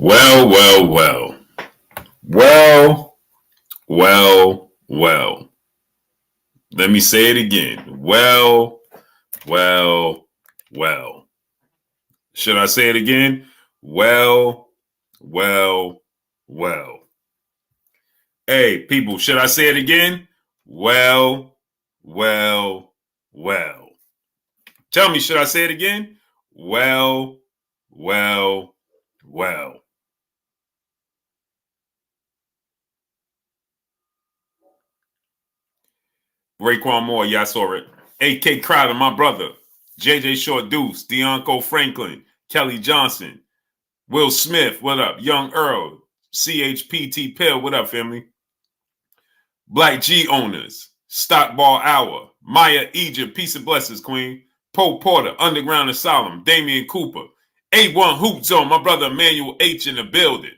Well, well, well. Well, well, well. Let me say it again. Well, well, well. Should I say it again? Well, well, well. Hey, people, should I say it again? Well, well, well. Tell me, should I say it again? Well, well, well. Raekwon Moore, yeah, I saw it. A.K. Crowder, my brother. J.J. Short Deuce, Deonco Franklin, Kelly Johnson, Will Smith, what up? Young Earl, CHPT Pill, what up, family? Black G Owners, Stockball Hour, Maya Egypt, Peace and Blessings, Queen. Poe Porter, Underground Asylum, Damian Cooper, A1 Hoop Zone, my brother Emmanuel H in the building.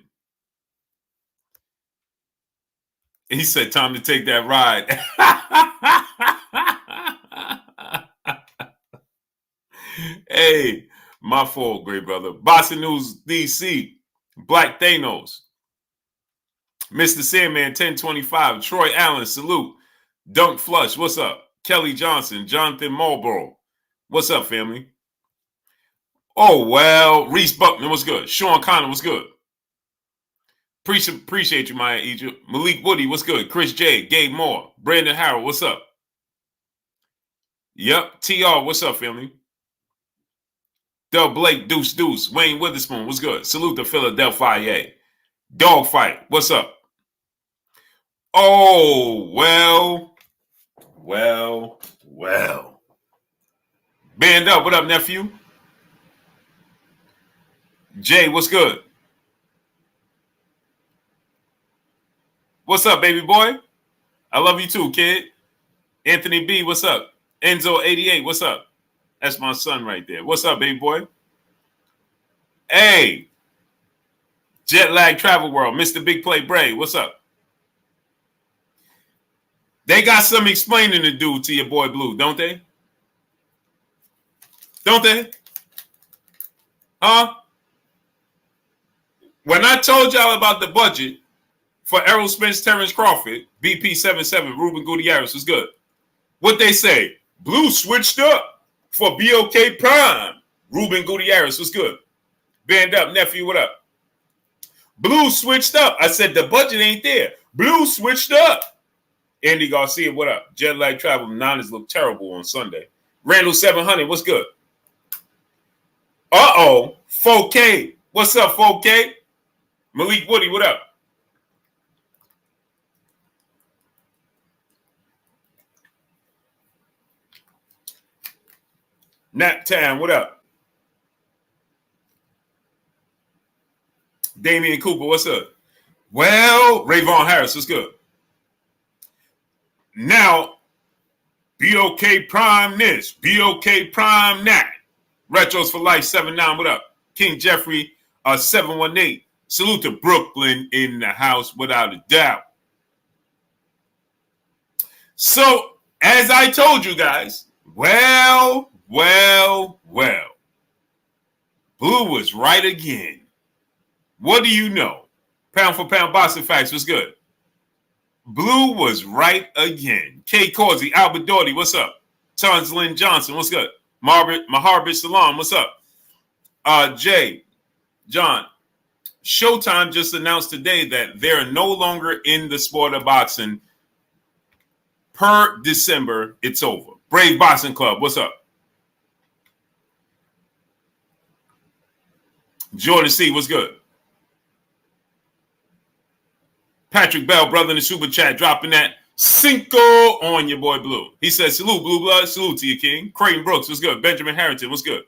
He said, time to take that ride. Hey, my fault, great brother. Boxing News DC, Black Thanos, Mr. Sandman 1025, Troy Allen, salute. Dunk Flush, what's up? Kelly Johnson, Jonathan Marlboro, what's up, family? Oh, well, Reese Buckner, what's good? Sean Connor, what's good? Appreciate you, Maya Egypt. Malik Woody, what's good? Chris J, Gabe Moore, Brandon Harrell, what's up? Yep, TR, what's up, family? Del Blake, Deuce Deuce, Wayne Witherspoon, what's good? Salute to Philadelphia. Dogfight, what's up? Oh, well. Band up, what up, nephew? Jay, what's good? What's up, baby boy? I love you too, kid. Anthony B, what's up? Enzo88, what's up? That's my son right there. What's up, baby boy? Hey, Jet Lag Travel World, Mr. Big Play Bray, what's up? They got some explaining to do to your boy Blue, don't they? Don't they? Huh? When I told y'all about the budget for Errol Spence, Terrence Crawford, BP77, Ruben Gutierrez was good. What they say? Blue switched up for BOK Prime. Ruben Gutierrez was good. Band up, nephew, what up? Blue switched up. I said the budget ain't there. Blue switched up. Andy Garcia, what up? Jet Lag Travel, Niners look terrible on Sunday. Randall 700, what's good? Uh-oh, 4K. What's up, 4K? Malik Woody, what up? Nat Town, what up? Damian Cooper, what's up? Well, Rayvon Harris, what's good? Now, BOK Prime this, BOK Prime that. Retros for Life 79, what up? King Jeffrey 718. Salute to Brooklyn in the house without a doubt. So, as I told you guys, well. Blue was right again. What do you know? Pound for pound boxing facts was good. Blue was right again. K. Causey, Albert Doherty, what's up? Tons Lynn Johnson, what's good? Maharbit Salam, what's up? Jay, John, Showtime just announced today that they're no longer in the sport of boxing. Per December, it's over. Brave Boxing Club, what's up? Jordan C, what's good? Patrick Bell, brother in the super chat, dropping that Cinco on your boy Blue. He says, salute, Blue Blood. Salute to you, King. Creighton Brooks, what's good? Benjamin Harrington, what's good?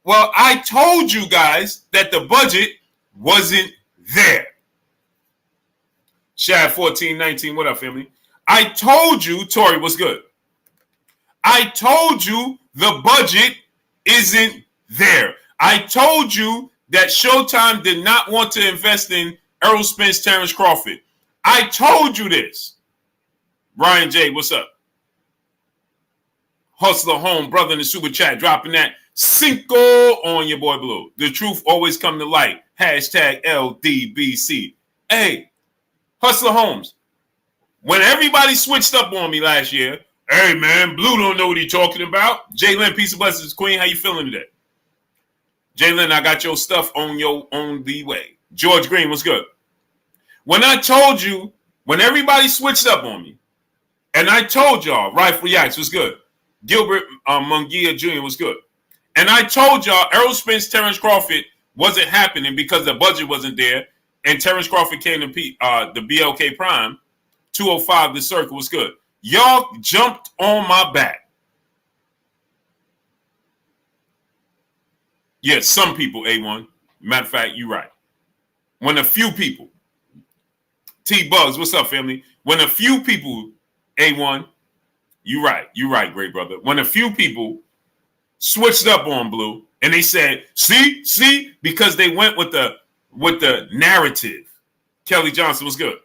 Well, I told you guys that the budget wasn't there. Shad 1419, what up, family? I told you, Tori, what's good? I told you the budget isn't there. I told you that Showtime did not want to invest in Errol Spence, Terrence Crawford. I told you this. Ryan J, what's up? Hustler Home, brother in the super chat, dropping that Cinco on your boy Blue. The truth always come to light. Hashtag LDBC. Hey, Hustler Holmes. When everybody switched up on me last year, hey man, Blue don't know what he talking about. Jalen, peace of blessings, Queen. How you feeling today? Jalen, I got your stuff on the way. George Green, what's good? When I told you, when everybody switched up on me, and I told y'all, Rifle Yaks was good. Gilbert Munguia Jr. was good. And I told y'all, Errol Spence, Terrence Crawford wasn't happening because the budget wasn't there. And Terrence Crawford came to the BLK Prime. 205, the circle was good. Y'all jumped on my back. Yes, some people, A1. Matter of fact, you're right. When a few people, T-Bugs, what's up, family? When a few people, A1, you're right, great brother. When a few people switched up on Blue and they said, see, because they went with the narrative. Kelly Johnson was good.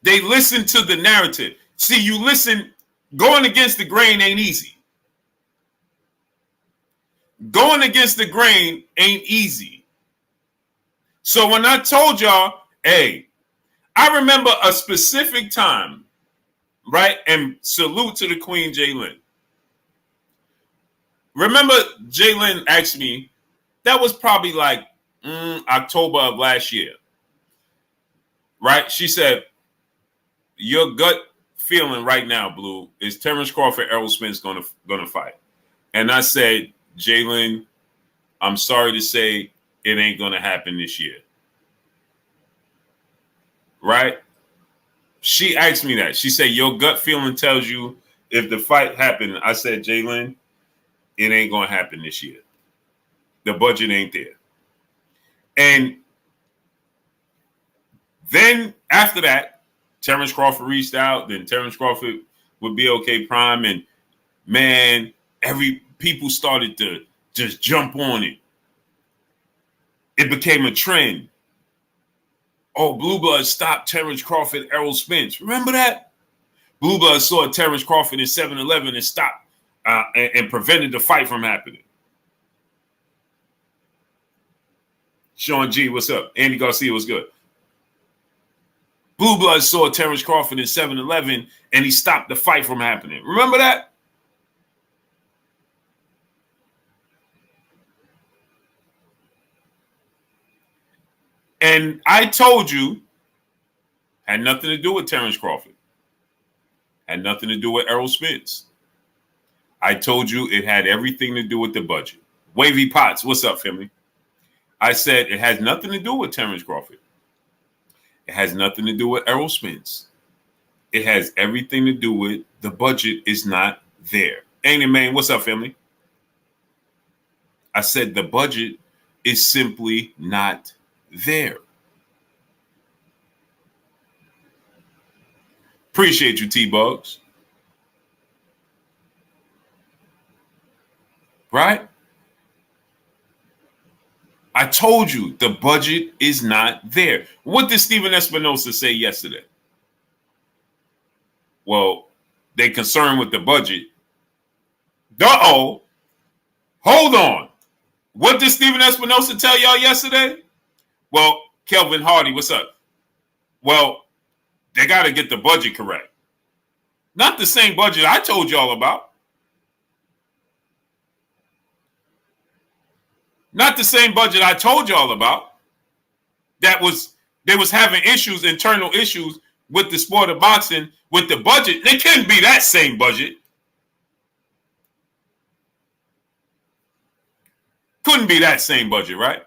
They listened to the narrative. See, you listen, going against the grain ain't easy. Going against the grain ain't easy. So when I told y'all, hey, I remember a specific time, right? And salute to the Queen, Jalen. Remember, Jalen asked me, that was probably like October of last year, right? She said, your gut feeling right now, Blue, is Terrence Crawford, Errol Spence gonna fight. And I said, Jalen, I'm sorry to say it ain't gonna happen this year. Right? She asked me that. She said, your gut feeling tells you if the fight happened. I said, Jalen, it ain't gonna happen this year. The budget ain't there. And then after that, Terrence Crawford reached out. Then Terrence Crawford would be okay Prime. And man, people started to just jump on it. It became a trend. Oh, Blue Blood stopped Terrence Crawford, Errol Spence. Remember that? Blue Blood saw Terrence Crawford in 7-Eleven and stopped and prevented the fight from happening. Sean G, what's up? Andy Garcia, what's good? Blue Blood saw Terrence Crawford in 7-Eleven and he stopped the fight from happening. Remember that? And I told you, had nothing to do with Terrence Crawford. Had nothing to do with Errol Spence. I told you it had everything to do with the budget. Wavy Potts, what's up, family? I said it has nothing to do with Terrence Crawford. It has nothing to do with Errol Spence. It has everything to do with the budget is not there. Ain't it, man? What's up, family? I said the budget is simply not there. Appreciate you, T-Bugs. Right? I told you the budget is not there. What did Steven Espinosa say yesterday? Well, they concerned with the budget. Uh-oh. Hold on. What did Steven Espinosa tell y'all yesterday? Well, Kelvin Hardy, what's up? Well, they got to get the budget correct. Not the same budget I told y'all about. Not the same budget I told y'all about. They was having issues, internal issues with the sport of boxing, with the budget. It couldn't be that same budget. Couldn't be that same budget, right?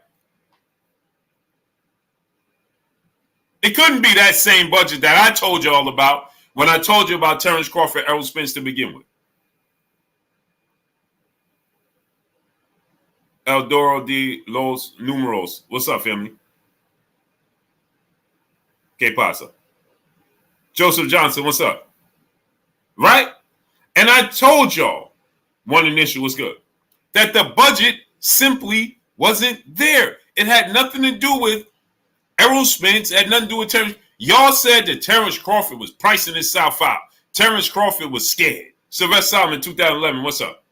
It couldn't be that same budget that I told you all about when I told you about Terrence Crawford, Errol Spence to begin with. El Doro de los Números. What's up, family? ¿Qué pasa? Joseph Johnson, what's up? Right? And I told y'all, one initial was good, that the budget simply wasn't there. It had nothing to do with Errol Spence, had nothing to do with Terrence. Y'all said that Terrence Crawford was pricing himself out. Terrence Crawford was scared. Sylvester Solomon, 2011, what's up?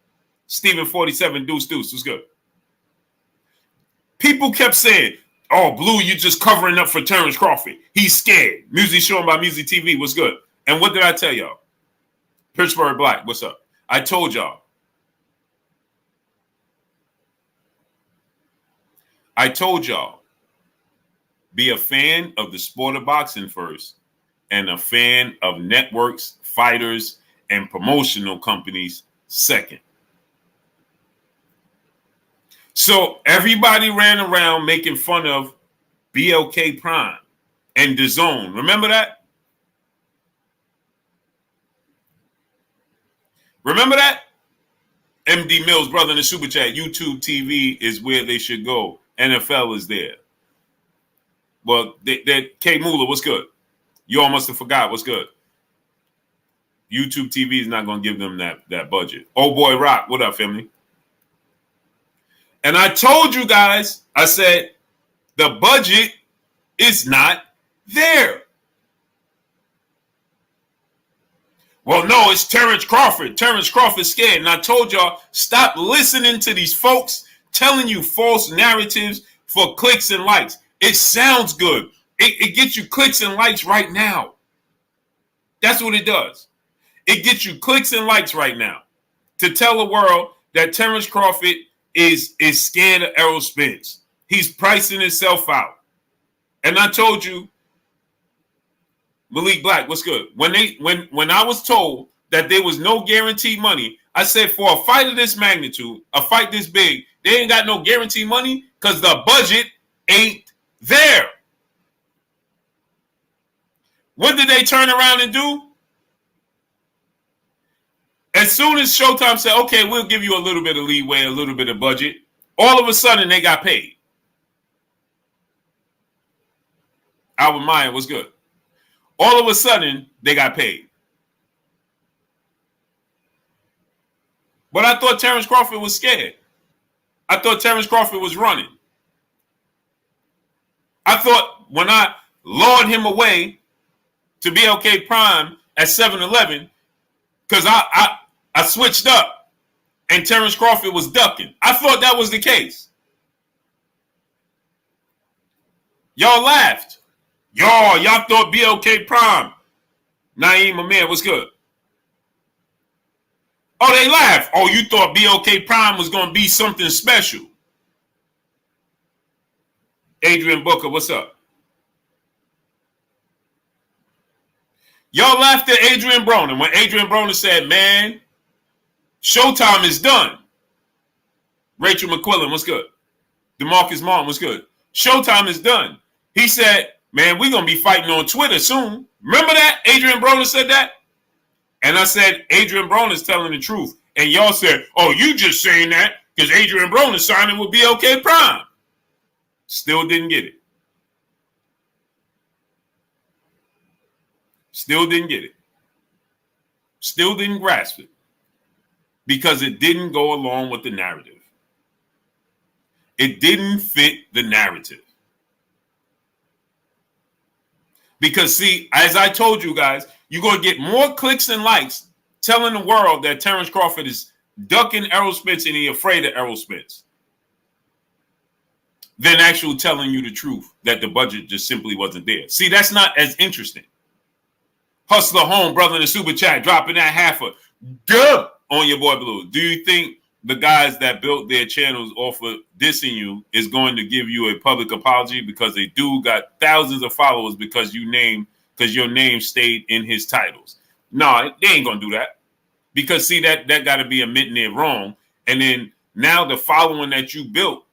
Steven 47, Deuce, what's good? People kept saying, oh, Blue, you just covering up for Terrence Crawford. He's scared. Music shown by Music TV, what's good? And what did I tell y'all? Pittsburgh Black, what's up? I told y'all. Be a fan of the sport of boxing first and a fan of networks, fighters, and promotional companies second. So everybody ran around making fun of BLK Prime and Dazn. Remember that? Remember that? MD Mills, brother in the super chat. YouTube TV is where they should go. NFL is there. Well, K Moolah, what's good? You all must have forgot what's good. YouTube TV is not going to give them that budget. Oh boy, Rock, what up, family? And I told you guys, I said, the budget is not there. Well, no, it's Terrence Crawford. Terrence Crawford's scared. And I told y'all, stop listening to these folks telling you false narratives for clicks and likes. It sounds good. It gets you clicks and likes right now. That's what it does. It gets you clicks and likes right now to tell the world that Terrence Crawford is scared of Errol Spence. He's pricing himself out. And I told you, Malik Black, what's good? When I was told that there was no guaranteed money, I said for a fight of this magnitude, a fight this big, they ain't got no guaranteed money because the budget ain't there. What did they turn around and do? As soon as Showtime said, okay, we'll give you a little bit of leeway, a little bit of budget, all of a sudden they got paid. Albert Meyer was good. All of a sudden, they got paid. But I thought Terrence Crawford was scared. I thought Terrence Crawford was running. I thought when I lured him away to BLK Prime at 7-Eleven, because I switched up and Terrence Crawford was ducking. I thought that was the case. Y'all laughed. Y'all thought BLK Prime. Naeem Amir, what's good? Oh, they laughed. Oh, you thought BLK Prime was going to be something special. Adrian Booker, what's up? Y'all laughed at Adrian Broner when Adrian Broner said, man, Showtime is done. Rachel McQuillan, what's good? DeMarcus Martin, what's good? Showtime is done. He said, man, we're going to be fighting on Twitter soon. Remember that? Adrian Broner said that? And I said, Adrian Broner's telling the truth. And y'all said, oh, you just saying that because Adrian Broner's signing with BLK Prime. Still didn't get it. Still didn't get it. Still didn't grasp it. Because it didn't go along with the narrative. It didn't fit the narrative. Because, see, as I told you guys, you're going to get more clicks and likes telling the world that Terrence Crawford is ducking Errol Spence and he's afraid of Errol Spence than actually telling you the truth that the budget just simply wasn't there. See, that's not as interesting. Hustler Home, brother in the super chat, dropping that half a duh on your boy Blue. Do you think the guys that built their channels off of dissing you is going to give you a public apology because they do got thousands of followers because your name stayed in his titles? No, they ain't gonna do that. Because see, that got to be admitting it wrong. And then now the following that you built,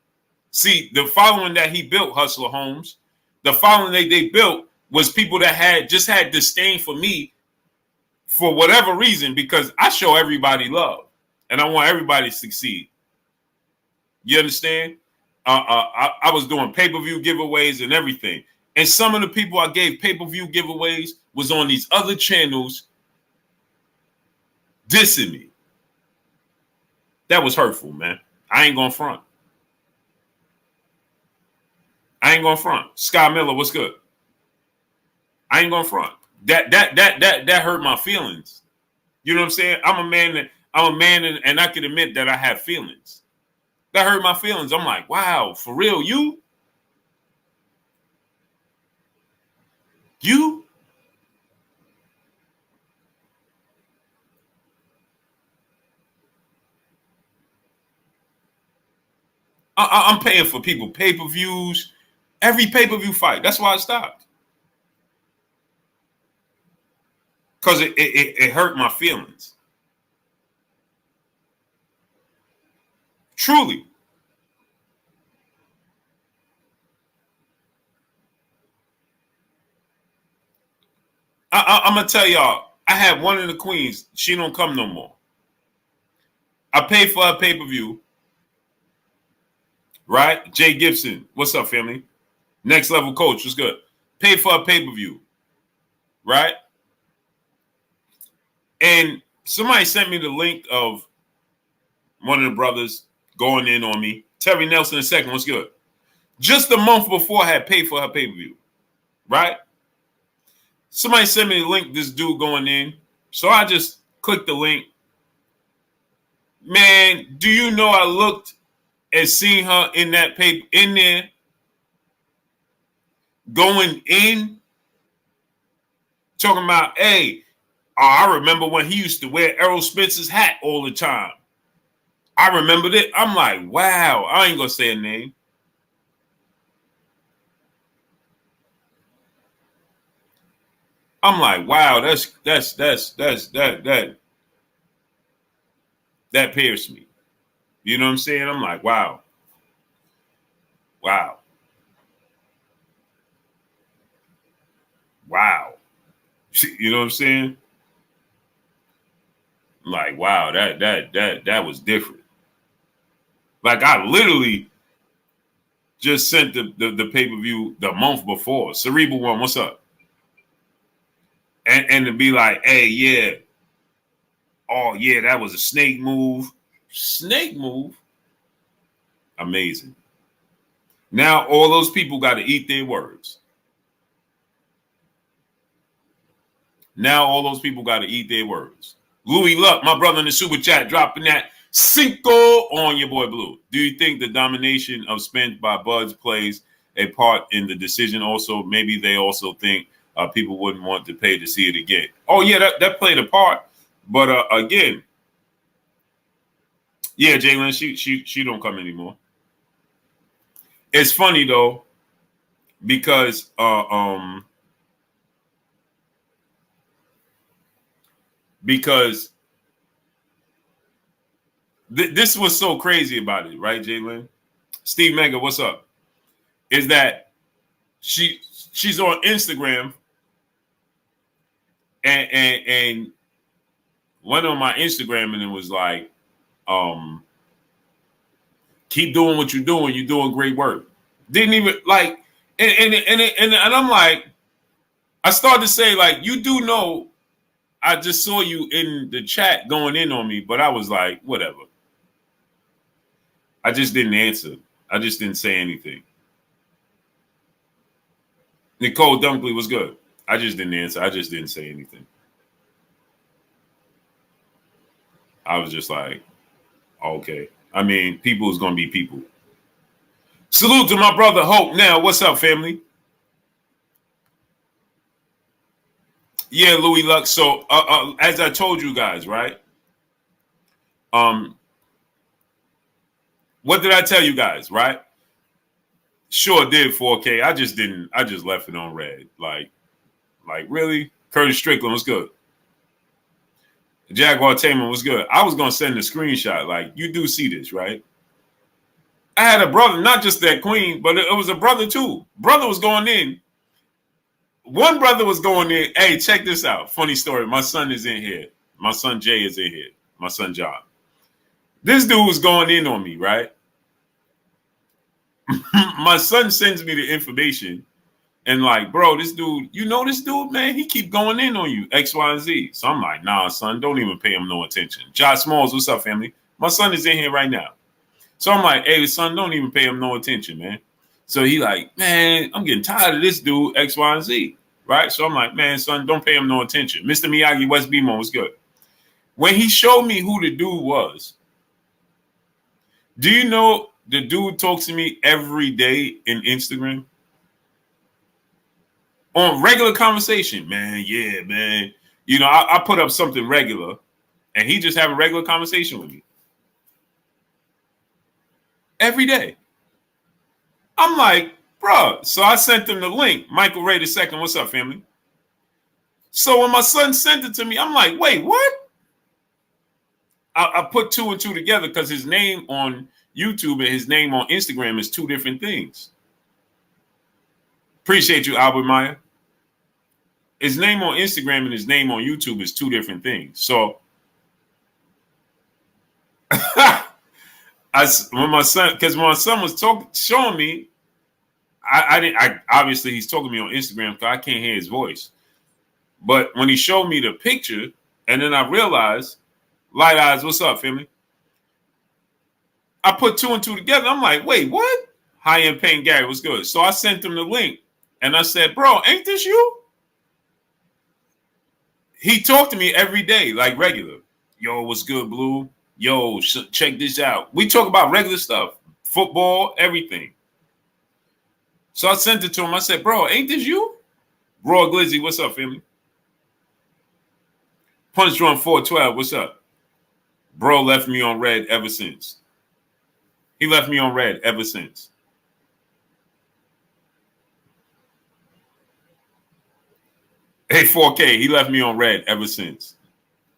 see, the following that he built, Hustler Holmes, the following that they built was people that had disdain for me for whatever reason, because I show everybody love and I want everybody to succeed. You understand? I was doing pay-per-view giveaways and everything. And some of the people I gave pay-per-view giveaways was on these other channels dissing me. That was hurtful, man. I ain't gonna front. Scott Miller, what's good? I ain't gonna front. That hurt my feelings. You know what I'm saying? I'm a man, and I can admit that I have feelings. That hurt my feelings. I'm like, wow, for real, you? I'm paying for people pay-per-views, every pay-per-view fight. That's why I stopped. Because it hurt my feelings. Truly. I'm going to tell y'all, I had one of the queens. She don't come no more. I paid for her pay-per-view. Right? Jay Gibson. What's up, family? Next Level Coach. What's good? Paid for a pay-per-view. Right? And somebody sent me the link of one of the brothers going in on me. Terry Nelson II. What's good? Just a month before I had paid for her pay-per-view. Right? Somebody sent me the link, this dude going in. So I just clicked the link. Man, do you know I looked and seen her in that paper in there going in, talking about, hey, I remember when he used to wear Errol Spence's hat all the time. I remembered it. I'm like, wow. I ain't gonna say a name. I'm like, wow, that pierced me. You know what I'm saying? I'm like, wow. Wow. Wow. You know what I'm saying? Like, wow, that was different. Like, I literally just sent the pay-per-view the month before. Cerebral One, what's up? And to be like, hey, yeah. Oh, yeah, that was a snake move. Snake move? Amazing. Now all those people got to eat their words. Now all those people got to eat their words. Louis Luck, my brother in the super chat, dropping that Cinco on your boy Blue. Do you think the domination of Spence by Buds plays a part in the decision? Also, maybe they also think people wouldn't want to pay to see it again. Oh yeah, that played a part. But again, yeah, Jalen, she don't come anymore. It's funny though, because this was so crazy about it, right, Jalen? Steve Mega, what's up? Is that she's on Instagram and went on my Instagram and it was like, keep doing what you're doing great work. Didn't even like, and I'm like, I started to say, like, you do know I just saw you in the chat going in on me, but I was like, whatever. I just didn't answer. I just didn't say anything. Nicole Dunkley was good. I just didn't answer. I just didn't say anything. I was just like, okay. I mean, people is going to be people. Salute to my brother Hope. Now, what's up, family? Yeah, Louis Luck. So, as I told you guys, right? What did I tell you guys, right? Sure did 4K. I just left it on red. Like really? Curtis Strickland was good. Jaguar Tamer was good. I was going to send a screenshot. Like, you do see this, right? I had a brother, not just that queen, but it was a brother too. Brother was going in. One brother was going in. Hey, check this out. Funny story. My son is in here. My son Jay is in here. My son John. This dude was going in on me, right? My son sends me the information and like, bro, this dude, you know this dude, man, he keep going in on you, X, Y, and Z. So I'm like, nah, son, don't even pay him no attention. Josh Smalls, what's up, family? My son is in here right now. So I'm like, hey, son, don't even pay him no attention, man. So he like, man, I'm getting tired of this dude, X, Y, and Z, right? So I'm like, man, son, don't pay him no attention. Mr. Miyagi, West Bemo was good. When he showed me who the dude was, do you know the dude talks to me every day in Instagram? On regular conversation, man, yeah, man. You know, I put up something regular, and he just have a regular conversation with me. Every day. I'm like, bro. So I sent him the link. Michael Ray II. What's up, family? So when my son sent it to me, I'm like, wait, what? I put two and two together because his name on YouTube and his name on Instagram is two different things. Appreciate you, Albert Meyer. His name on Instagram and his name on YouTube is two different things. So when my son was showing me, I obviously he's talking to me on Instagram because I can't hear his voice. But when he showed me the picture, and then I realized, Light Eyes, what's up, family? I put two and two together. I'm like, wait, what? High End Pain Gary, what's good? So I sent him the link, and I said, bro, ain't this you? He talked to me every day, like regular. Yo, what's good, Blue? Yo, check this out. We talk about regular stuff, football, everything. So I sent it to him. I said, bro, ain't this you? Roy Glizzy, what's up, family? Punch Drunk 412, what's up? Bro left me on red ever since. He left me on red ever since. Hey, 4K, he left me on red ever since.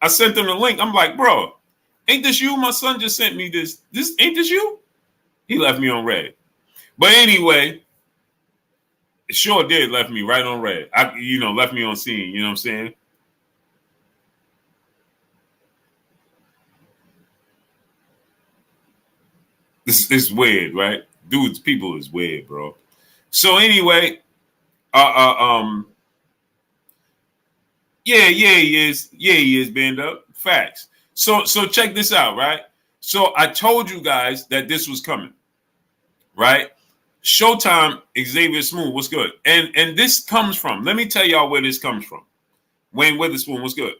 I sent him the link. I'm like, bro, ain't this you? My son just sent me this. This ain't this you? He left me on red. But anyway, it sure did left me right on red. Left me on scene. You know what I'm saying? This is weird, right? Dudes, people is weird, bro. So anyway, yeah, he is. Yeah, he is, band up. Facts. So check this out, right? So I told you guys that this was coming, right? Showtime, Xavier Smooth, what's good? And this comes from, let me tell y'all where this comes from. Wayne Witherspoon, what's good?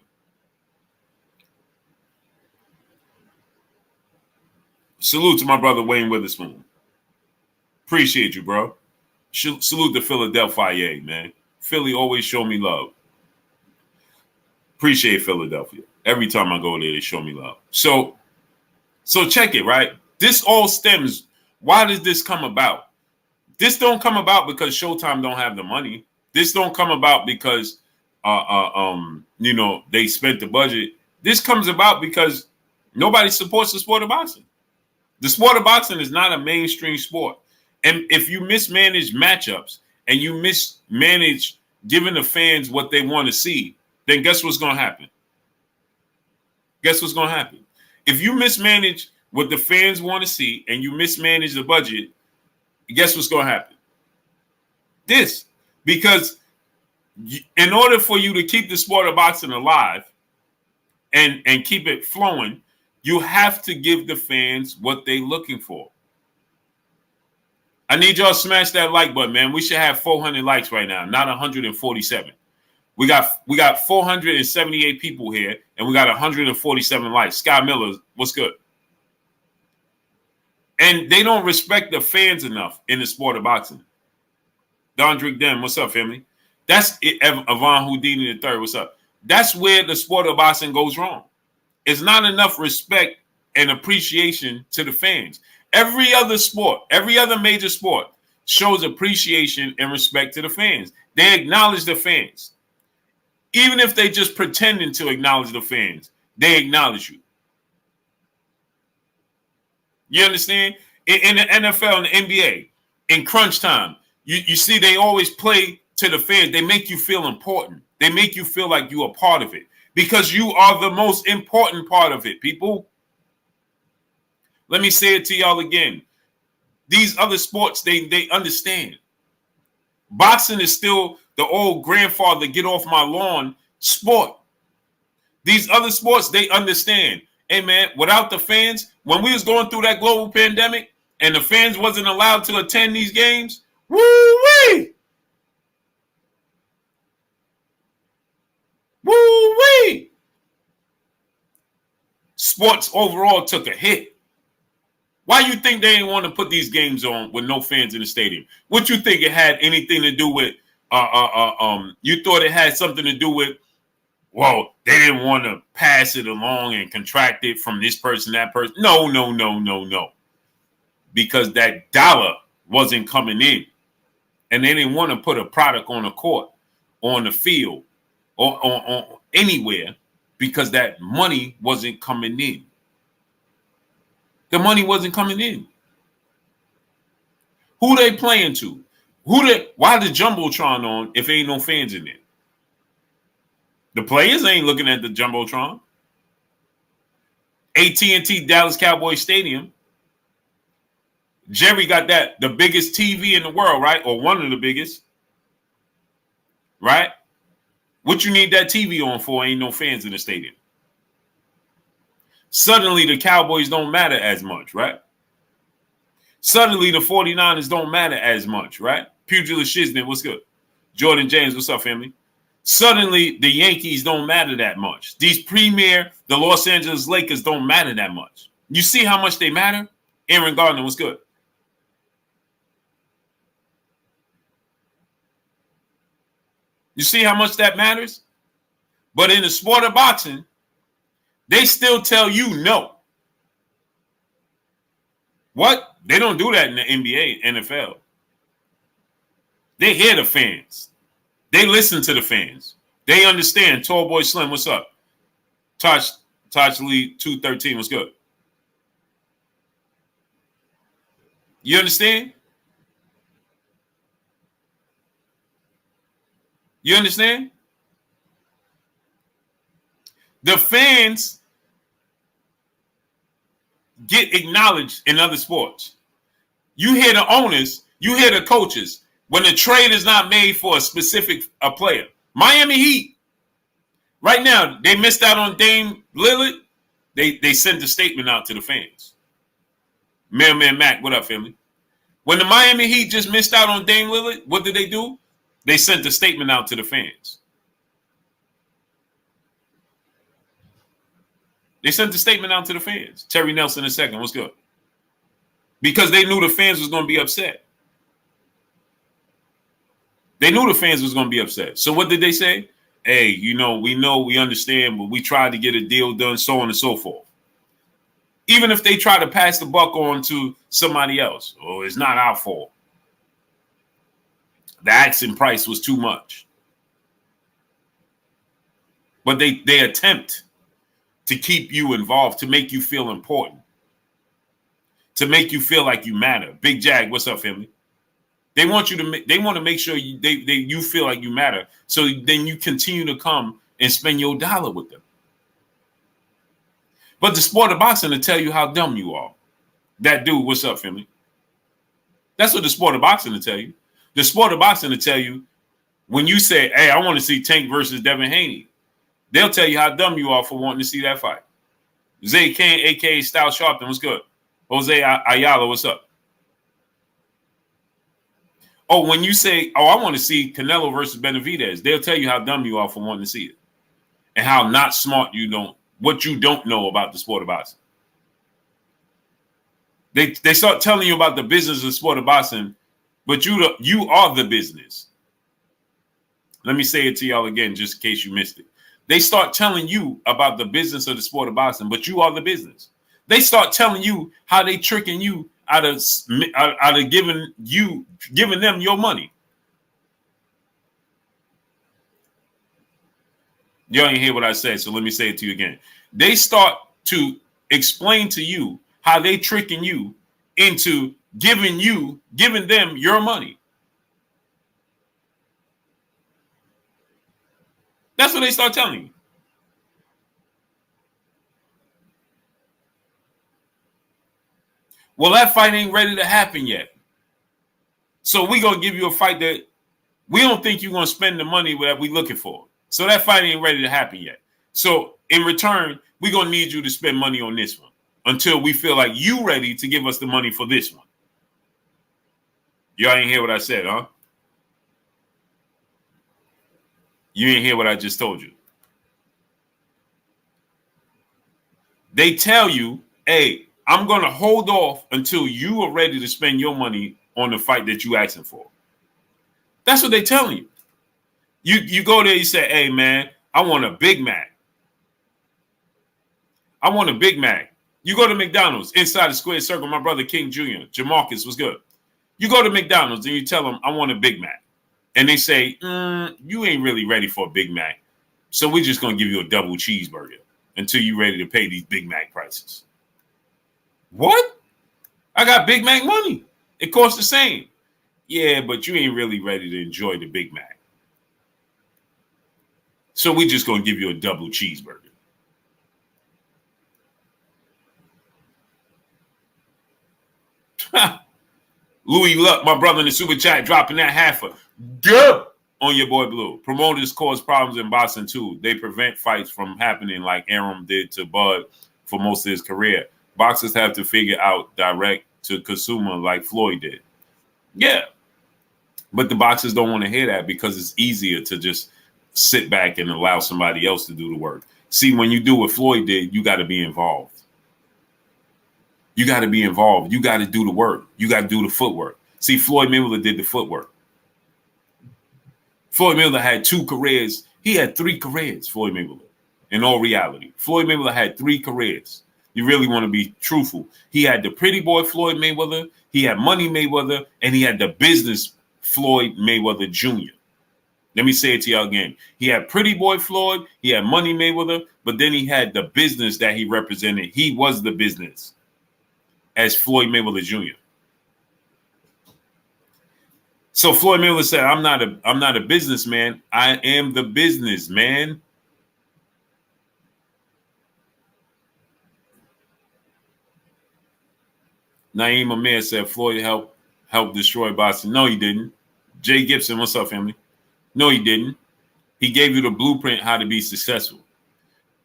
Salute to my brother Wayne Witherspoon. Appreciate you, bro. Salute to Philadelphia, man. Philly always show me love. Appreciate Philadelphia. Every time I go there, they show me love. So check it, right? This all stems. Why does this come about? This don't come about because Showtime don't have the money. This don't come about because they spent the budget. This comes about because nobody supports the sport of boxing. The sport of boxing is not a mainstream sport. And if you mismanage matchups and you mismanage giving the fans what they want to see, then guess what's going to happen? Guess what's going to happen? If you mismanage what the fans want to see and you mismanage the budget, guess what's going to happen? This. Because in order for you to keep the sport of boxing alive and keep it flowing, you have to give the fans what they're looking for. I need y'all to smash that like button, man. We should have 400 likes right now, not 147. We got 478 people here, and we got 147 likes. Sky Miller, what's good? And they don't respect the fans enough in the sport of boxing. Dondrick Dem, what's up, family? That's it. Avon Houdini III, what's up? That's where the sport of boxing goes wrong. It's not enough respect and appreciation to the fans. Every other sport, every other major sport shows appreciation and respect to the fans. They acknowledge the fans. Even if they just pretending to acknowledge the fans, they acknowledge you. You understand? In the NFL and the NBA, in crunch time, you see they always play to the fans. They make you feel important. They make you feel like you are part of it because you are the most important part of it, people. Let me say it to y'all again. These other sports, they understand. Boxing is still the old grandfather get off my lawn sport. These other sports, they understand. Hey, man, without the fans, when we was going through that global pandemic and the fans wasn't allowed to attend these games, woo-wee! Woo-wee! sports overall took a hit. Why you think they didn't want to put these games on with no fans in the stadium? What you think it had anything to do with? You thought it had something to do with? Well, they didn't want to pass it along and contract it from this person, that person. No. Because that dollar wasn't coming in. And they didn't want to put a product on the court, on the field, or anywhere because that money wasn't coming in. The money wasn't coming in. Who they playing to? Why the Jumbotron on if ain't no fans in there? The players ain't looking at the Jumbotron. AT&T Dallas Cowboys Stadium. Jerry got the biggest TV in the world, right? Or one of the biggest. Right? What you need that TV on for? Ain't no fans in the stadium. Suddenly the Cowboys don't matter as much, right? Suddenly the 49ers don't matter as much, right? Pugilist Shiznit, what's good? Jordan James, what's up, family? Suddenly the Yankees don't matter that much. These the Los Angeles Lakers don't matter that much. You see how much they matter? Aaron Gardner, what's good? You see how much that matters? But in the sport of boxing, they still tell you no. What? They don't do that in the NBA, NFL. They hear the fans. They listen to the fans. They understand. Tall Boy Slim, what's up? Taj Lee 213, what's good? You understand? You understand? The fans get acknowledged in other sports. You hear the owners, you hear the coaches when the trade is not made for a specific player. Miami Heat, right now, they missed out on Dame Lillard. They sent a statement out to the fans. Mailman Mac, what up, family? When the Miami Heat just missed out on Dame Lillard, what did they do? They sent a statement out to the fans. They sent a statement out to the fans. Terry Nelson II, what's good? Because they knew the fans was going to be upset. They knew the fans was going to be upset. So what did they say? Hey, we understand, but we tried to get a deal done, so on and so forth. Even if they try to pass the buck on to somebody else, it's not our fault. The asking price was too much. But they attempt to keep you involved, to make you feel important, to make you feel like you matter. Big Jag, what's up, family? They want to make sure you feel like you matter, so then you continue to come and spend your dollar with them. But the sport of boxing will tell you how dumb you are. That dude, what's up, family? That's what the sport of boxing will tell you. The sport of boxing will tell you when you say, hey, I want to see Tank versus Devin Haney. They'll tell you how dumb you are for wanting to see that fight. Zay Kane, a.k.a. Style Sharpton, what's good? Jose Ayala, what's up? Oh, when you say, I want to see Canelo versus Benavidez, they'll tell you how dumb you are for wanting to see it. And how not smart what you don't know about the sport of boxing. They start telling you about the business of the sport of boxing, but you are the business. Let me say it to y'all again, just in case you missed it. They start telling you about the business of the sport of boxing, but you are the business. They start telling you how they tricking you out of giving them your money. You ain't hear what I said, so let me say it to you again. They start to explain to you how they tricking you into giving them your money. That's what they start telling you. Well, that fight ain't ready to happen yet. So we're going to give you a fight that we don't think you're going to spend the money that we're looking for. So that fight ain't ready to happen yet. So in return, we're going to need you to spend money on this one until we feel like you ready to give us the money for this one. Y'all ain't hear what I said, huh? You ain't hear what I just told you. They tell you, hey, I'm going to hold off until you are ready to spend your money on the fight that you asking for. That's what they telling you. You go there, you say, hey, man, I want a Big Mac. I want a Big Mac. You go to McDonald's, inside the square circle, my brother King Jr., Jamarcus was good. You go to McDonald's and you tell them, I want a Big Mac. And they say, you ain't really ready for a Big Mac. So we're just going to give you a double cheeseburger until you're ready to pay these Big Mac prices. What? I got Big Mac money. It costs the same. Yeah, but you ain't really ready to enjoy the Big Mac. So we're just going to give you a double cheeseburger. Louis Luck, my brother in the super chat, dropping that half a duh on your boy Blue. Promoters cause problems in boxing too. They prevent fights from happening like Arum did to Bud for most of his career. Boxers have to figure out direct to consumer like Floyd did. Yeah. But the boxers don't want to hear that because it's easier to just sit back and allow somebody else to do the work. See, when you do what Floyd did, you got to be involved. You got to be involved. You got to do the work. You got to do the footwork. See, Floyd Mayweather did the footwork. Floyd Mayweather had 2 careers. He had 3 careers, Floyd Mayweather, in all reality. Floyd Mayweather had 3 careers. You really want to be truthful. He had the pretty boy Floyd Mayweather, he had Money Mayweather, and he had the business Floyd Mayweather Jr. Let me say it to y'all again. He had pretty boy Floyd, he had Money Mayweather, but then he had the business that he represented. He was the business as Floyd Mayweather Jr. So Floyd Mayweather said, I'm not a businessman. I am the businessman. Naeem Amir said Floyd helped destroy boxing. No, he didn't. Jay Gibson, what's up, family? No, he didn't. He gave you the blueprint how to be successful.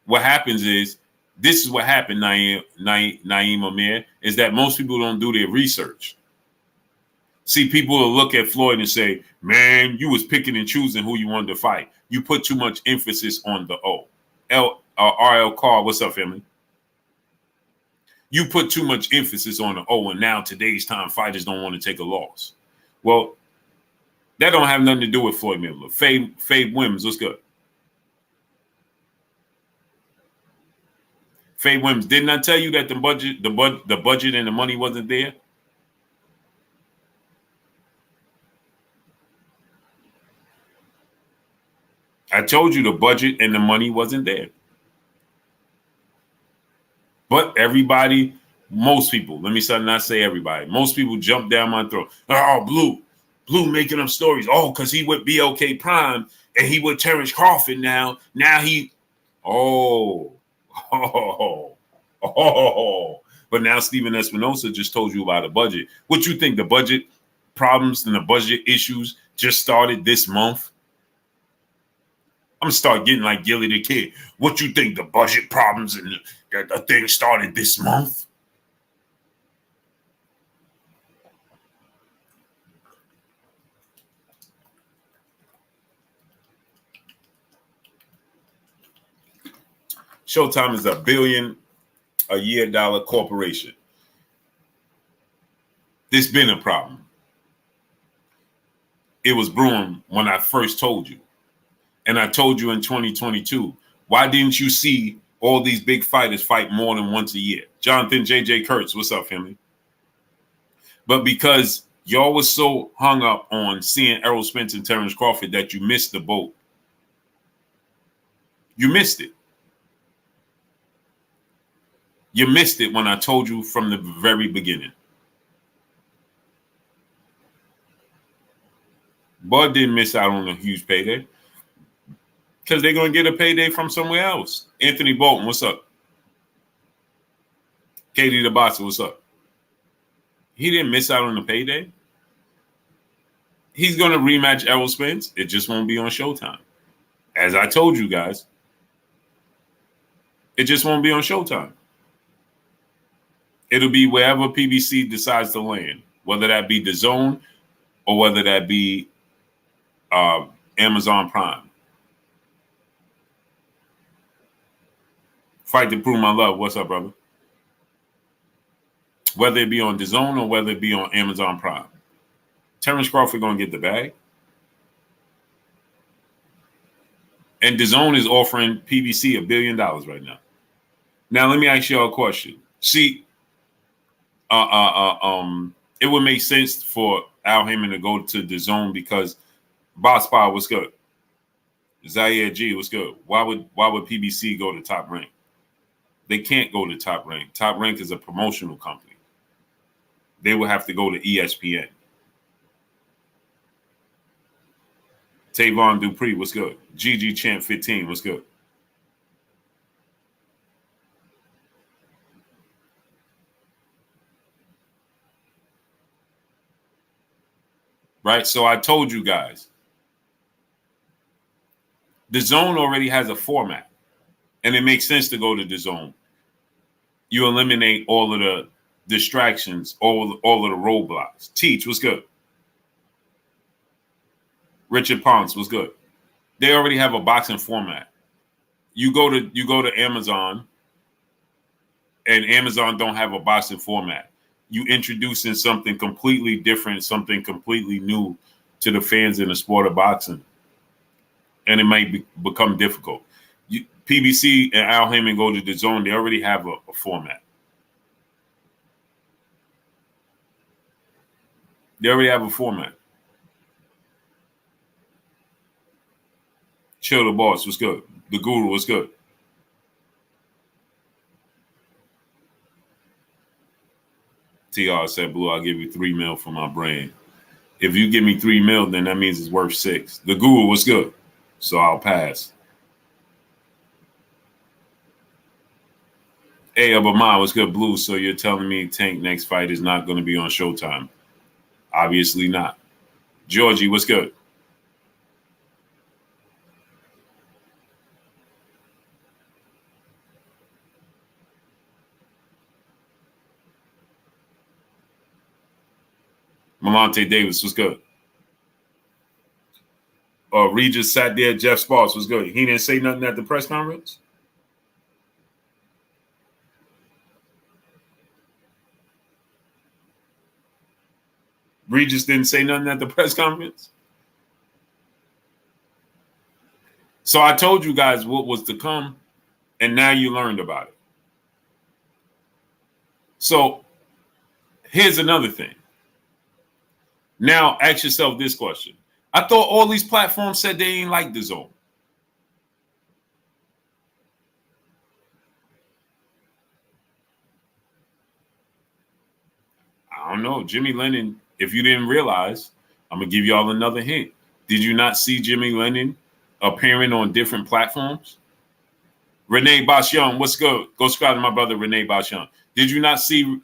What happens is, this is what happened, Naeem Amir, is that most people don't do their research. See, people will look at Floyd and say, man, you was picking and choosing who you wanted to fight. You put too much emphasis on the O. RL Carr, what's up, family? You put too much emphasis on the O, and now today's time fighters don't want to take a loss. Well, that don't have nothing to do with Floyd Mayweather. Faye Wims, what's good? Faye Wims, didn't I tell you that the budget and the money wasn't there? I told you the budget and the money wasn't there. But everybody, most people, let me not say everybody, most people jump down my throat. Oh, Blue making up stories. Oh, because he with BLK Prime and he with Terrence Crawford now. Now he, oh. But now Steven Espinosa just told you about the budget. What you think, the budget problems and the budget issues just started this month? I'm going to start getting like Gilly the Kid. What you think, the budget problems and the thing started this month? Showtime is $1 billion a year corporation. This been a problem. It was brewing when I first told you. And I told you in 2022, why didn't you see all these big fighters fight more than once a year? Jonathan J.J. Kurtz, what's up, family? But because y'all was so hung up on seeing Errol Spence and Terrence Crawford that you missed the boat. You missed it. You missed it when I told you from the very beginning. Bud didn't miss out on a huge payday because they're going to get a payday from somewhere else. Anthony Bolton, what's up? Katie the Boxer, what's up? He didn't miss out on the payday. He's going to rematch Errol Spence. It just won't be on Showtime. As I told you guys, it just won't be on Showtime. It'll be wherever PBC decides to land, whether that be Dazn or whether that be Amazon Prime. Fight to Prove My Love. What's up, brother? Whether it be on Dazn or whether it be on Amazon Prime. Terrence Crawford going to get the bag. And Dazn is offering PBC $1 billion right now. Now, let me ask y'all a question. See, it would make sense for Al Haymon to go to Dazn because Boss Power was good. Zaire G was good. Why would PBC go to Top Rank? They can't go to Top Rank. Top Rank is a promotional company. They would have to go to ESPN. Tavon Dupree was good. GG Champ 15 was good. Right? So I told you guys, Dazn already has a format, and it makes sense to go to Dazn. You eliminate all of the distractions, all of the roadblocks. Teach was good. Richard Ponce was good. They already have a boxing format. You go to Amazon, and Amazon don't have a boxing format. You introducing something completely different, something completely new to the fans in the sport of boxing, and it might become difficult. PBC and Al Haymon go to Dazn. They already have a format. They already have a format. Chill the Boss was good. The Guru was good. TR said, Blue, I'll give you $3 million for my brain. If you give me $3 million, then that means it's worth $6 million. The Guru was good, so I'll pass. Hey, Obama was good, Blue. So you're telling me Tank next fight is not going to be on Showtime? Obviously not. Georgie was good. Malante Davis was good. Regis sat there. Jeff Sparks was good. He didn't say nothing at the press conference. Regis didn't say nothing at the press conference. So I told you guys what was to come, and now you learned about it. So here's another thing. Now ask yourself this question. I thought all these platforms said they ain't like Dazn. I don't know. Jimmy Lennon, if you didn't realize, I'm going to give y'all another hint. Did you not see Jimmy Lennon appearing on different platforms? Renee Bashan, what's good? Go subscribe to my brother, Renee Bashan. Did you not see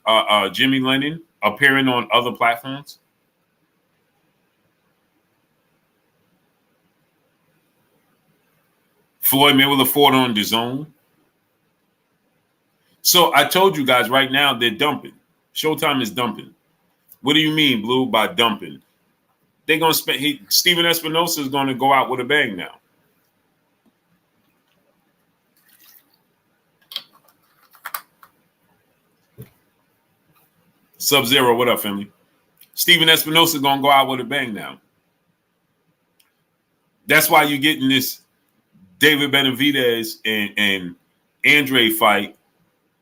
Jimmy Lennon appearing on other platforms? Floyd Mayweather fought on Dazn. So I told you guys right now they're dumping. Showtime is dumping. What do you mean, Blue, by dumping? They're going to spend. Steven Espinosa is going to go out with a bang now. Sub-Zero, what up, family? Steven Espinosa is going to go out with a bang now. That's why you're getting this David Benavidez and Andrade fight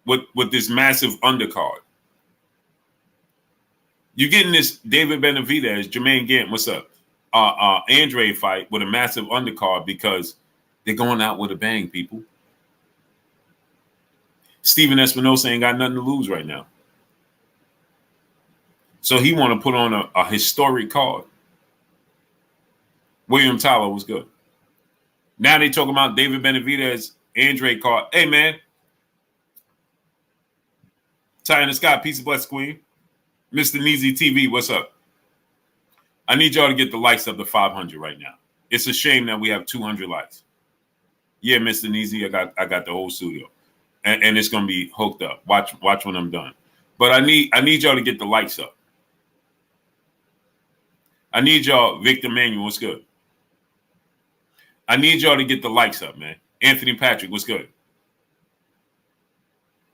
with this massive undercard. You're getting this David Benavidez, Jermaine Gant, what's up? Andrade fight with a massive undercard because they're going out with a bang, people. Steven Espinosa ain't got nothing to lose right now. So he want to put on a historic card. William Tyler was good. Now they talking about David Benavidez, Andrade card. Hey, man. Ty in the Sky, peace of bless, Queen. Mr. Neezy TV, what's up? I need y'all to get the likes up to 500 right now. It's a shame that we have 200 likes. Yeah, Mr. Neezy, I got the whole studio. And it's going to be hooked up. Watch when I'm done. But I need y'all to get the likes up. I need y'all, Victor Manuel, what's good? I need y'all to get the likes up, man. Anthony Patrick, what's good?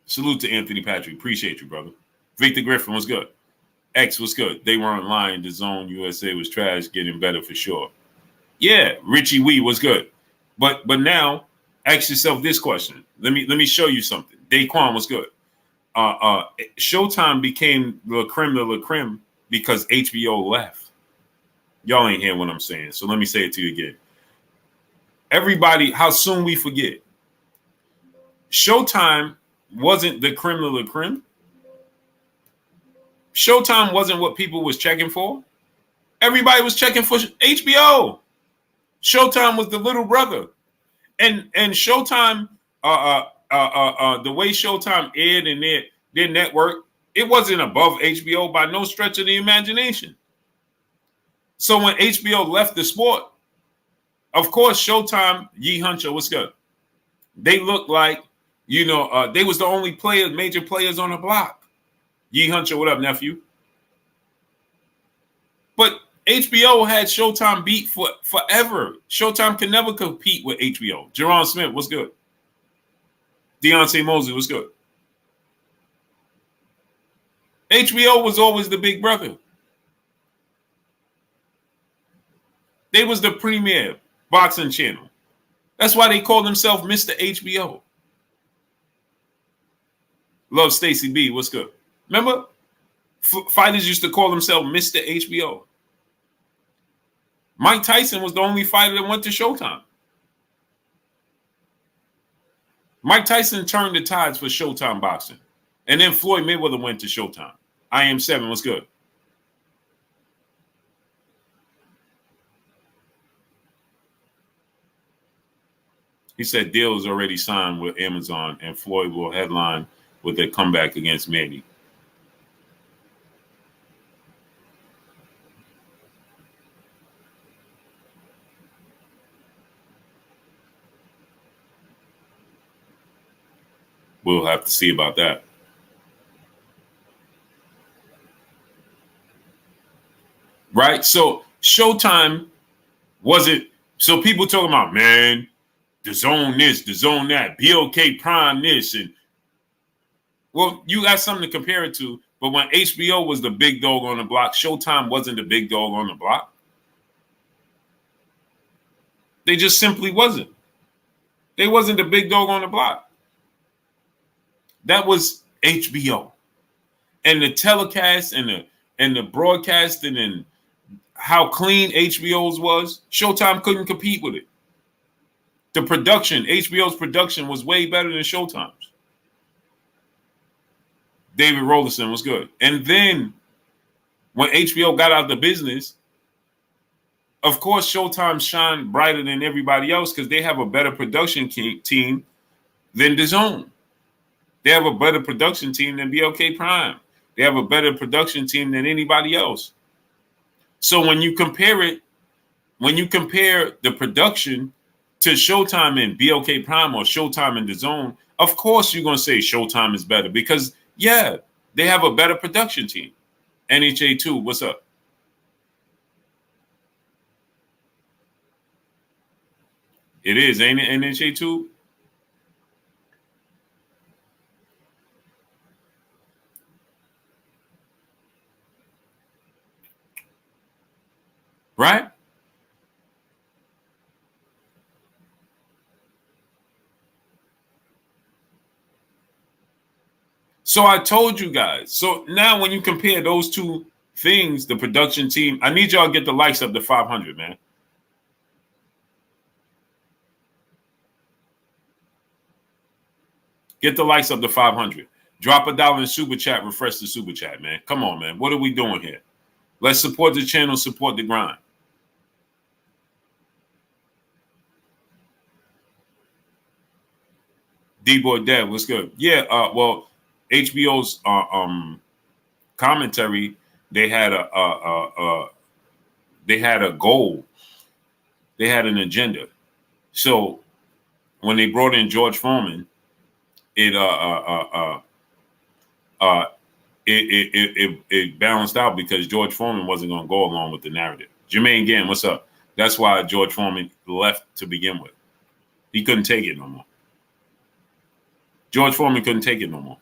Salute to Anthony Patrick. Appreciate you, brother. Victor Griffin was good. X was good. They weren't lying. The Zone USA was trash, getting better for sure. Yeah, Richie Wee was good. But now ask yourself this question. Let me show you something. Daquan was good. Showtime became the creme de la creme because HBO left. Y'all ain't hear what I'm saying. So let me say it to you again. Everybody, how soon we forget. Showtime wasn't the creme de la creme. Showtime wasn't what people was checking for. Everybody was checking for HBO. Showtime was the little brother. And Showtime, the way Showtime aired in their network, it wasn't above HBO by no stretch of the imagination. So when HBO left the sport, of course, Showtime, Yee Huncho, what's good? They looked like, they was the only major players on the block. Yee Huncho, what up, nephew? But HBO had Showtime beat for forever. Showtime can never compete with HBO. Jerron Smith, what's good? Deontay Mosley, what's good? HBO was always the big brother. They was the premier boxing channel. That's why they call themselves Mr. HBO. Love Stacy B, what's good? Remember? Fighters used to call themselves Mr. HBO. Mike Tyson was the only fighter that went to Showtime. Mike Tyson turned the tides for Showtime boxing. And then Floyd Mayweather went to Showtime. I Am 7 was good. He said deal is already signed with Amazon and Floyd will headline with their comeback against Manny. We'll have to see about that. Right? So Showtime wasn't, so people talking about, man, the Zone this, the Zone that, BOK Prime this, and well, you got something to compare it to, but when HBO was the big dog on the block, Showtime wasn't the big dog on the block. They just simply wasn't. They wasn't the big dog on the block. That was HBO. And the telecast and the broadcasting and how clean HBO's was, Showtime couldn't compete with it. The production, HBO's production was way better than Showtime's. David Rollerson was good. And then when HBO got out of the business, of course, Showtime shined brighter than everybody else because they have a better production team than DAZN. They have a better production team than BLK Prime. They have a better production team than anybody else. So when you compare the production to Showtime and BLK Prime or Showtime and DAZN, of course you're going to say Showtime is better because, yeah, they have a better production team. NHA2, what's up? It is, ain't it, NHA2? Right? So I told you guys. So now when you compare those two things, the production team, I need y'all to get the likes up to 500, man. Get the likes up to 500. Drop $1 in super chat, refresh the super chat, man. Come on, man. What are we doing here? Let's support the channel, support the grind. D-Boy Dev, what's good? Yeah, well, HBO's commentary, they had a goal. They had an agenda. So when they brought in George Foreman, it balanced out because George Foreman wasn't going to go along with the narrative. Jermaine Gann, what's up? That's why George Foreman left to begin with. He couldn't take it no more. George Foreman couldn't take it no more.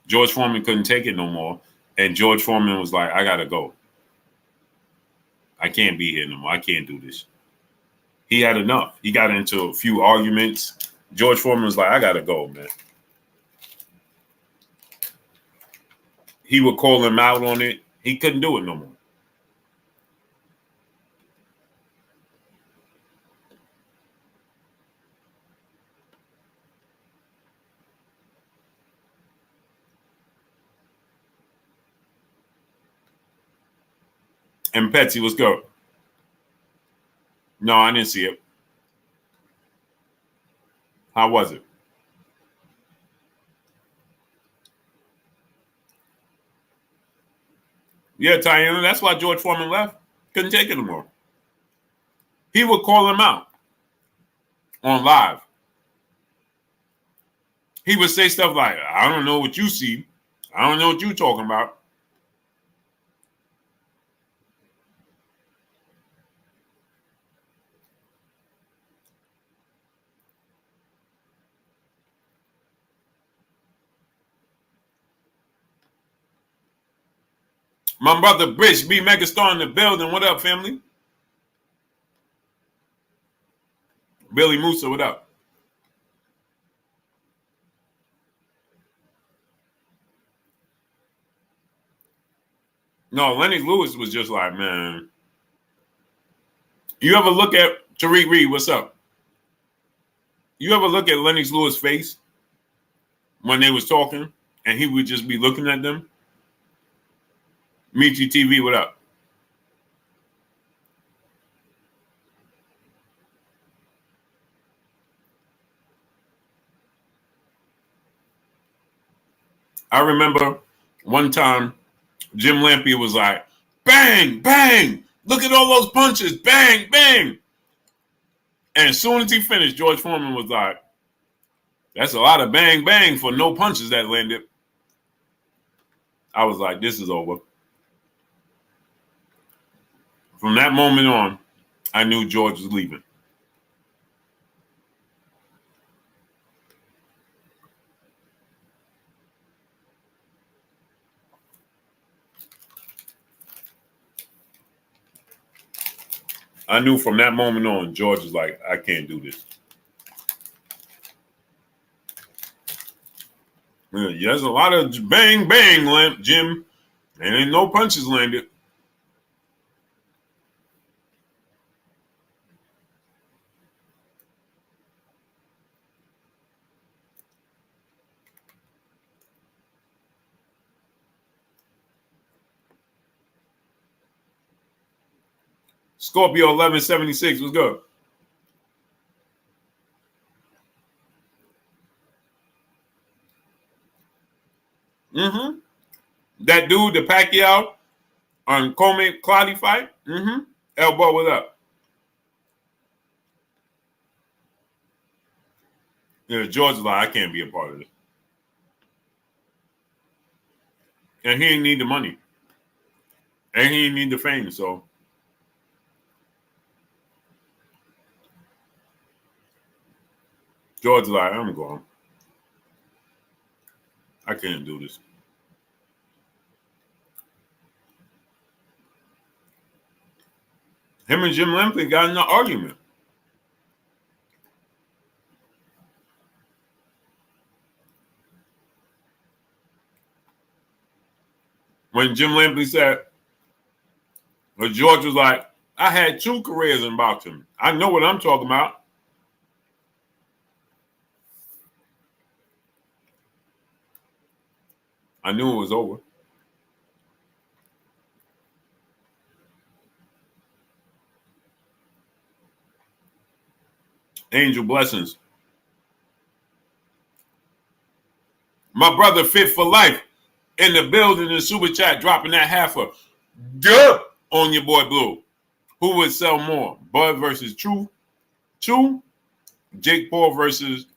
George Foreman couldn't take it no more. And George Foreman was like, I got to go. I can't be here no more. I can't do this. He had enough. He got into a few arguments. George Foreman was like, I got to go, man. He would call him out on it. He couldn't do it no more. And Petsy, let's go. No, I didn't see it. How was it? Yeah, Tiana, that's why George Foreman left. Couldn't take it anymore. He would call him out on live. He would say stuff like, I don't know what you see. I don't know what you're talking about. My brother Bridge, B Megastar in the building. What up, family? Billy Musa, what up? No, Lennox Lewis was just like, man. You ever look at Tariq Reed? What's up? You ever look at Lennox Lewis' face when they was talking, and he would just be looking at them? Meet You TV, what up? I remember one time Jim Lampier was like, bang, bang, look at all those punches, bang, bang. And as soon as he finished, George Foreman was like, that's a lot of bang, bang for no punches that landed. I was like, this is over. From that moment on, I knew George was leaving. I knew from that moment on, George was like, I can't do this. Yeah, there's a lot of bang, bang, Jim, and ain't no punches landed. Scorpio 1176 was good. Mm-hmm. That dude, the Pacquiao on Comey Cloudy fight. Mm-hmm. Elbow, what up? Yeah, George was like, I can't be a part of this. And he didn't need the money. And he didn't need the fame, so. George was like, I'm going. I can't do this. Him and Jim Lampley got in an argument. When Jim Lampley said, well, George was like, I had 2 careers in boxing. I know what I'm talking about. I knew it was over. Angel blessings. My brother Fit for Life in the building in Super Chat, dropping that half a dub on your boy Blue. Who would sell more? Bud versus True? Jake Paul versus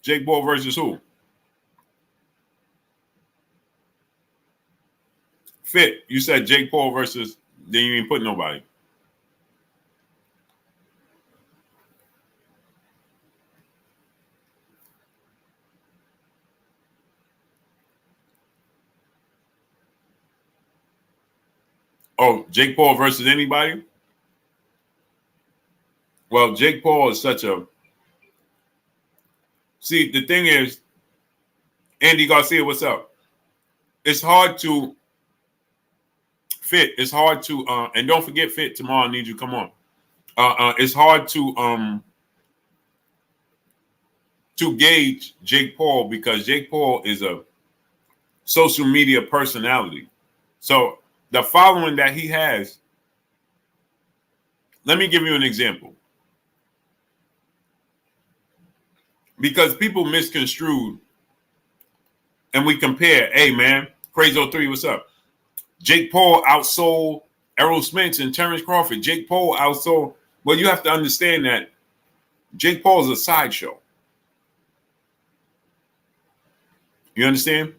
Jake Paul versus who? Fit, you said Jake Paul versus, then you ain't put nobody. Oh, Jake Paul versus anybody? Well, Jake Paul is such a... See, the thing is, Andy Garcia, what's up? It's hard to... Fit, it's hard to... and don't forget, Fit, tomorrow I need you to come on. It's hard to gauge Jake Paul because Jake Paul is a social media personality. So the following that he has, let me give you an example. Because people misconstrued and we compare, hey man, Crazy 03, what's up? Jake Paul outsold Errol Spence and Terrence Crawford. Jake Paul outsold. Well, you have to understand that Jake Paul is a sideshow. You understand?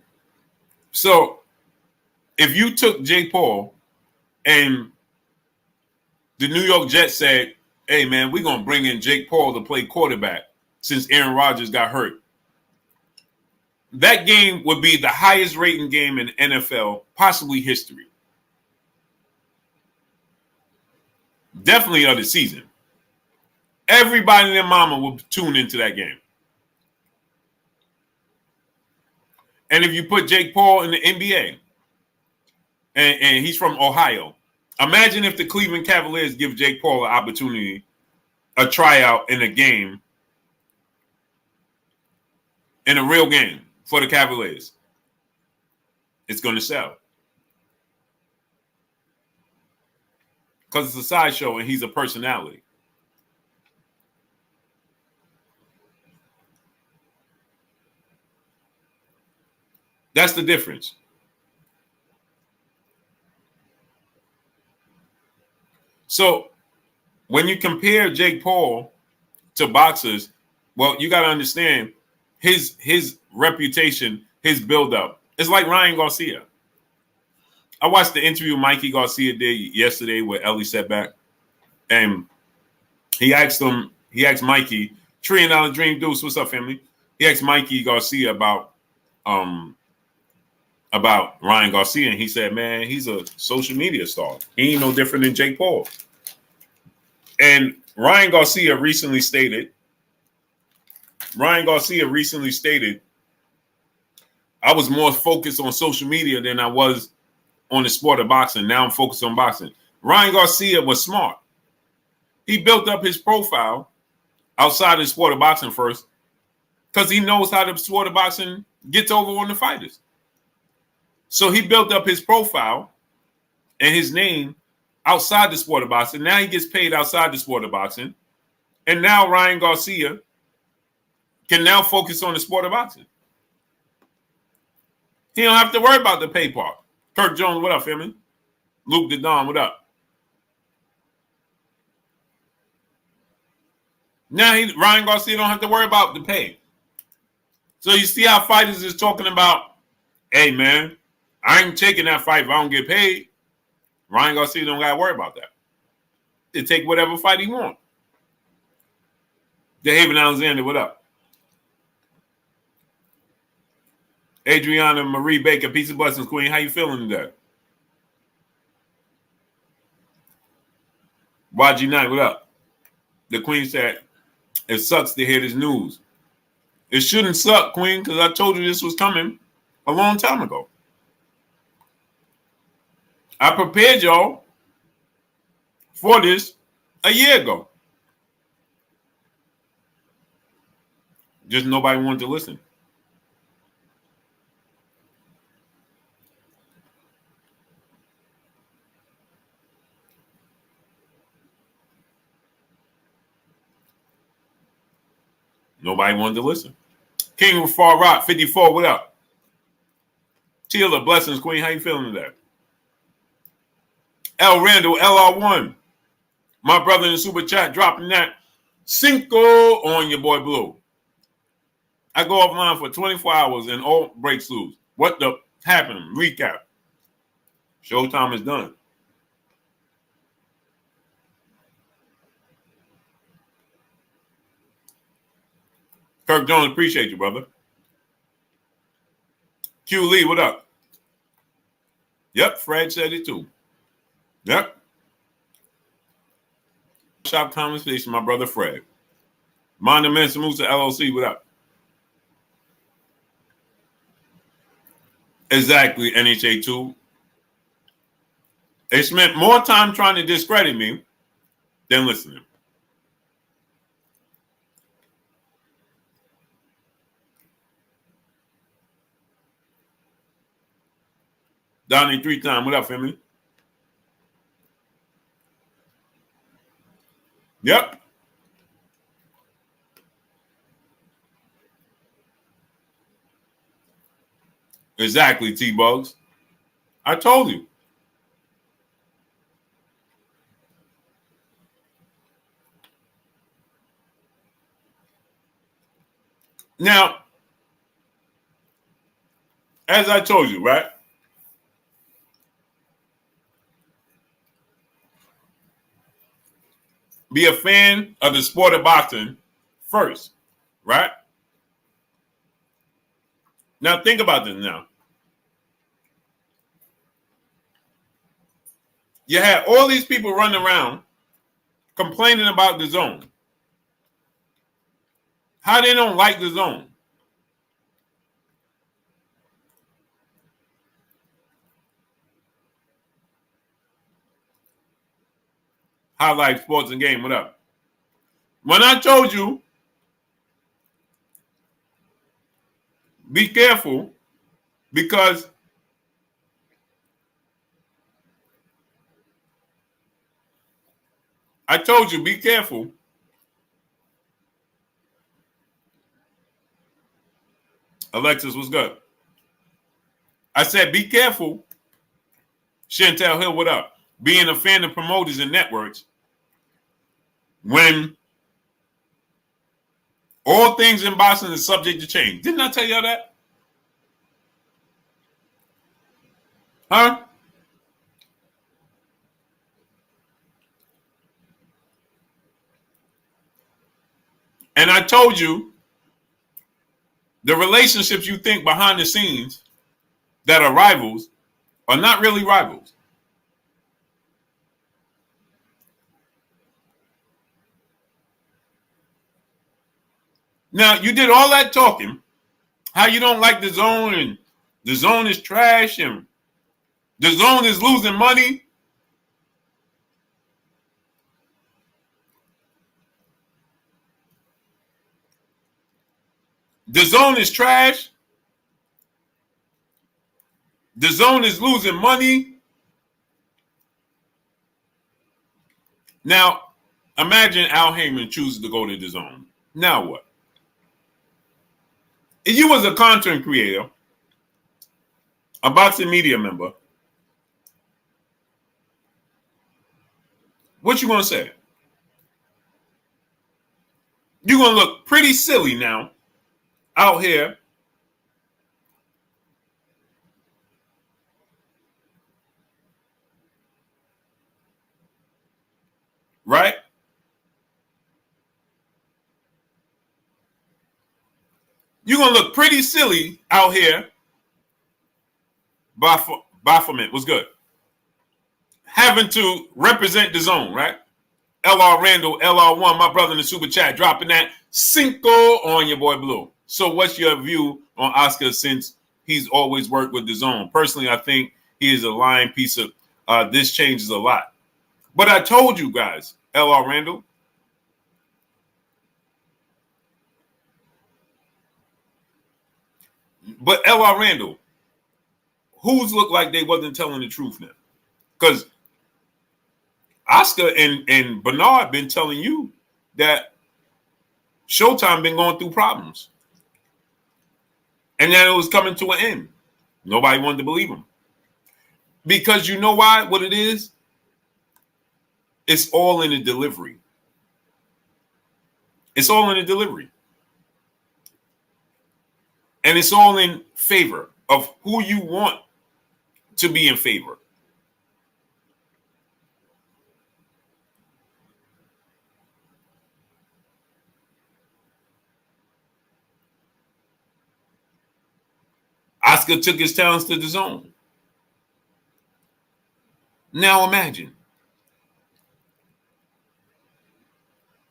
So if you took Jake Paul and the New York Jets said, hey, man, we're going to bring in Jake Paul to play quarterback since Aaron Rodgers got hurt, that game would be the highest rating game in NFL, possibly history. Definitely of the season. Everybody and their mama will tune into that game. And if you put Jake Paul in the NBA, and he's from Ohio, imagine if the Cleveland Cavaliers give Jake Paul an opportunity, a tryout in a game, in a real game for the Cavaliers. It's going to sell. Because it's a sideshow and he's a personality. That's the difference. So when you compare Jake Paul to boxers, well, you got to understand his reputation, his buildup. It's like Ryan Garcia. I watched the interview Mikey Garcia did yesterday with Ellie Setback, and he asked Mikey, $1 Trillion Dream Deuce, what's up, family? He asked Mikey Garcia about Ryan Garcia, and he said, man, he's a social media star. He ain't no different than Jake Paul. And Ryan Garcia recently stated, I was more focused on social media than I was on the sport of boxing. Now I'm focused on boxing. Ryan Garcia was smart. He built up his profile outside the sport of boxing first because he knows how the sport of boxing gets over on the fighters. So he built up his profile and his name outside the sport of boxing. Now he gets paid outside the sport of boxing. And now Ryan Garcia can now focus on the sport of boxing. He don't have to worry about the pay part. Kirk Jones, what up, family? Luke the Don, what up? Now Ryan Garcia don't have to worry about the pay. So you see how fighters is talking about, hey, man, I ain't taking that fight if I don't get paid. Ryan Garcia don't got to worry about that. They take whatever fight he want. DeHaven Alexander, what up? Adriana Marie Baker, peace and blessings, Queen. How you feeling today? YG9, what up? The Queen said, it sucks to hear this news. It shouldn't suck, Queen, because I told you this was coming a long time ago. I prepared y'all for this a year ago. Just nobody wanted to listen. Nobody wanted to listen. King of Far Rock, 54, what up? Tila, blessings, Queen. How you feeling today? L. Randall, LR1. My brother in the super chat dropping that Cinco on your boy Blue. I go offline for 24 hours and all breaks loose. What the happened? Recap. Showtime is done. Kirk Jones, appreciate you, brother. Q Lee, what up? Yep, Fred said it too. Yep. Shop conversation, my brother Fred. Monument Samusa LLC, what up? Exactly, NHA2. They spent more time trying to discredit me than listening. Donnie 3 times, what up, family? Yep. Exactly, T-Bugs. I told you. Now, as I told you, right? Be a fan of the sport of boxing first, right? Now, think about this now. You had all these people running around complaining about the zone. How they don't like the zone. Highlight Sports and Game, what up? When I told you, be careful because I told you, be careful. Alexis, what's good? I said, be careful. Chantel Hill, what up? Being a fan of promoters and networks when all things in boxing is subject to change. Didn't I tell y'all that? Huh? And I told you the relationships you think behind the scenes that are rivals are not really rivals. Now, you did all that talking, how you don't like the zone and the zone is trash and the zone is losing money. The zone is trash. The zone is losing money. Now, imagine Al Haymon chooses to go to the zone. Now what? If you was a content creator, a boxing media member, what you gonna say? You're gonna look pretty silly now out here. Right? You're gonna look pretty silly out here. Baphomet was good. Having to represent the zone, right? LR Randall, LR1, my brother in the super chat, dropping that Cinco on your boy Blue. So what's your view on Oscar since he's always worked with the zone? Personally, I think he is a lying piece of this changes a lot. But I told you guys, LR Randall. But LR Randall, who's looked like they wasn't telling the truth now? Because Oscar and Bernard been telling you that Showtime been going through problems. And that it was coming to an end. Nobody wanted to believe him. Because you know why? What it is? It's all in the delivery. It's all in the delivery. And it's all in favor of who you want to be in favor. Oscar took his talents to the zone. Now imagine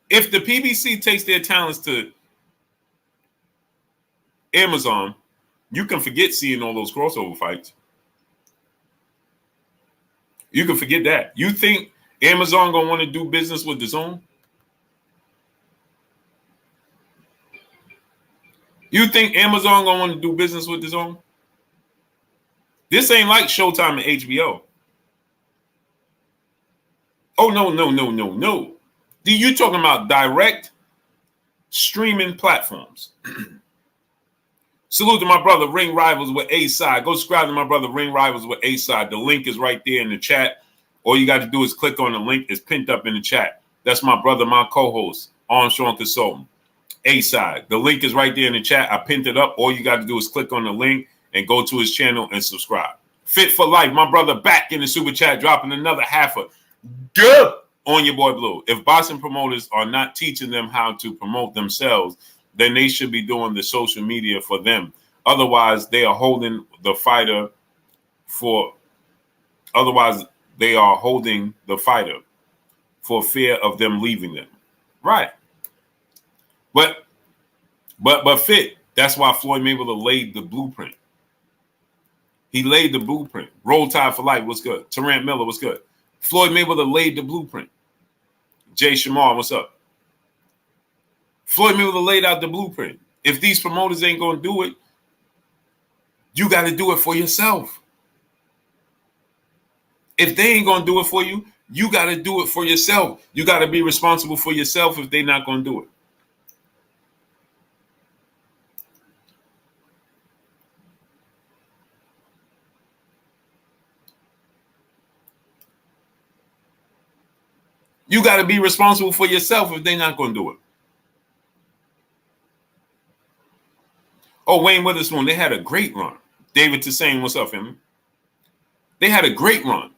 if the PBC takes their talents to Amazon, you can forget seeing all those crossover fights. You can forget that. You think Amazon gonna want to do business with Dazn? You think Amazon gonna want to do business with Dazn? This ain't like Showtime and HBO. Oh no. You talking about direct streaming platforms? Salute to my brother Ring Rivals with A Side. Go subscribe to my brother Ring Rivals with A Side. The link is right there in the chat. All you got to do is click on the link. It's pinned up in the chat. That's my brother, my co-host, Armstrong Consultant. A Side. The link is right there in the chat. I pinned it up. All you got to do is click on the link and go to his channel and subscribe. Fit for Life. My brother back in the super chat, dropping another half a good on your boy Blue. If boxing promoters are not teaching them how to promote themselves, then they should be doing the social media for them. Otherwise, they are holding the fighter for fear of them leaving them. Right. But Fit, that's why Floyd Mayweather laid the blueprint. He laid the blueprint. Roll Tide for Life, what's good? Terrence Miller, what's good? Floyd Mayweather laid the blueprint. Jay Shamar, what's up? Floyd Mayweather laid out the blueprint. If these promoters ain't going to do it, you got to do it for yourself. If they ain't going to do it for you, you got to do it for yourself. You got to be responsible for yourself if they're not going to do it. You got to be responsible for yourself if they're not going to do it. Oh, Wayne Witherspoon, they had a great run. David Toussaint, what's up, family? They had a great run,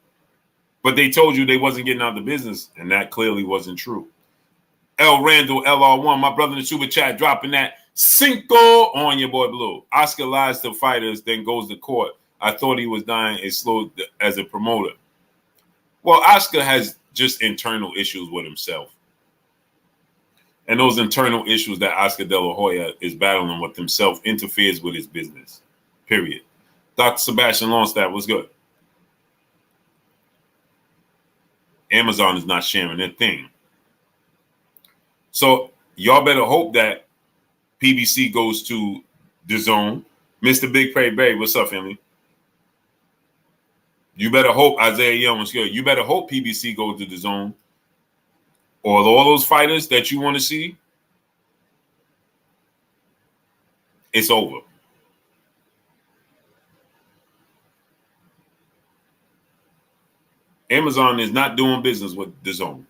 but they told you they wasn't getting out of the business, and that clearly wasn't true. L. Randall, LR1, my brother in the super chat, dropping that Cinco on your boy Blue. Oscar lies to fighters, then goes to court. I thought he was dying and slow as a promoter. Well, Oscar has just internal issues with himself. And those internal issues that Oscar De La Hoya is battling with himself interferes with his business, period. Dr. Sebastian Longstaff, what's good? Amazon is not sharing their thing. So y'all better hope that PBC goes to Dazn. Mr. Big Pray Bay, what's up, family? You better hope Isaiah Young was good. You better hope PBC goes to Dazn. Or all those fighters that you want to see, it's over. Amazon is not doing business with Dazn.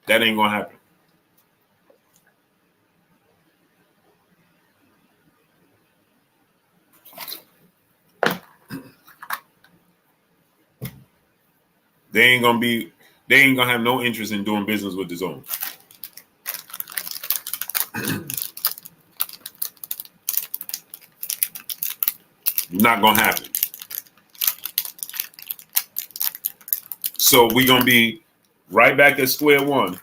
That ain't gonna happen. They ain't gonna have no interest in doing business with Dazn. Not gonna happen. So we're gonna be right back at square one,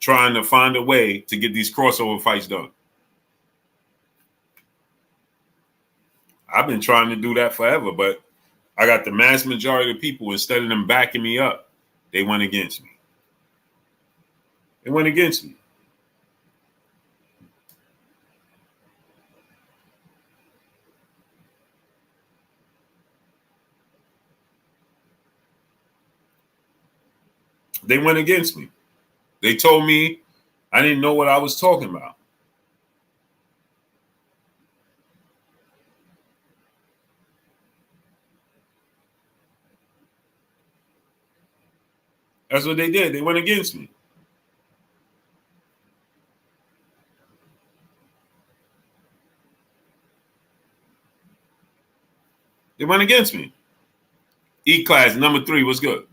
trying to find a way to get these crossover fights done. I've been trying to do that forever, but I got the mass majority of people, instead of them backing me up, they went against me. They went against me. They went against me. They told me I didn't know what I was talking about. That's what they did. They went against me. They went against me. E-Class, number 3, what's good?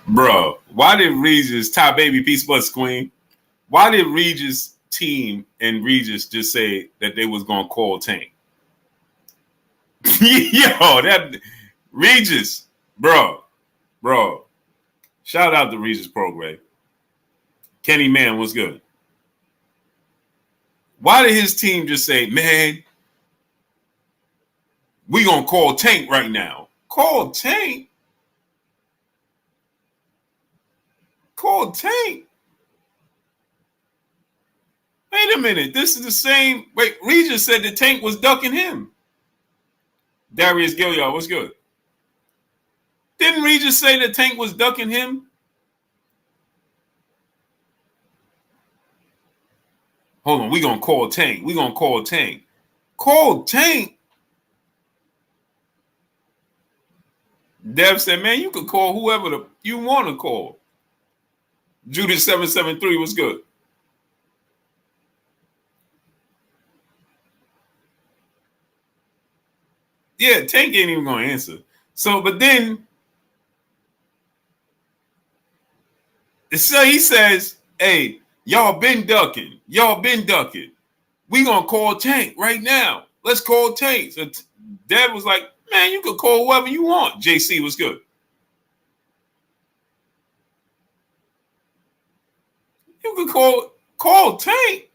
Bro, why did Regis, Ty Baby, Peace Bus Queen, why did Regis team and Regis just say that they was going to call Tank? Yo, that Regis, bro. Shout out to Regis Prograde. Kenny Man was good. Why did his team just say, man, we going to call Tank right now? Call Tank? Call Tank? Wait a minute. This is the same. Wait, Regis said the Tank was ducking him. Darius Gilliard, what's good? Didn't Regis say the Tank was ducking him? Hold on, we gonna call Tank. We gonna call Tank. Call Tank? Dev said, man, you could call whoever you want to call. Judas 773 was good. Yeah, Tank ain't even gonna answer. So, but then so he says, hey, y'all been ducking. We gonna call Tank right now. Let's call Tank. So Dev was like, man, you could call whoever you want. JC was good. You could call Tank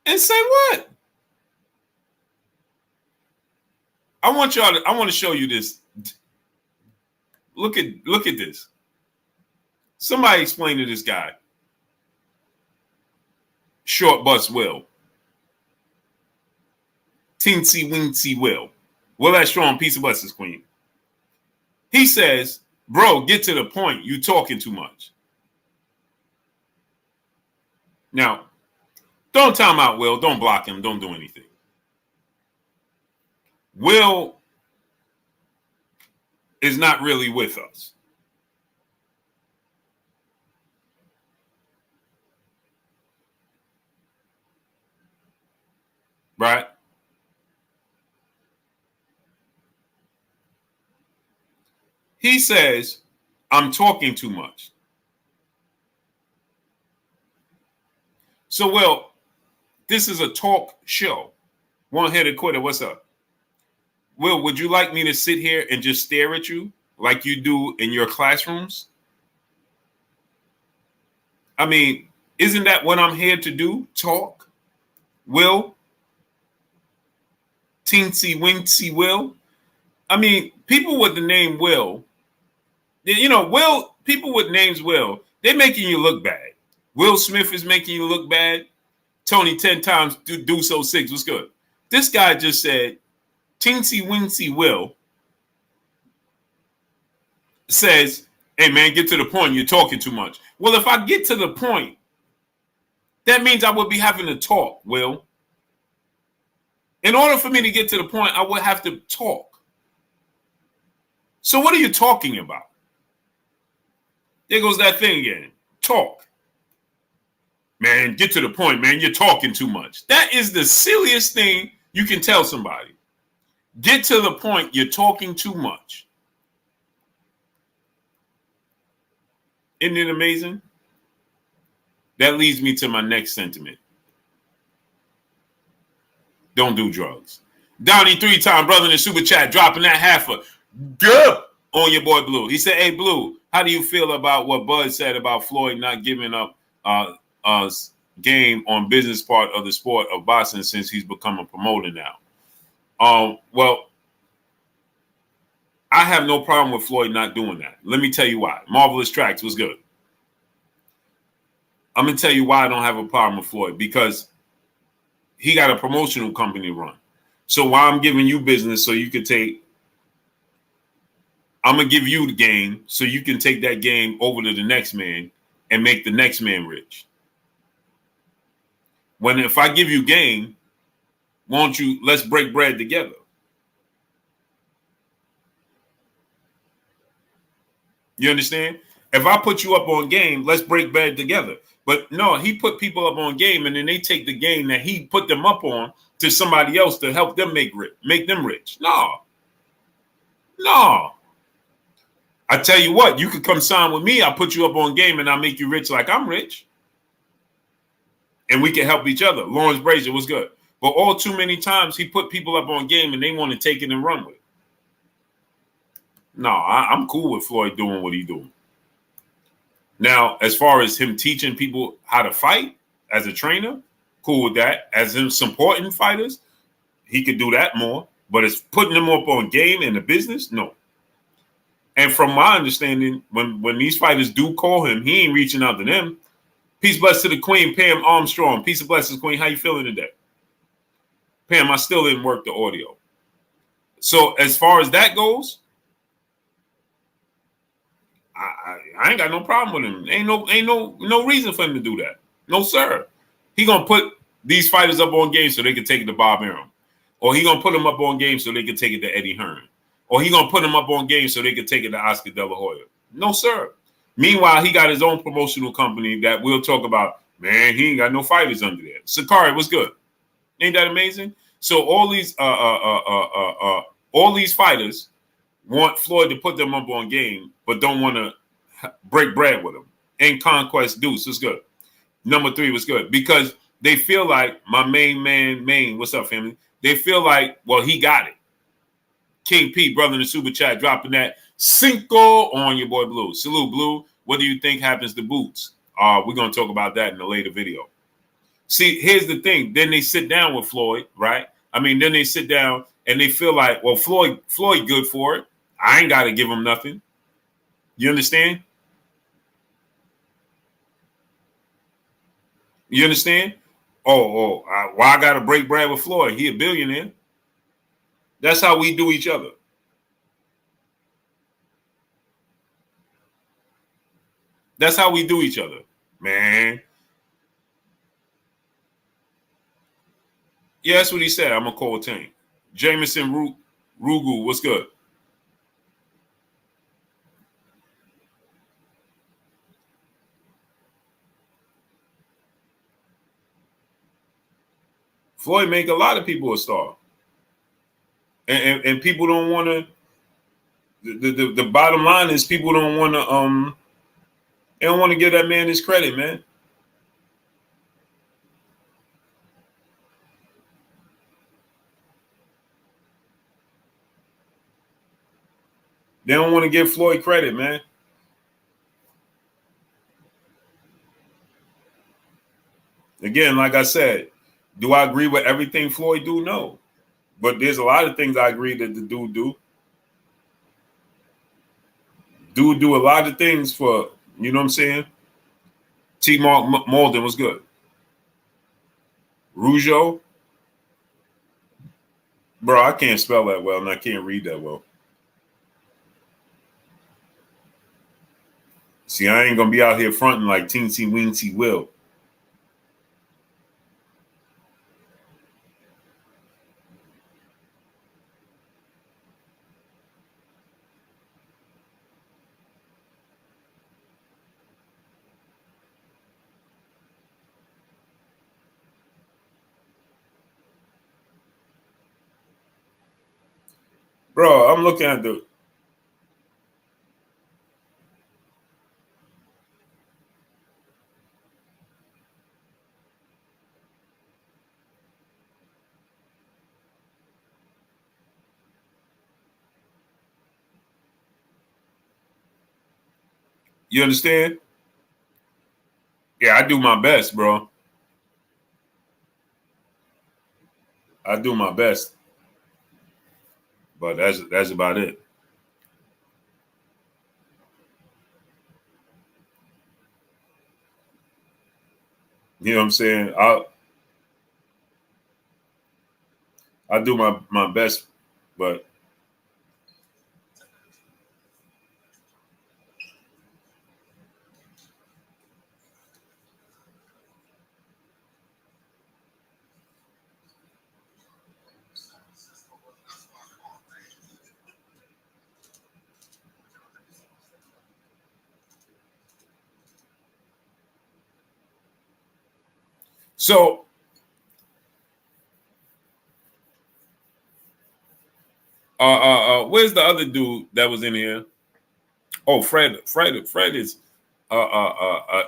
and say what? I want to show you this. Look at this. Somebody explain to this guy. Short Bus Will. Teensy Weensy Will. Will that strong piece of buses, Queen. He says, bro, get to the point. You talking too much. Now, don't time out Will. Don't block him. Don't do anything. Will is not really with us. Right? He says, I'm talking too much. So, Will, this is a talk show. One-headed quitter, what's up? Will, would you like me to sit here and just stare at you like you do in your classrooms? I mean, isn't that what I'm here to do? Talk? Will? Teensy Wincy Will? I mean, people with the name Will, Will, people with names Will, they're making you look bad. Will Smith is making you look bad. Tony 10 times do so 6 was good. This guy just said, Teensy Wincy Will says, hey, man, get to the point. You're talking too much. Well, if I get to the point, that means I would be having to talk, Will. In order for me to get to the point, I would have to talk. So what are you talking about? There goes that thing again. Talk. Man, get to the point, man. You're talking too much. That is the silliest thing you can tell somebody. Get to the point. You're talking too much. Isn't it amazing? That leads me to my next sentiment. Don't do drugs. Donnie 3-time brother in the super chat dropping that halfer. Good on your boy Blue. He said, hey, Blue, how do you feel about what Bud said about Floyd not giving up game on business part of the sport of boxing since he's become a promoter now? Well, I have no problem with Floyd not doing that. Let me tell you why. Marvelous Tracks was good. I'm going to tell you why I don't have a problem with Floyd. Because he got a promotional company to run. So while I'm giving you business so you can take, I'm going to give you the game so you can take that game over to the next man and make the next man rich. When if I give you game, won't you, let's break bread together. You understand? If I put you up on game, let's break bread together. But no, he put people up on game and then they take the game that he put them up on to somebody else to help them make them rich. No. I tell you what, you could come sign with me. I'll put you up on game and I'll make you rich like I'm rich. And we can help each other. Lawrence Brazier was good. But all too many times he put people up on game and they want to take it and run with it. No, I'm cool with Floyd doing what he's doing. Now, as far as him teaching people how to fight as a trainer, cool with that. As him supporting fighters, he could do that more. But it's putting them up on game in the business, no. And from my understanding, when these fighters do call him, he ain't reaching out to them. Peace bless to the Queen, Pam Armstrong. Peace and blessings, Queen. How you feeling today? Pam, I still didn't work the audio. So as far as that goes, I ain't got no problem with him. Ain't no reason for him to do that. No, sir. He gonna put these fighters up on game so they can take it to Bob Arum. Or he gonna put them up on game so they can take it to Eddie Hearn. Or he gonna put them up on game so they can take it to Oscar De La Hoya. No, sir. Meanwhile, he got his own promotional company that we'll talk about. Man, he ain't got no fighters under there. Sakari, what's good? Ain't that amazing? So all these fighters want Floyd to put them up on game, but don't want to break bread with him. And Conquest Deuce was good. Number 3 was good because they feel like my main man, what's up, family? They feel like, well, he got it. King P, brother in the super chat, dropping that Cinco on your boy Blue. Salute, Blue. What do you think happens to Boots? We're going to talk about that in a later video. See, here's the thing. Then they sit down with Floyd, right? I mean, then they sit down and they feel like, well, Floyd good for it. I ain't got to give him nothing. You understand? You understand? Why I got to break bread with Floyd? He a billionaire. That's how we do each other. That's how we do each other, man. Yeah, that's what he said. I'm a cold tank. Jameson Rugu, what's good? Floyd make a lot of people a star. And people don't want to. The bottom line is people don't want to. They don't want to give that man his credit, man. They don't want to give Floyd credit, man. Again, like I said, do I agree with everything Floyd do? No. But there's a lot of things I agree that the dude do. Dude do a lot of things for, you know what I'm saying? T. Mark Malden was good. Rougeau. Bro, I can't spell that well and I can't read that well. See, I ain't going to be out here fronting like Teensy Weensy Will. Bro, I'm looking at the. You understand? Yeah, I do my best, bro. I do my best. But that's about it. You know what I'm saying? I do my best, but so where's the other dude that was in here? Oh, Fred is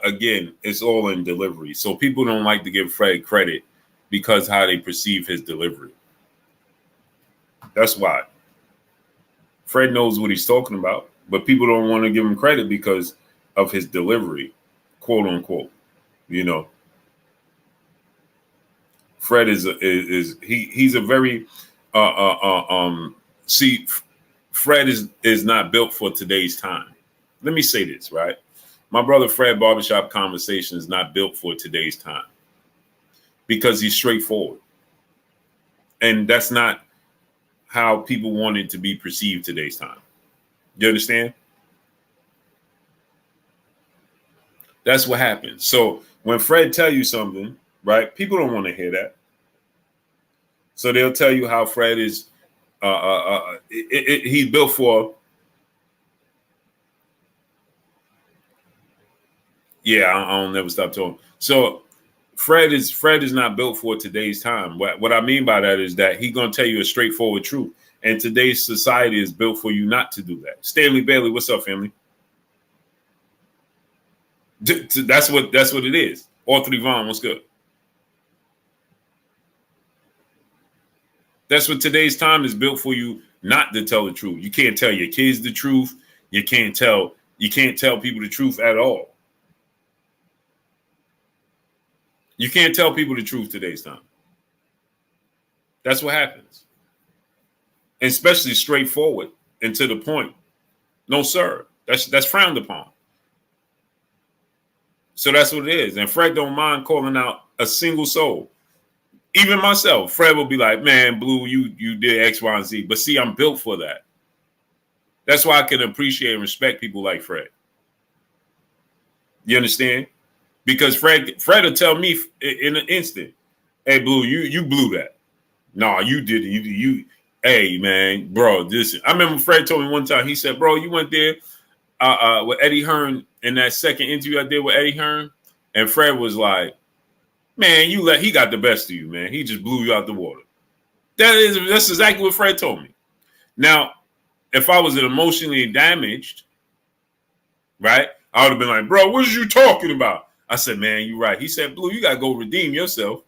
again, it's all in delivery. So people don't like to give Fred credit because how they perceive his delivery. That's why. Fred knows what he's talking about, but people don't want to give him credit because of his delivery, quote unquote. You know, Fred he's a very see, Fred is not built for today's time. Let me say this, right? My brother Fred Barbershop Conversation is not built for today's time because he's straightforward. And that's not how people want it to be perceived today's time. You understand? That's what happens. So when Fred tell you something, right, people don't want to hear that. So they'll tell you how Fred is, he's built for, yeah, I'll never stop talking. So Fred is not built for today's time. What I mean by that is that he's gonna tell you a straightforward truth. And today's society is built for you not to do that. Stanley Bailey, what's up, family? That's what it is. Arthur Vaughn, what's good? That's what today's time is built for you not to tell the truth. You can't tell your kids the truth. You can't tell people the truth at all. You can't tell people the truth today's time. That's what happens. Especially straightforward and to the point. No, sir. That's frowned upon. So that's what it is. And Fred don't mind calling out a single soul. Even myself, Fred will be like, man, Blue, you did X, Y, and Z. But see, I'm built for that. That's why I can appreciate and respect people like Fred. You understand? Because Fred will tell me in an instant, hey, Blue, you blew that. No, you didn't. You hey, man, bro, listen. I remember Fred told me one time, he said, bro, you went there with Eddie Hearn in that second interview I did with Eddie Hearn. And Fred was like, man, he got the best of you, man. He just blew you out the water. That's exactly what Fred told me. Now, if I was emotionally damaged, right, I would have been like, bro, what are you talking about? I said, man, you're right. He said, Blue, you got to go redeem yourself.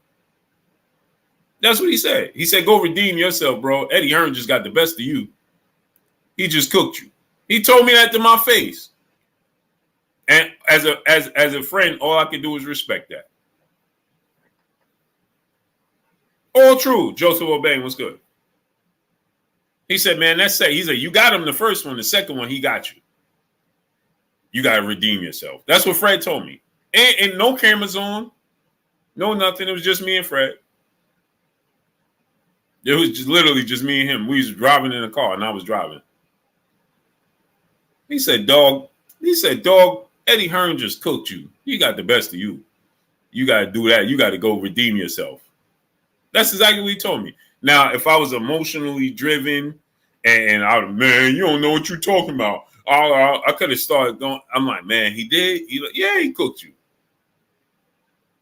That's what he said. He said, go redeem yourself, bro. Eddie Hearn just got the best of you. He just cooked you. He told me that to my face. And as a friend, all I can do is respect that. All true. Joseph O'Bain was good. He said, man, that's it. He said, you got him the first one. The second one, he got you. You got to redeem yourself. That's what Fred told me. And no cameras on. No nothing. It was just me and Fred. It was literally just me and him. We was driving in a car, and I was driving. He said, dog, Eddie Hearn just cooked you. He got the best of you. You got to do that. You got to go redeem yourself. That's exactly what he told me. Now, if I was emotionally driven and I would, man, you don't know what you're talking about. I could have started going. I'm like, man, he did. Yeah, he cooked you.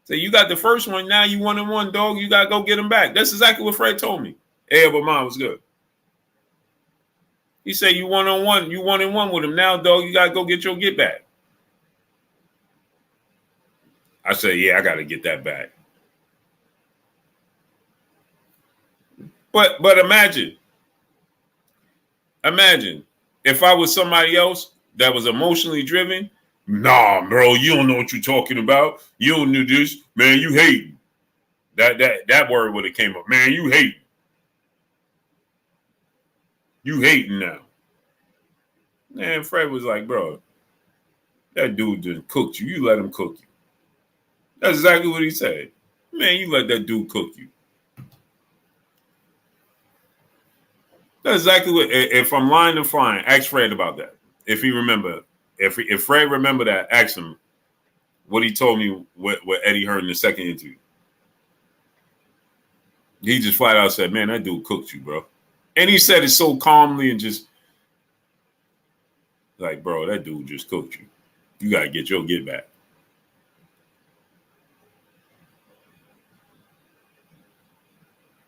So you got the first one. Now you 1-1, dog. You got to go get him back. That's exactly what Fred told me. Hey, but mine was good. He said, you 1-on-1. You 1-1 with him. Now, dog, you got to go get your get back. I said, yeah, I got to get that back. But imagine if I was somebody else that was emotionally driven. Nah, bro, you don't know what you're talking about. You don't know this, man. You hating. That word would have came up, man. You hating. You hating now. Man, Fred was like, bro, that dude just cooked you. You let him cook you. That's exactly what he said. Man, you let that dude cook you. That's exactly what. If I'm lying and flying, ask Fred about that. If he remember, if Fred remember that, ask him what he told me. What Eddie Hearn in the second interview. He just flat out said, "Man, that dude cooked you, bro." And he said it so calmly and just like, "Bro, that dude just cooked you. You gotta get your get back."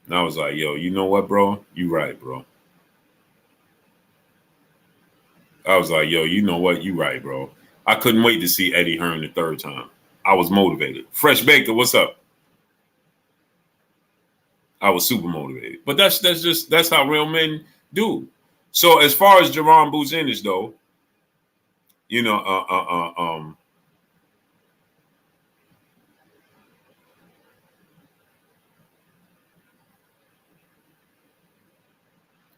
And I was like, "Yo, you know what, bro? You right, bro." I was like, yo, you know what? You right, bro. I couldn't wait to see Eddie Hearn the third time. I was motivated. Fresh Baker, what's up? I was super motivated. But that's how real men do. So as far as Jerron Boots Ennis, though, you know,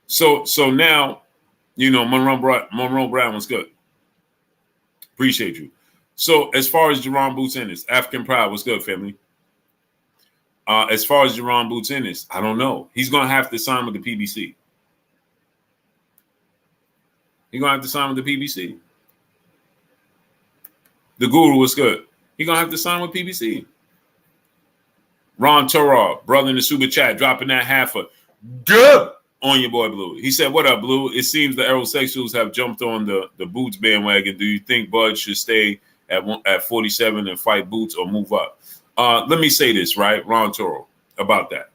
so now, you know, Monroe Brown was good. Appreciate you. So as far as Jerron Boots Ennis, African Pride was good, family. As far as Jerron Boots Ennis, I don't know. He's gonna have to sign with the PBC. He's gonna have to sign with the PBC. The Guru was good. He's gonna have to sign with PBC. Ron Turab, brother in the super chat, dropping that half a good on your boy Blue. He said, "What up, Blue? It seems the aerosexuals have jumped on the Boots bandwagon. Do you think Bud should stay at 47 and fight Boots or move up?" Let me say this, right, Ron Toro, about that.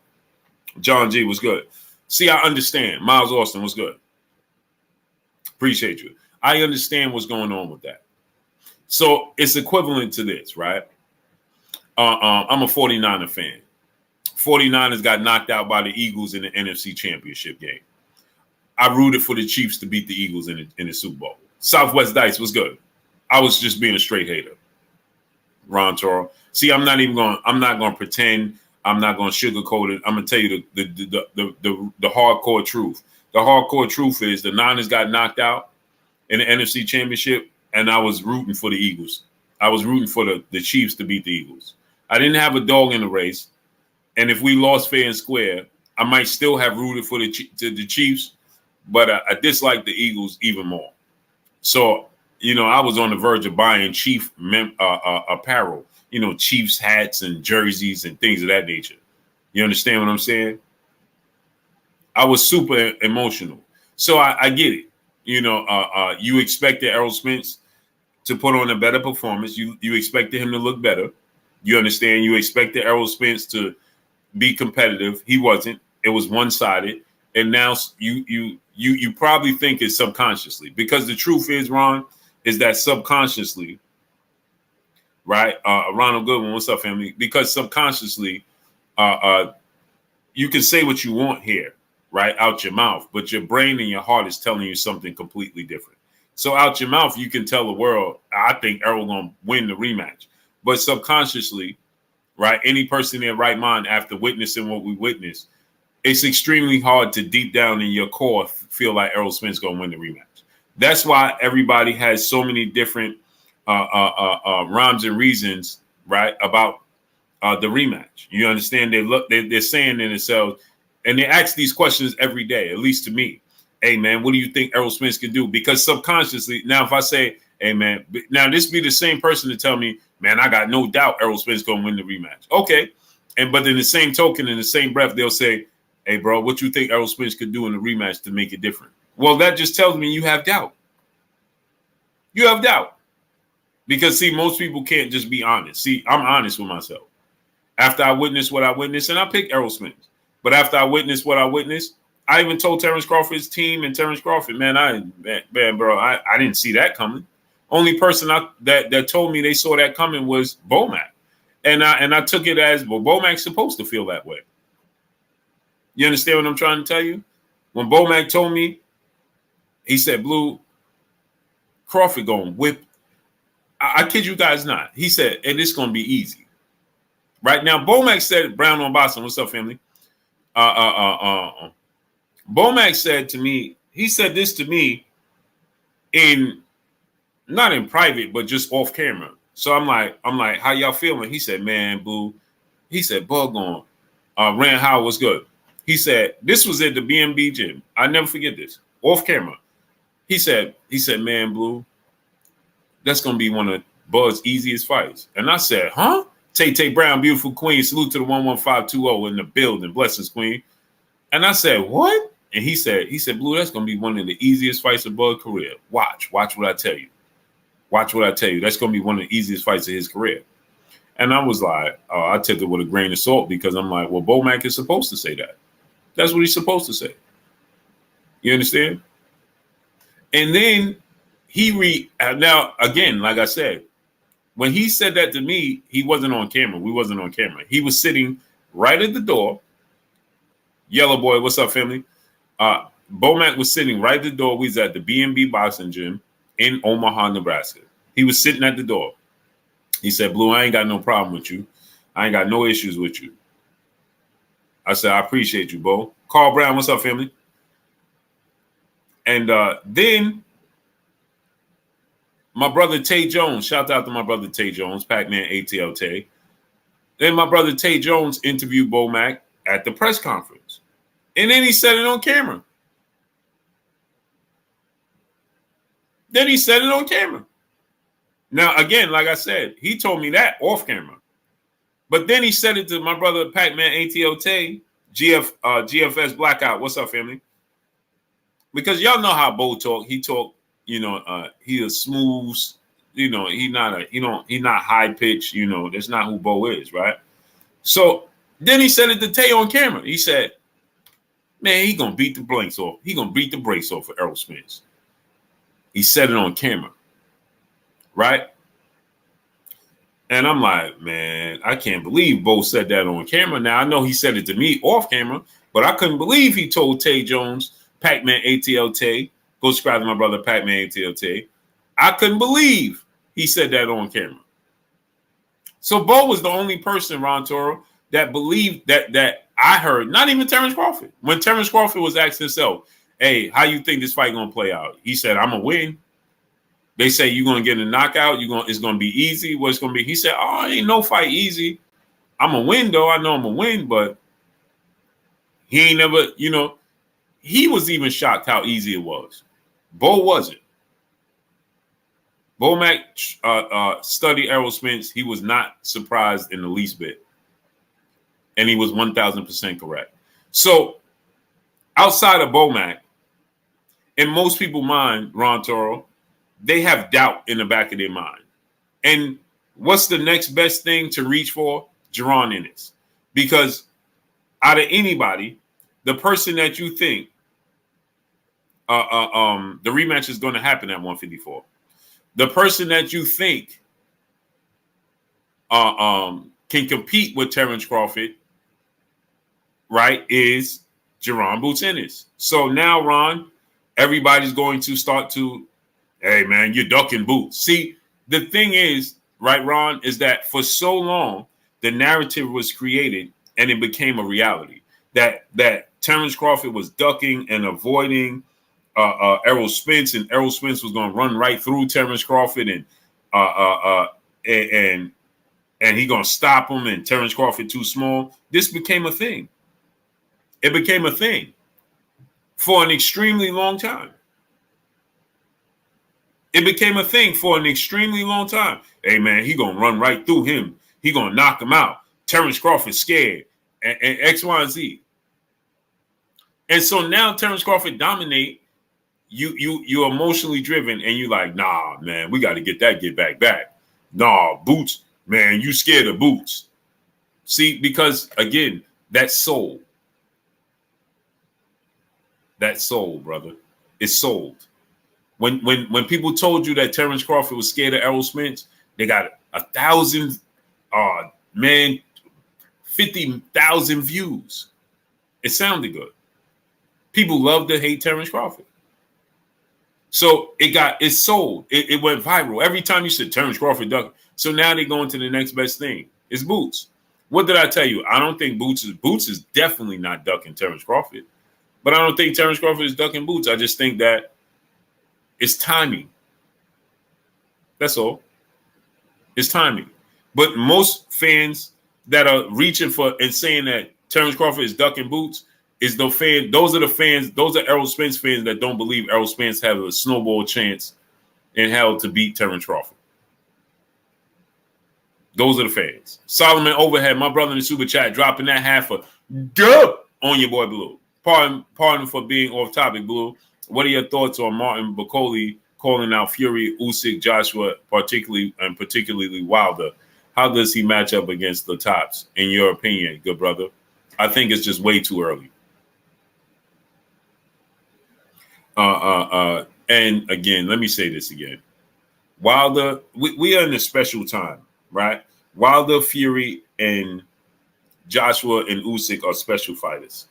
John G was good. See, I understand. Miles Austin was good. Appreciate you. I understand what's going on with that. So it's equivalent to this, right? I'm a 49er fan. 49ers got knocked out by the Eagles in the NFC Championship game. I rooted for the Chiefs to beat the Eagles in the Super Bowl. Southwest Dice was good. I was just being a straight hater. Ron Toro. See, I'm not going to pretend. I'm not going to sugarcoat it. I'm going to tell you the hardcore truth. The hardcore truth is the Niners got knocked out in the NFC Championship, and I was rooting for the Eagles. I was rooting for the Chiefs to beat the Eagles. I didn't have a dog in the race. And if we lost fair and square, I might still have rooted for the Chiefs, but I dislike the Eagles even more. So, you know, I was on the verge of buying Chief apparel, you know, Chiefs hats and jerseys and things of that nature. You understand what I'm saying? I was super emotional. So I get it. You know, you expected Errol Spence to put on a better performance. You expected him to look better. You understand? You expected Errol Spence to be competitive. He wasn't. It was one-sided. And now you probably think it subconsciously, because the truth is, Ron, is that subconsciously, right? Ronald Goodwin, what's up, family? Because subconsciously, you can say what you want here, right, out your mouth, but your brain and your heart is telling you something completely different. So out your mouth, you can tell the world, I think Errol gonna win the rematch. But subconsciously, right, any person in their right mind, after witnessing what we witnessed, it's extremely hard to deep down in your core feel like Errol Spence gonna win the rematch. That's why everybody has so many different rhymes and reasons, right, about the rematch. You understand? They're saying in themselves, and they ask these questions every day, at least to me. Hey, man, what do you think Errol Spence can do? Because subconsciously, now if I say, hey, man, now this be the same person to tell me, man, I got no doubt Errol Spence going to win the rematch. Okay. But in the same token, in the same breath, they'll say, hey, bro, what you think Errol Spence could do in the rematch to make it different? Well, that just tells me you have doubt. You have doubt. Because, see, most people can't just be honest. See, I'm honest with myself. After I witnessed what I witnessed, and I picked Errol Spence. But after I witnessed what I witnessed, I even told Terrence Crawford's team and Terrence Crawford, man, bro, I didn't see that coming. Only person that told me they saw that coming was Bomac. And I took it as, well, Bomac's supposed to feel that way. You understand what I'm trying to tell you? When Bomac told me, he said, Blue, Crawford going to whip. I kid you guys not. He said, and it's going to be easy. Right now, Bomac said, Brown on Boston, what's up, family? Bomac said to me, he said this to me not in private, but just off camera. So I'm like, how y'all feeling? He said, man, boo. He said, Bug on. Rand Howard was good. He said, this was at the BMB gym. I never forget this. Off camera. He said, man, Blue, that's gonna be one of Bud's easiest fights. And I said, huh? Tay Brown, beautiful queen. Salute to the 11520 in the building. Blessings, queen. And I said, what? And he said, Blue, that's going to be one of the easiest fights of Bud's career. Watch what I tell you. Watch what I tell you. That's going to be one of the easiest fights of his career. And I was like, I took it with a grain of salt, because I'm like, well, Bomac is supposed to say that. That's what he's supposed to say. You understand? And then now again, like I said, when he said that to me, he wasn't on camera. We wasn't on camera. He was sitting right at the door. Yellow boy, what's up, family? Bomac was sitting right at the door. We was at the B&B boxing gym in Omaha, Nebraska. He was sitting at the door. He said, Blue, I ain't got no problem with you. I ain't got no issues with you. I said, I appreciate you, Bo. Carl Brown, what's up, family? And then my brother Tay Jones, shout out to my brother Tay Jones, Pac-Man ATL Tay. Then my brother Tay Jones interviewed Bomac at the press conference. And then he said it on camera. Now, again, like I said, he told me that off camera. But then he said it to my brother Pac-Man ATL Tay, GFS Blackout. What's up, family? Because y'all know how Bo talk. He talk, he is smooth, he not high pitched, that's not who Bo is, right? So then he said it to Tay on camera. He said, man, he gonna beat the brakes off. He gonna beat the brakes off for Errol Spence. He said it on camera, right? And I'm like, man, I can't believe Bo said that on camera. Now, I know he said it to me off camera, but I couldn't believe he told Tay Jones, Pac-Man ATL Tay, go subscribe to my brother Pac-Man ATL Tay. I couldn't believe he said that on camera. So Bo was the only person, Ron Toro, that believed that I heard, not even Terrence Crawford. When Terrence Crawford was asked himself, hey, how you think this fight gonna play out? He said, I'm gonna win. They say you're gonna get a knockout. It's gonna be easy. What's gonna be? He said, "Oh, ain't no fight easy. I'm gonna win though. I know I'm gonna win, but he ain't never. He was even shocked how easy it was. Bo wasn't. Bomac studied Errol Spence. He was not surprised in the least bit, and he was 1,000% correct. So, outside of Bomac, in most people's mind, Ron Toro, they have doubt in the back of their mind. And what's the next best thing to reach for? Jaron Ennis. Because out of anybody, the person that you think the rematch is going to happen at 154, the person that you think can compete with Terrence Crawford, right, is Jaron Boots Ennis. So now, Ron, everybody's going to start to, hey, man, you're ducking Boots. See, the thing is, right, Ron, is that for so long, the narrative was created and it became a reality that Terrence Crawford was ducking and avoiding Errol Spence, and Errol Spence was going to run right through Terrence Crawford and he going to stop him, and Terrence Crawford too small. This became a thing. It became a thing for an extremely long time. It became a thing for an extremely long time. Hey, man, he going to run right through him. He going to knock him out. Terrence Crawford scared, and X, Y, and Z. And so now Terrence Crawford dominate. You're emotionally driven, and you're like, nah, man, we got to get back. Nah, Boots, man, you scared of Boots. See, because, again, that soul, brother, is sold. When people told you that Terrence Crawford was scared of Errol Spence, they got 1,000, 50,000 views. It sounded good. People love to hate Terrence Crawford. So it sold. It went viral. Every time you said Terrence Crawford duck. So now they're going to the next best thing. It's Boots. What did I tell you? I don't think Boots is definitely not ducking Terrence Crawford. But I don't think Terrence Crawford is ducking Boots. I just think that it's timing. That's all. It's timing. But most fans that are reaching for and saying that Terrence Crawford is ducking Boots is the fan. Those are the fans. Those are Errol Spence fans that don't believe Errol Spence has a snowball chance in hell to beat Terrence Crawford. Those are the fans. Solomon Overhead, my brother in the super chat, dropping that half a duh on your boy Blue. Pardon for being off topic, Blue. What are your thoughts on Martin Bacoli calling out Fury, Usyk, Joshua, particularly Wilder? How does he match up against the tops, in your opinion, good brother? I think it's just way too early. And again, let me say this again. Wilder, we are in a special time, right? Wilder, Fury, and Joshua and Usyk are special fighters.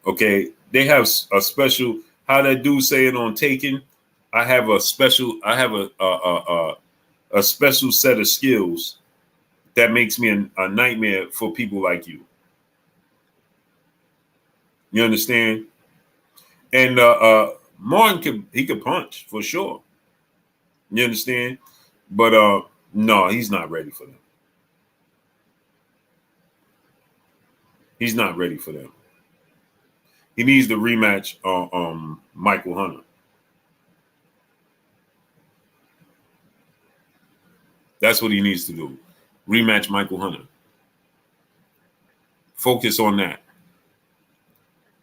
Okay, they have a special. How that dude say it on Taken? I have a special. I have a special set of skills that makes me a nightmare for people like you. You understand? And Martin could punch for sure. You understand? But no, he's not ready for them. He's not ready for them. He needs the rematch Michael Hunter. That's what he needs to do. Rematch Michael Hunter. Focus on that.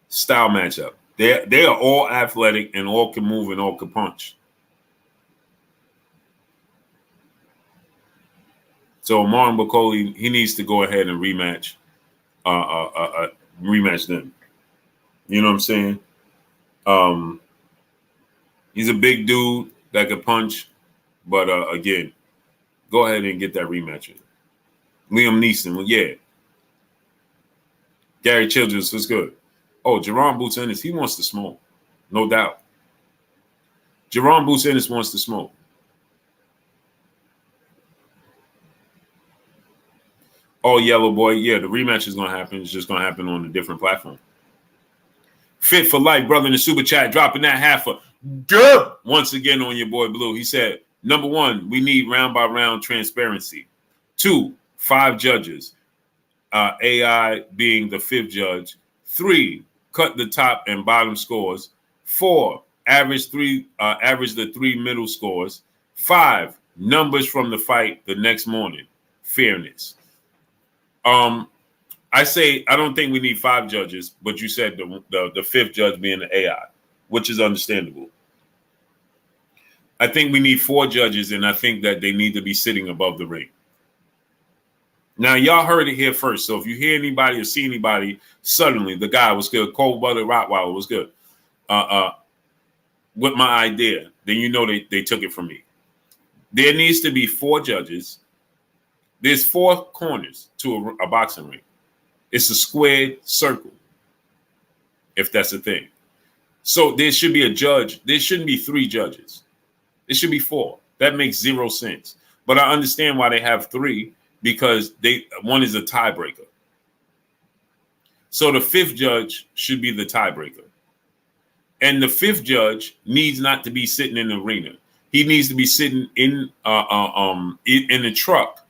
Style matchup. They are all athletic and all can move and all can punch. So Martin Bakoli, he needs to go ahead and rematch rematch them. You know what I'm saying? He's a big dude that can punch, but again, go ahead and get that rematch. Liam Neeson, well, yeah. Gary Childress was good. Oh, Jerome Boots Ennis, he wants to smoke, no doubt. Jerome Boots Ennis wants to smoke. Oh, Yellow Boy, yeah, the rematch is going to happen. It's just going to happen on a different platform. Fit for Life, brother, in the super chat, dropping that half a good once again on your boy Blue. He said, number one, we need round by round transparency. 2, 5 judges, AI being the 5th judge. 3, cut the top and bottom scores. 4, average the 3 middle scores. 5, numbers from the fight the next morning. Fairness. I say I don't think we need 5 judges, but you said the 5th judge being the AI, which is understandable. I think we need 4 judges, and I think that they need to be sitting above the ring. Now, y'all heard it here first. So if you hear anybody or see anybody, suddenly the guy was good. Cold-blooded Rottweiler was good. With my idea, then you know they took it from me. There needs to be 4 judges. There's 4 corners to a boxing ring. It's a squared circle, if that's a thing. So there should be a judge. There shouldn't be 3 judges. It should be 4. That makes 0 sense. But I understand why they have 3, because one is a tiebreaker. So the 5th judge should be the tiebreaker. And the 5th judge needs not to be sitting in the arena. He needs to be sitting in the truck.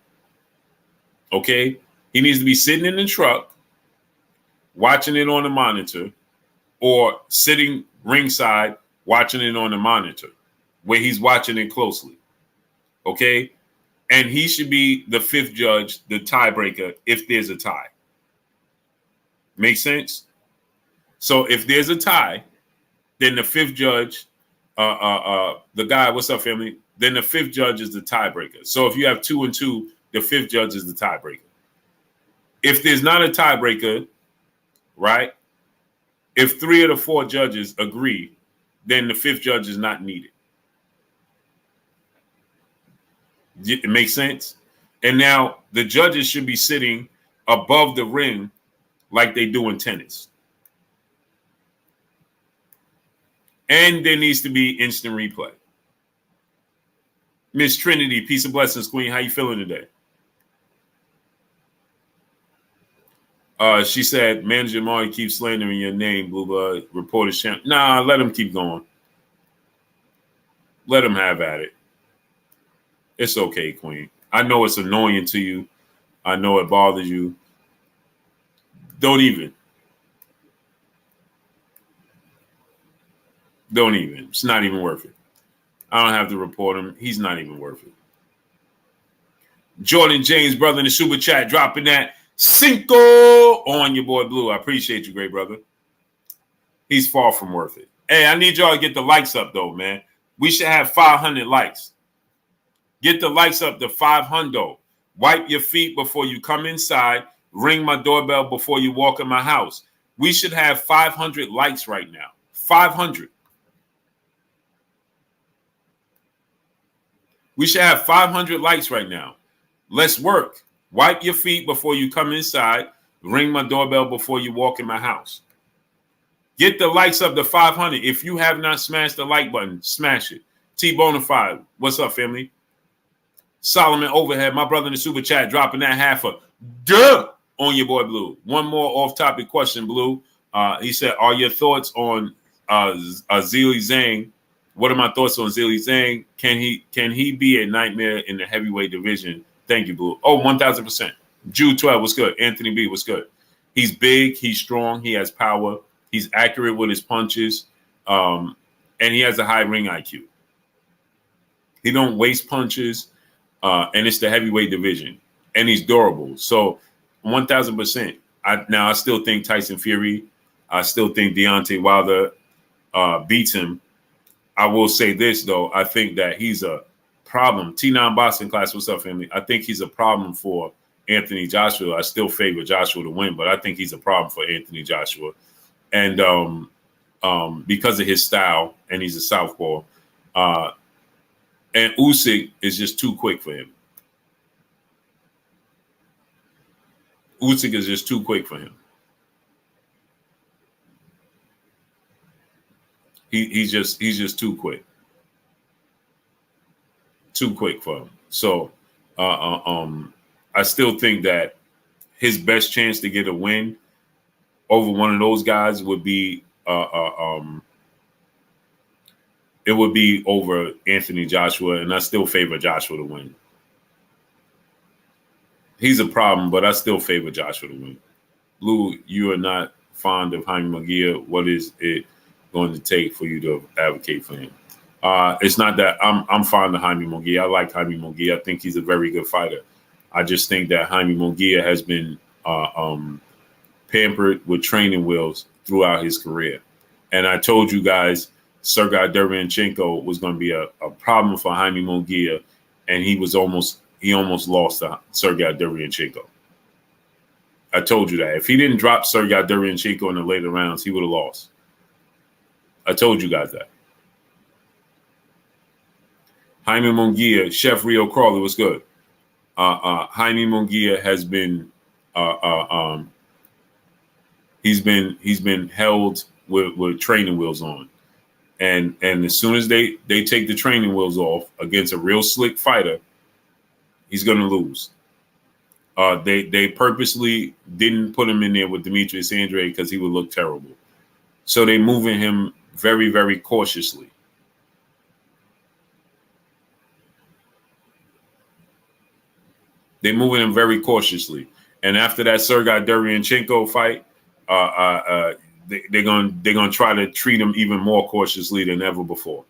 Okay? He needs to be sitting in the truck, watching it on the monitor, or sitting ringside, watching it on the monitor, where he's watching it closely. Okay? And he should be the 5th judge, the tiebreaker, if there's a tie. Make sense? So if there's a tie, then the 5th judge, the guy, what's up, family? Then the 5th judge is the tiebreaker. So if you have 2 and 2, the 5th judge is the tiebreaker. If there's not a tiebreaker, right? If 3 of the 4 judges agree, then the 5th judge is not needed. It makes sense? And now the judges should be sitting above the ring like they do in tennis. And there needs to be instant replay. Miss Trinity, peace and blessings, Queen. How you feeling today? She said, Manager Marty keeps slandering your name, Blue Blood. Reporter champ. Nah, let him keep going. Let him have at it. It's okay, Queen. I know it's annoying to you. I know it bothers you. Don't even. It's not even worth it. I don't have to report him. He's not even worth it. Jordan James, brother, in the super chat, dropping that Cinco on your boy Blue. I appreciate you, great brother. He's far from worth it. Hey, I need y'all to get the likes up, though, man. We should have 500 likes. Get the likes up to 500. Wipe your feet before you come inside. Ring my doorbell before you walk in my house. We should have 500 likes right now. 500. We should have 500 likes right now. Let's work. Wipe your feet before you come inside. Ring my doorbell before you walk in my house. Get the likes up to 500. If you have not smashed the like button, smash it. T-Bonafide, what's up, family? Solomon Overhead, my brother in the super chat, dropping that half a duh on your boy Blue. One more off-topic question, Blue. He said, "Are your thoughts on Zhilei Zhang? What are my thoughts on Zhilei Zhang? Can he be a nightmare in the heavyweight division?" Thank you, Blue. Oh, 1,000%. Jude 12, what's good? Anthony B, what's good? He's big, he's strong, he has power, he's accurate with his punches, and he has a high ring IQ. He don't waste punches, and it's the heavyweight division, and he's durable. So 1,000%. I still think Tyson Fury, I still think Deontay Wilder beats him. I will say this, though. I think that he's a problem. T9 Boston class, what's up, family? I think he's a problem for Anthony Joshua. I still favor Joshua to win, but I think he's a problem for Anthony Joshua. And because of his style, and he's a southpaw. And Usyk is just too quick for him. Usyk is just too quick for him. He's just too quick. Too quick for him. So I still think that his best chance to get a win over one of those guys would be it would be over Anthony Joshua, and I still favor Joshua to win. He's a problem, but I still favor Joshua to win. Lou, you are not fond of Jaime Munguia. What is it going to take for you to advocate for him? It's not that I'm fond of Jaime Munguia. I like Jaime Munguia. I think he's a very good fighter. I just think that Jaime Munguia has been pampered with training wheels throughout his career. And I told you guys Sergey Derevyanchenko was going to be a problem for Jaime Munguia, and he almost lost to Sergey Derevyanchenko. I told you that. If he didn't drop Sergey Derevyanchenko in the later rounds, he would have lost. I told you guys that. Jaime Munguia, Chef Rio Crawley, what's good? Jaime Munguia has been he's been held with training wheels on. And as soon as they take the training wheels off against a real slick fighter, he's going to lose. They purposely didn't put him in there with Demetrius Andrade because he would look terrible. So they're moving him very, very cautiously. They're moving him very cautiously. And after that Sergey Derevyanchenko fight, they're gonna try to treat him even more cautiously than ever before.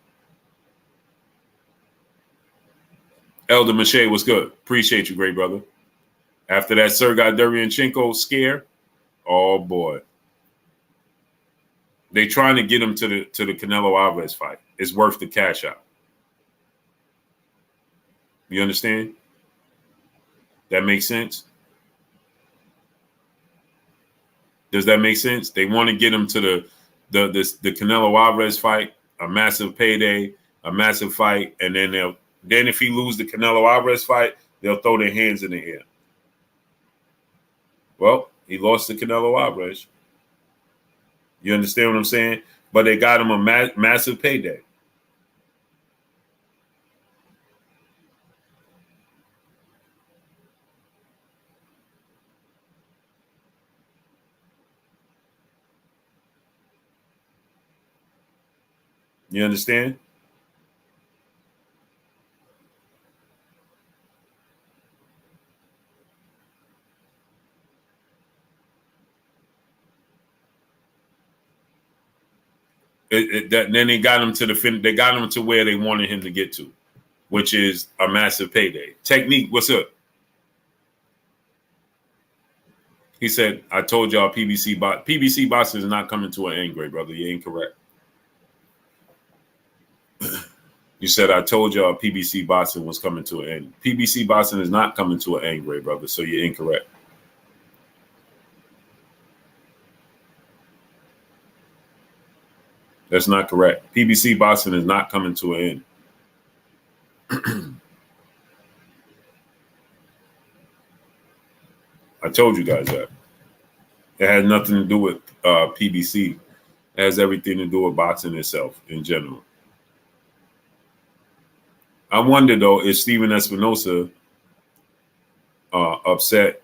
Elder Mache, what's good? Appreciate you, great brother. After that Sergey Derevyanchenko scare, oh boy, they trying to get him to the Canelo Alvarez fight. It's worth the cash out. You understand? That makes sense? Does that make sense? They want to get him to the Canelo Alvarez fight, a massive payday, a massive fight, and then if he loses the Canelo Alvarez fight, they'll throw their hands in the air. Well, he lost to Canelo Alvarez. You understand what I'm saying? But they got him a massive payday. You understand? Then they got him to they got him to where they wanted him to get to, which is a massive payday. Technique, what's up? He said, I told y'all PBC boxing is not coming to an end, great brother. You're incorrect. You said, I told y'all PBC boxing was coming to an end. PBC boxing is not coming to an end, great brother, so you're incorrect. That's not correct. PBC boxing is not coming to an end. I told you guys that. It has nothing to do with PBC. It has everything to do with boxing itself in general. I wonder, though, is Steven Espinosa upset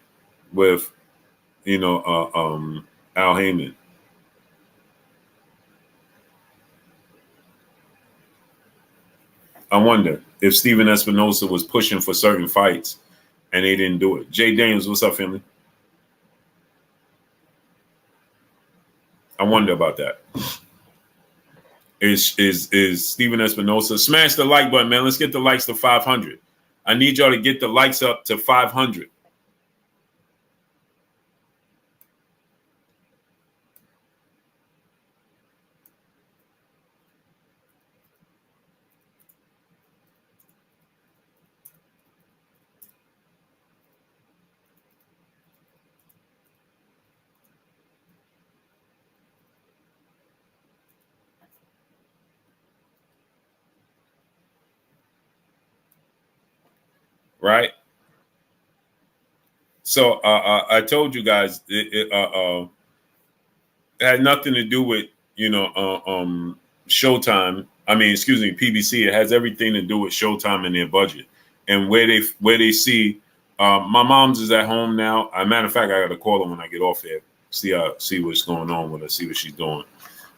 with, Al Haymon? I wonder if Steven Espinosa was pushing for certain fights and they didn't do it. Jay Daniels, what's up, family? I wonder about that. Is Steven Espinosa? Smash the like button, man. Let's get the likes to 500. I need y'all to get the likes up to 500. Right? So I told you guys it had nothing to do with Showtime. I mean, excuse me, PBC. It has everything to do with Showtime and their budget and where they see. My mom's is at home now. As a matter of fact, I got to call her when I get off here. See what's going on with her. See what she's doing.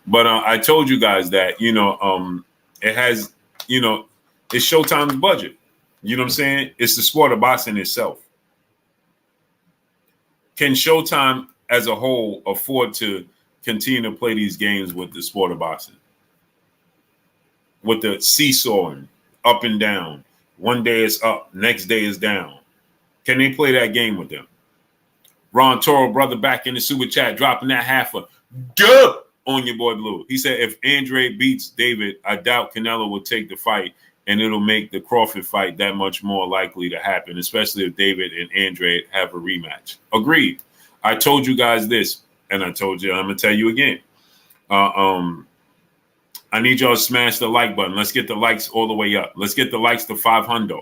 But I told you guys that it has it's Showtime's budget. You know what I'm saying? It's the sport of boxing itself. Can Showtime as a whole afford to continue to play these games with the sport of boxing? With the seesawing up and down. One day is up, next day is down. Can they play that game with them? Ron Toro, brother, back in the super chat, dropping that half a duh on your boy Blue. He said, if Andrade beats David, I doubt Canelo will take the fight, and it'll make the Crawford fight that much more likely to happen, especially if David and Andrade have a rematch. Agreed. I told you guys this, and I told you, I'm going to tell you again. I need y'all to smash the like button. Let's get the likes all the way up. Let's get the likes to 500.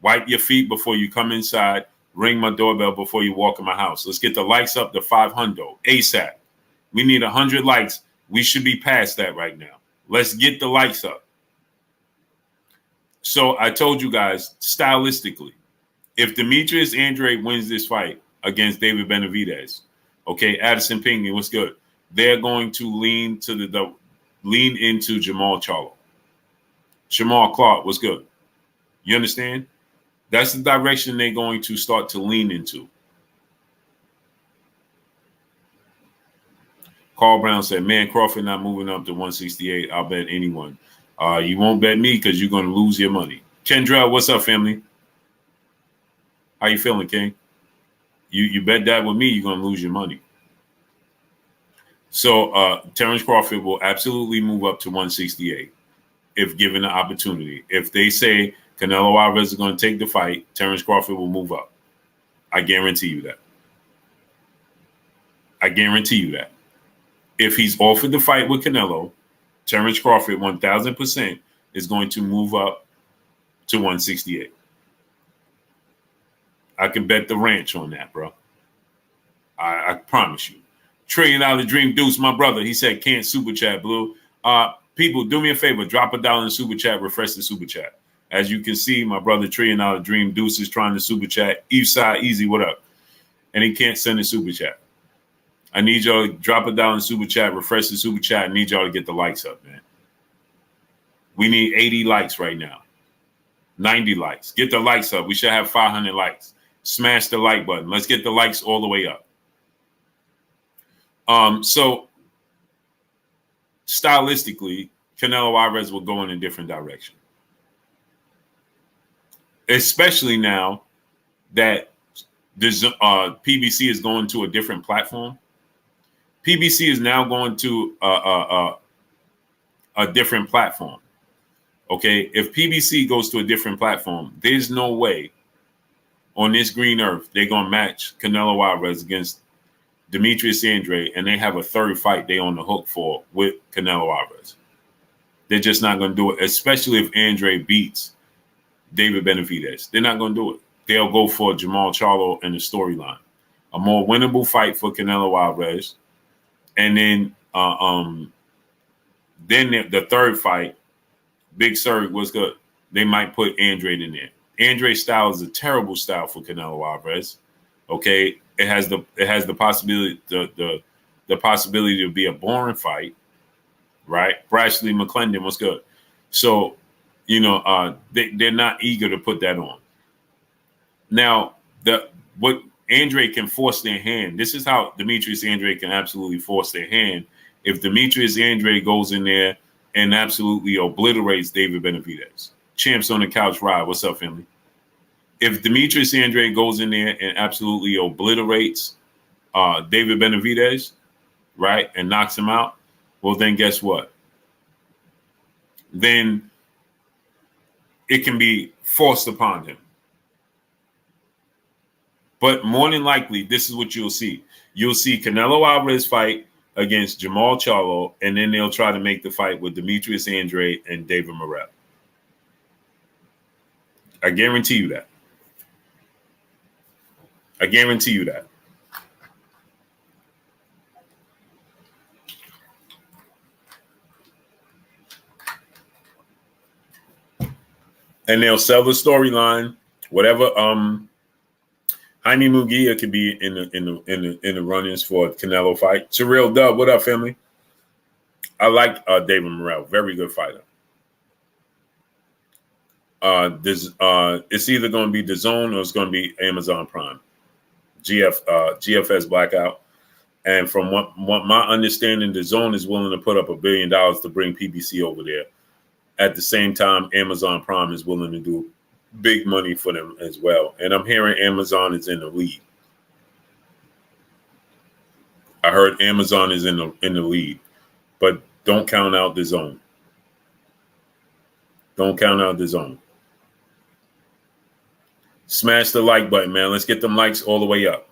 Wipe your feet before you come inside. Ring my doorbell before you walk in my house. Let's get the likes up to 500 ASAP. We need 100 likes. We should be past that right now. Let's get the likes up. So I told you guys, stylistically, if Demetrius Andrade wins this fight against David Benavidez, okay, Addison Pinckney, what's good? They're going to lean into Jamal Charlo. Jamal Clark, what's good? You understand? That's the direction they're going to start to lean into. Carl Brown said, man, Crawford not moving up to 168. I'll bet anyone. You won't bet me because you're going to lose your money. Kendra, what's up, family? How you feeling, King? You bet that with me, you're going to lose your money. So Terrence Crawford will absolutely move up to 168 if given the opportunity. If they say Canelo Alvarez is going to take the fight, Terrence Crawford will move up. I guarantee you that. I guarantee you that. If he's offered the fight with Canelo, Terrence Crawford 1,000% is going to move up to 168. I can bet the ranch on that, bro. I promise you. $1 trillion Dream Deuce, my brother, he said, can't super chat, Blue. People, do me a favor. Drop $1 in super chat. Refresh the super chat. As you can see, my brother, $1 trillion Dream Deuce is trying to super chat. Eastside Easy, what up? And he can't send a super chat. I need y'all to drop $1 in super chat. Refresh the super chat. I need y'all to get the likes up, man. We need 80 likes right now. 90 likes. Get the likes up. We should have 500 likes. Smash the like button. Let's get the likes all the way up. So stylistically, Canelo Alvarez will go in a different direction. Especially now that this, PBC is going to a different platform. PBC is now going to a different platform. Okay, if PBC goes to a different platform, there's no way on this green earth they're gonna match Canelo Alvarez against Demetrius Andrade, and they have a third fight they on the hook for with Canelo Alvarez. They're just not gonna do it, especially if Andrade beats David Benavidez. They're not gonna do it. They'll go for Jamal Charlo and the storyline. a more winnable fight for Canelo Alvarez, and then the third fight, Big Sur was good. They might put Andrade in there. Andrade's style is a terrible style for Canelo Alvarez. Okay, it has the possibility the possibility to be a boring fight, right? Brashley McClendon was good. So, they're not eager to put that on. Now, what Andrade can force their hand. This is how Demetrius Andrade can absolutely force their hand. If Demetrius Andrade goes in there and absolutely obliterates David Benavidez. Champs on the couch ride. What's up, family? If Demetrius Andrade goes in there and absolutely obliterates David Benavidez, right, and knocks him out, well, then guess what? Then it can be forced upon him. But more than likely, this is what you'll see. You'll see Canelo Alvarez fight against Jamal Charlo, and then they'll try to make the fight with Demetrius Andrade and David Morrell. I guarantee you that. I guarantee you that. And they'll sell the storyline, whatever. Jaime Munguia could be in the run-ins for Canelo fight. It's a real dub. What up, family? I like David Morrell. Very good fighter. It's either going to be Dazn or it's going to be Amazon Prime. GFS Blackout. And from what my understanding, Dazn is willing to put up $1 billion to bring PBC over there. At the same time, Amazon Prime is willing to do big money for them as well. And I'm hearing Amazon is in the lead. I heard Amazon is in the lead. But don't count out Dazn. Don't count out Dazn. Smash the like button, man. Let's get them likes all the way up.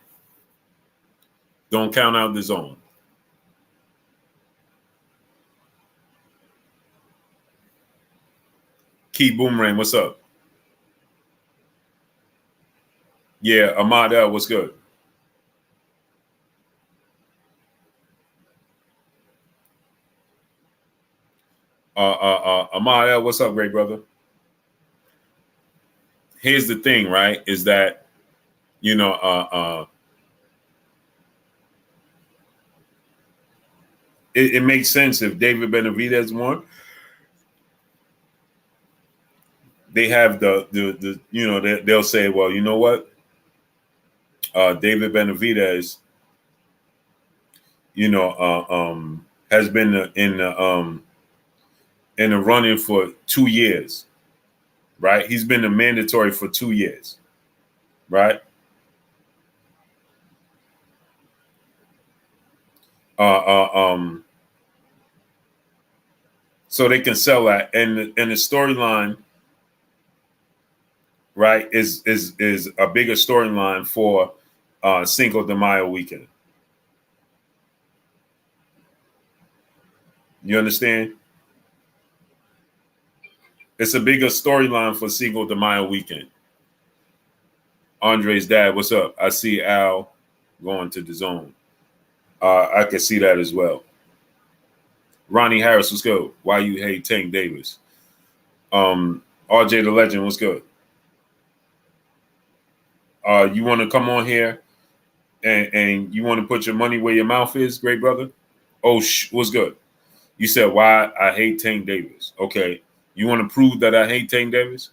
Don't count out Dazn. Key Boomerang, what's up? Yeah, Ahmad L, what's good? Ahmad L, what's up, great brother? Here's the thing, right? Is that, it makes sense if David Benavidez won. They have they'll say, well, you know what? David Benavidez, has been in the running for 2 years, right? He's been a mandatory for 2 years, right? So they can sell that, and the storyline, right, is a bigger storyline for Cinco de Mayo weekend. You understand? It's a bigger storyline for Cinco de Mayo weekend. Andre's dad, what's up? I see Al going to Dazn. I can see that as well. Ronnie Harris, what's good? Why you hate Tank Davis? RJ the Legend, what's good? You want to come on here and you want to put your money where your mouth is, great brother? Oh, what's good? You said why I hate Tank Davis. Okay. You want to prove that I hate Tank Davis?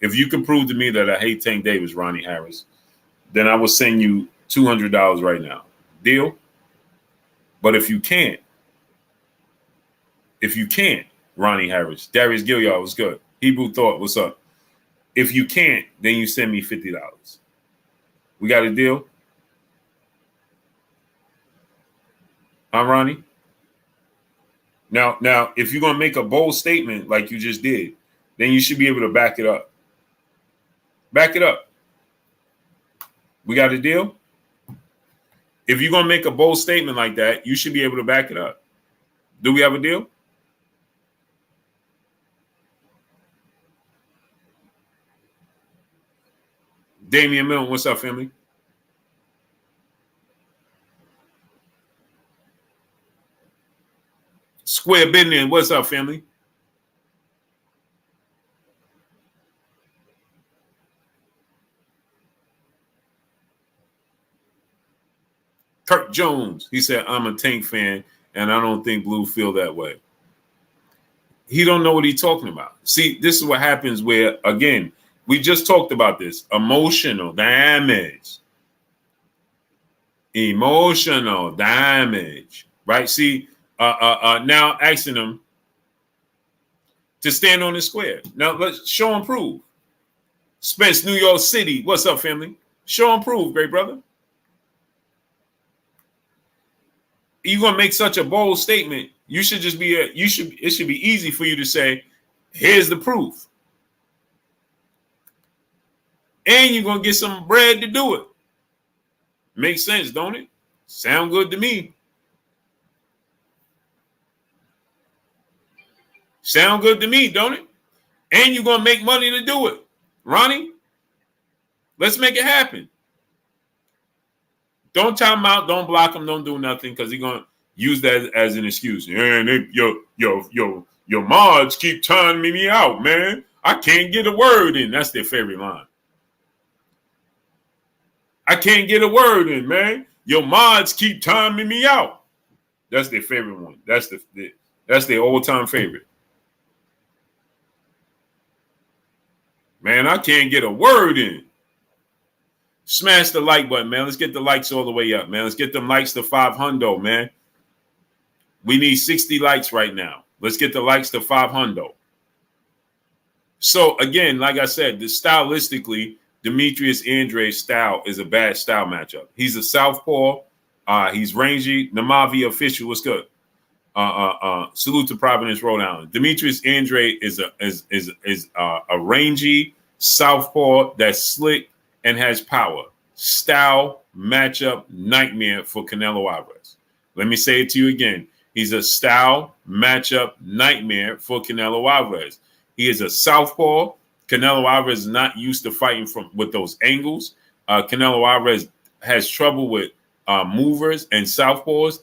If you can prove to me that I hate Tank Davis, Ronnie Harris, then I will send you $200 right now. Deal? But if you can't, Ronnie Harris, Darius Gilliard, what's good? Hebrew Thought, what's up? If you can't, then you send me $50. We got a deal? Huh, Ronnie? Now, if you're going to make a bold statement like you just did, then you should be able to back it up. Back it up. We got a deal? If you're going to make a bold statement like that, you should be able to back it up. Do we have a deal? Damian Milne, what's up, family? Square Billion, what's up, family? Kirk Jones, he said, I'm a Tank fan, and I don't think Blue feel that way. He don't know what he's talking about. See, this is what happens where, again, we just talked about this. Emotional damage. Emotional damage. Right? See, now asking him to stand on the square. Now, let's show and prove. Spence, New York City. What's up, family? Show and prove, great brother. You're gonna make such a bold statement. You should just be it should be easy for you to say, here's the proof. And you're gonna get some bread to do it. Makes sense, don't it? Sound good to me. Sound good to me, don't it? And you're gonna make money to do it. Ronnie, let's make it happen. Don't time him out, don't block him, don't do nothing, because he's gonna use that as an excuse. And your mods keep timing me out, man. I can't get a word in. That's their favorite line. I can't get a word in, man. Your mods keep timing me out. That's their favorite one. That's their all-time favorite. Man, I can't get a word in. Smash the like button, man. Let's get the likes all the way up, man. Let's get them likes to 500, man. We need 60 likes right now. Let's get the likes to 500. So, again, like I said, stylistically, Demetrius Andrade's style is a bad style matchup. He's a southpaw. He's rangy. Namavi official, what's good? Salute to Providence, Rhode Island. Demetrius Andrade is a rangy southpaw that's slick and has power. Style matchup nightmare for Canelo Alvarez. Let me say it to you again. He's a style matchup nightmare for Canelo Alvarez. He is a southpaw. Canelo Alvarez is not used to fighting with those angles. Canelo Alvarez has trouble with movers and southpaws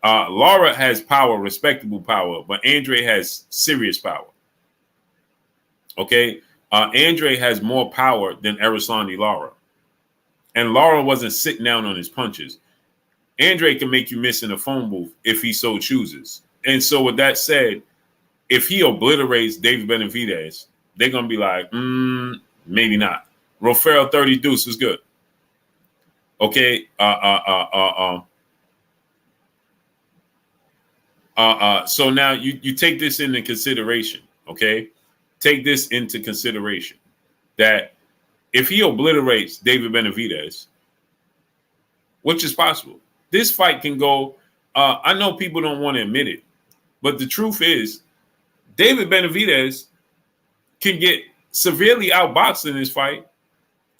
Lara has power, respectable power, but Andrade has serious power. Okay, Andrade has more power than Erislandy Lara, and Lara wasn't sitting down on his punches. Andrade can make you miss in a phone booth if he so chooses. And so, with that said, if he obliterates David Benavidez, they're gonna be like, maybe not. Rofero 30 Deuce was good. Okay, so now you take this into consideration, okay? Take this into consideration that if he obliterates David Benavidez, which is possible, this fight can go. I know people don't want to admit it, but the truth is, David Benavidez can get severely outboxed in this fight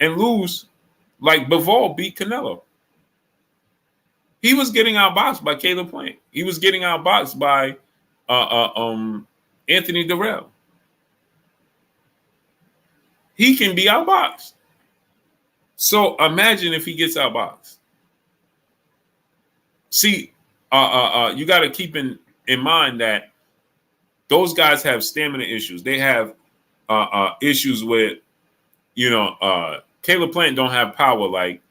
and lose like Bivol beat Canelo. He was getting outboxed by Caleb Plant. He was getting outboxed by Anthony Durrell. He can be outboxed. So imagine if he gets outboxed. See, you got to keep in mind that those guys have stamina issues. They have issues with, Caleb Plant don't have power like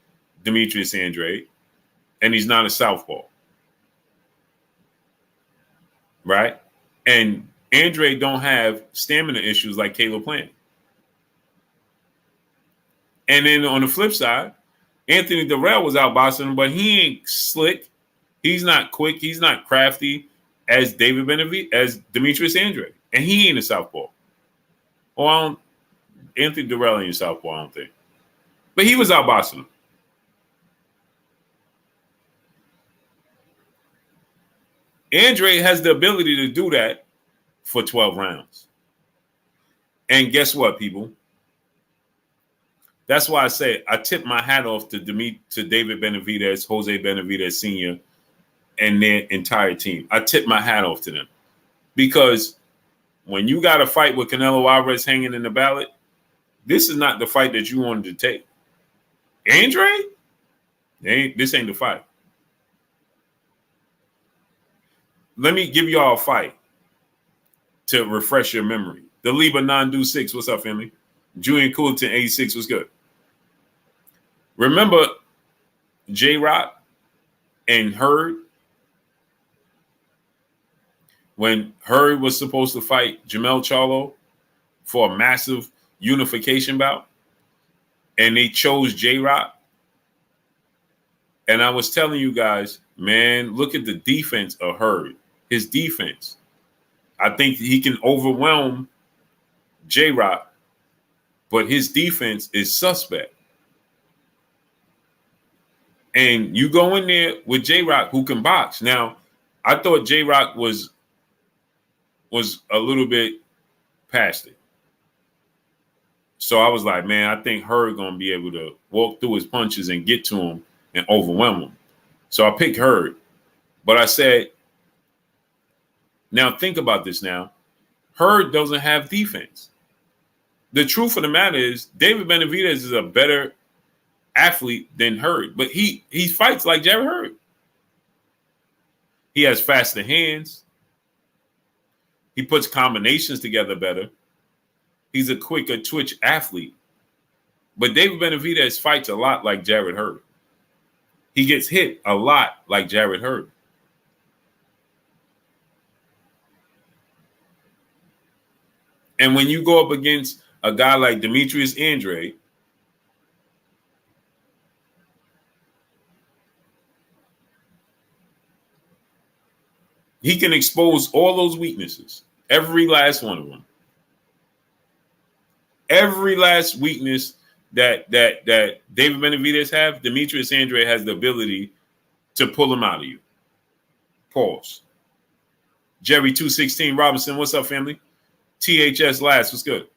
Demetrius Andrade, and he's not a southpaw, right? And Andrade don't have stamina issues like Caleb Plant. And then on the flip side, Anthony Durrell was outboxing him, but he ain't slick. He's not quick. He's not crafty as as Demetrius Andrade. And he ain't a southpaw. Well, Anthony Durrell ain't a southpaw, I don't think. But he was outboxing him. Andrade has the ability to do that for 12 rounds. And guess what, people? That's why I say I tip my hat off to David Benavidez, Jose Benavidez Sr., and their entire team. I tip my hat off to them. Because when you got a fight with Canelo Alvarez hanging in the ballot, this is not the fight that you wanted to take. Andrade? This ain't the fight. let me give y'all a fight to refresh your memory. The Liba 9-6, what's up, family? Julian Coolton 86, what's good? Remember J-Rock and Hurd? When Hurd was supposed to fight Jamel Charlo for a massive unification bout, and they chose J-Rock. And I was telling you guys, man, look at the defense of Hurd. His defense. I think he can overwhelm J-Rock, but his defense is suspect. And you go in there with J-Rock, who can box. Now, I thought J-Rock was a little bit past it. So I was like, man, I think Hurd going to be able to walk through his punches and get to him and overwhelm him. So I picked Hurd. But I said, now think about this now. Hurd doesn't have defense. The truth of the matter is David Benavidez is a better athlete than Hurd, but he fights like Jarrett Hurd. He has faster hands. He puts combinations together better. He's a quicker twitch athlete. But David Benavidez fights a lot like Jarrett Hurd. He gets hit a lot like Jarrett Hurd. And when you go up against a guy like Demetrius Andrade, he can expose all those weaknesses, every last one of them. Every last weakness that David Benavidez have, Demetrius Andrade has the ability to pull him out of you. Pause. Jerry 216 Robinson, what's up, family? THS Last, what's good?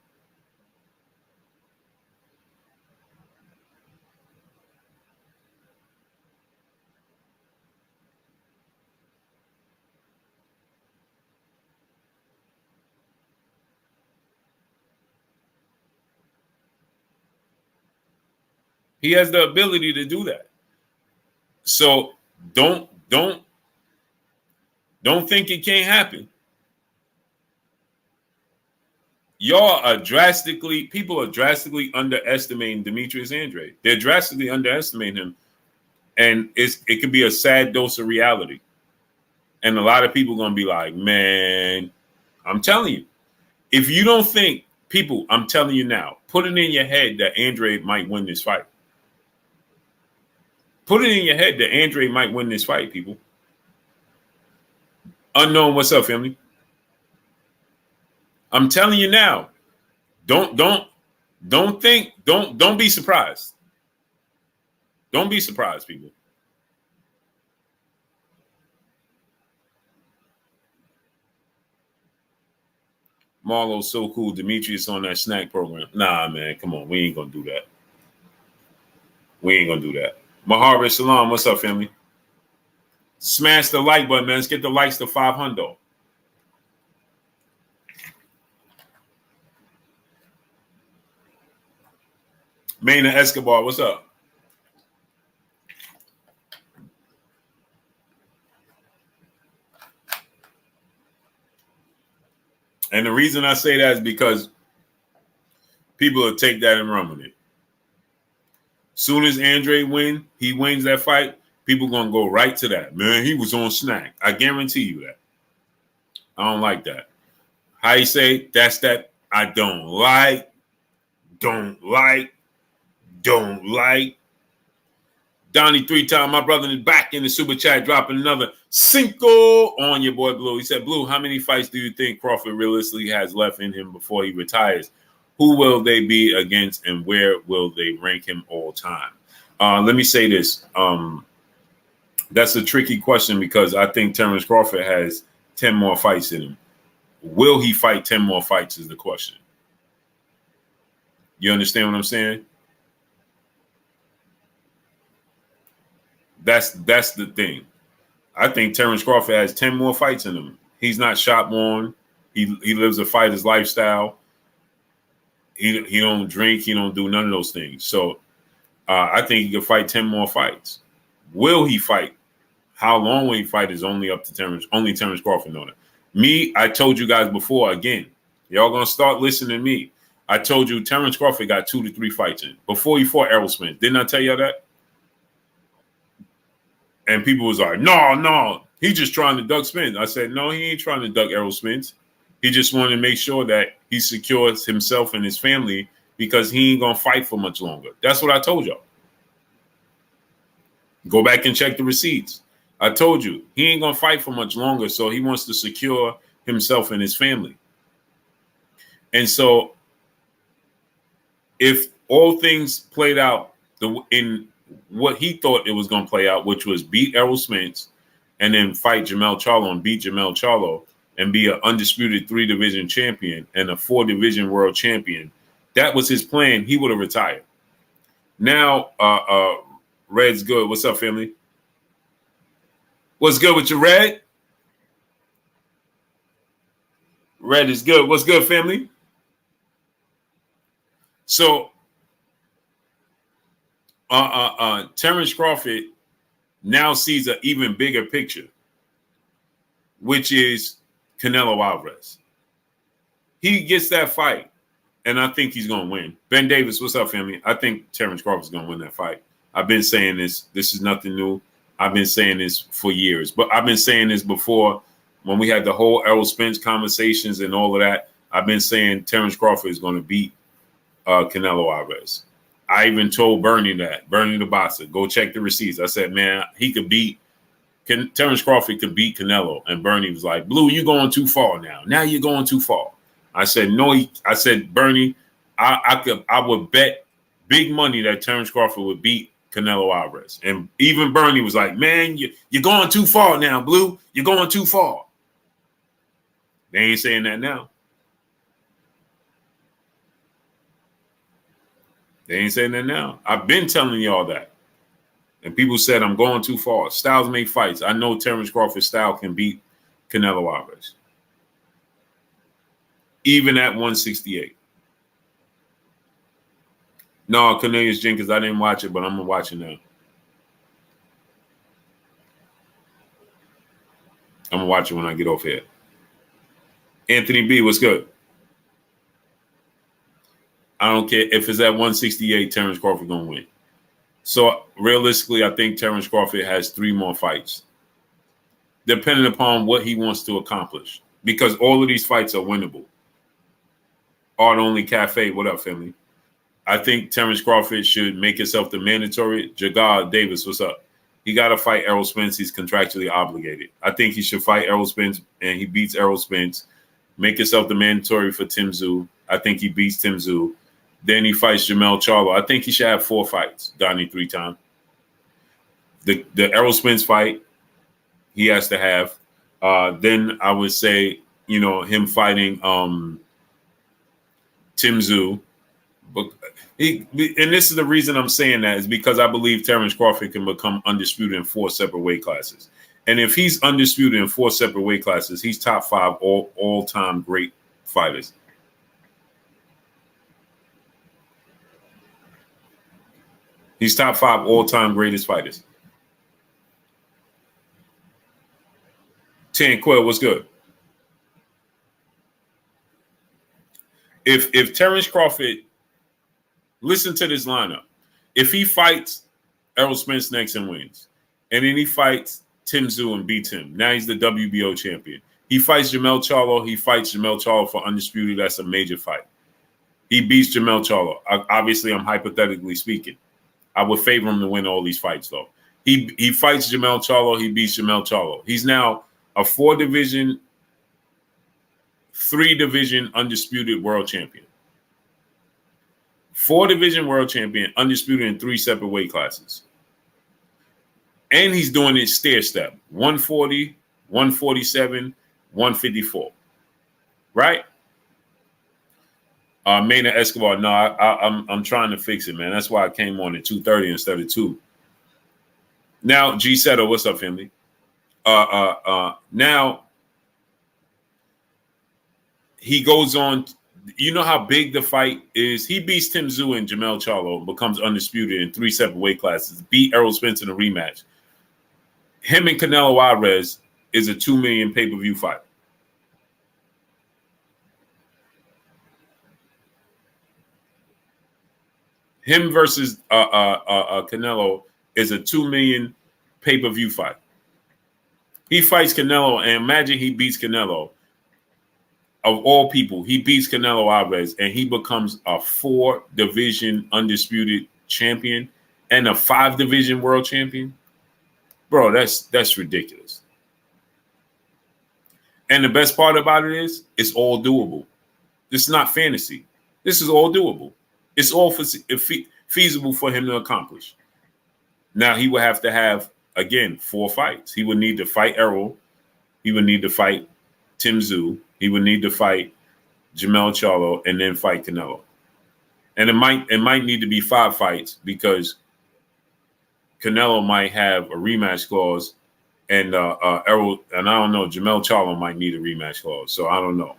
He has the ability to do that. So don't think it can't happen. People are drastically underestimating Demetrius Andrade. They're drastically underestimating him. And it could be a sad dose of reality. And a lot of people are going to be like, man, I'm telling you, if you don't think, people, I'm telling you now, put it in your head that Andrade might win this fight. Put it in your head that Andrade might win this fight, people. Unknown, what's up, family? I'm telling you now. Don't be surprised. Don't be surprised, people. Marlo's so cool. Demetrius on that snack program. Nah, man, come on. We ain't gonna do that. We ain't gonna do that. Mahara Salam, what's up, family? Smash the like button, man. Let's get the likes to 500. Maina Escobar, what's up? And the reason I say that is because people will take that and run with it. Soon as Andrade wins that fight, people going to go right to that. Man, he was on snack. I guarantee you that. I don't like that. How you say, that's that I don't like. Donnie 3-time, my brother is back in the super chat, dropping another cinco on your boy Blue. He said, Blue, how many fights do you think Crawford realistically has left in him before he retires? Who will they be against and where will they rank him all time? Let me say this. That's a tricky question because I think Terrence Crawford has 10 more fights in him. Will he fight 10 more fights is the question. You understand what I'm saying? That's the thing. I think Terrence Crawford has 10 more fights in him. He's not shot-born. He lives a fighter's lifestyle. He don't drink. He don't do none of those things. So I think he could fight 10 more fights. Will he fight? How long will he fight is only up to Terrence. Only Terrence Crawford know that. Me, I told you guys before. Again, y'all gonna start listening to me. I told you Terrence Crawford got 2 to 3 fights in before he fought Errol Spence. Didn't I tell you that? And people was like, no, he's just trying to duck Spence. I said, no, he ain't trying to duck Errol Spence. He just wanted to make sure that he secures himself and his family because he ain't gonna fight for much longer. That's what I told y'all. Go back and check the receipts. I told you he ain't gonna fight for much longer, so he wants to secure himself and his family. And so, if all things played out in what he thought it was going to play out, which was beat Errol Spence and then fight Jermell Charlo and beat Jermell Charlo and be an undisputed 3-division champion and a 4-division world champion, that was his plan. He would have retired. Now, Red's good. What's up, family? What's good with you, Red? Red is good. What's good, family? So, Terrence Crawford now sees an even bigger picture, which is Canelo Alvarez. He gets that fight, and I think he's going to win. Ben Davis, what's up, family? I think Terrence Crawford's going to win that fight. I've been saying this. This is nothing new. I've been saying this for years, but I've been saying this before when we had the whole Errol Spence conversations and all of that. I've been saying Terrence Crawford is going to beat Canelo Alvarez. I even told Bernie the boxer, go check the receipts. I said, man, he could beat Terrence Crawford could beat Canelo. And Bernie was like, Blue, you're going too far now. Now you're going too far. I said, no, I said, Bernie, I would bet big money that Terrence Crawford would beat Canelo Alvarez. And even Bernie was like, man, you're going too far now, Blue. You're going too far. They ain't saying that now. They ain't saying that now. I've been telling y'all that. And people said I'm going too far. Styles make fights. I know Terrence Crawford's style can beat Canelo Alvarez. Even at 168. No, Cornelius Jenkins, I didn't watch it, but I'm going to watch it now. I'm going to watch it when I get off here. Anthony B, what's good? I don't care if it's at 168, Terrence Crawford going to win. So realistically, I think Terrence Crawford has 3 more fights, depending upon what he wants to accomplish, because all of these fights are winnable. Art Only Cafe, what up, family? I think Terrence Crawford should make himself the mandatory. Jagar Davis, what's up? He got to fight Errol Spence. He's contractually obligated. I think he should fight Errol Spence, and he beats Errol Spence. Make himself the mandatory for Tim Tszyu. I think he beats Tim Tszyu. Then he fights Jermell Charlo. I think he should have 4 fights. Donnie 3 times. The Errol Spence fight, he has to have. Then I would say, him fighting Tim Tszyu. But and this is the reason I'm saying that is because I believe Terrence Crawford can become undisputed in 4 separate weight classes. And if he's undisputed in 4 separate weight classes, he's top 5 all-time great fighters. He's top 5 all-time greatest fighters. Quill, what's good? If Terrence Crawford, listen to this lineup. If he fights Errol Spence next and wins, and then he fights Tim Tszyu and beats him, now he's the WBO champion. He fights Jermell Charlo for undisputed. That's a major fight. He beats Jermell Charlo. Obviously, I'm hypothetically speaking. I would favor him to win all these fights, though. He fights Jermell Charlo. He beats Jermell Charlo. He's now a 4-division, 3-division undisputed world champion. 4-division world champion, undisputed in 3 separate weight classes. And he's doing it stair step. 140, 147, 154. Right? Maynard Escobar, no, I'm trying to fix it, man. That's why I came on at 2:30 instead of 2. Now, G Settle, what's up, family? Now he goes on. You know how big the fight is? He beats Tim Tszyu and Jermell Charlo, becomes undisputed in 3 separate weight classes, beat Errol Spence in a rematch. him and Canelo Alvarez is a $2 million pay-per-view fight. Him versus Canelo is a $2 million pay-per-view fight. He fights Canelo, and imagine he beats Canelo. Of all people, he beats Canelo Alvarez, and he becomes a 4-division undisputed champion and a 5-division world champion. Bro, that's ridiculous. And the best part about it is, it's all doable. This is not fantasy. This is all doable. It's all feasible for him to accomplish. Now, he would have to have, again, 4 fights. He would need to fight Errol. He would need to fight Tim Tszyu. He would need to fight Jermell Charlo and then fight Canelo. And it might need to be 5 fights because Canelo might have a rematch clause, and Errol, and I don't know, Jermell Charlo might need a rematch clause. So I don't know.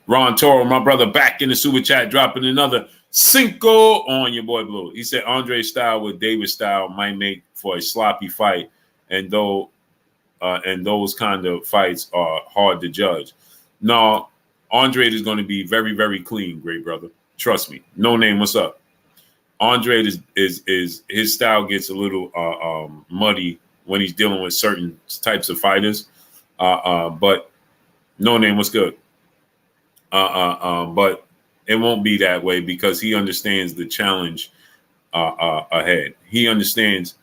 Ron Toro, my brother, back in the super chat, dropping another cinco on your boy Blue. He said Andre style with David style might make for a sloppy fight, and those kind of fights are hard to judge. No, Andre is going to be very, very clean, great brother. Trust me. No Name, what's up? Andre is his style gets a little muddy when he's dealing with certain types of fighters. But No Name, what's good? But it won't be that way because he understands the challenge ahead. He understands.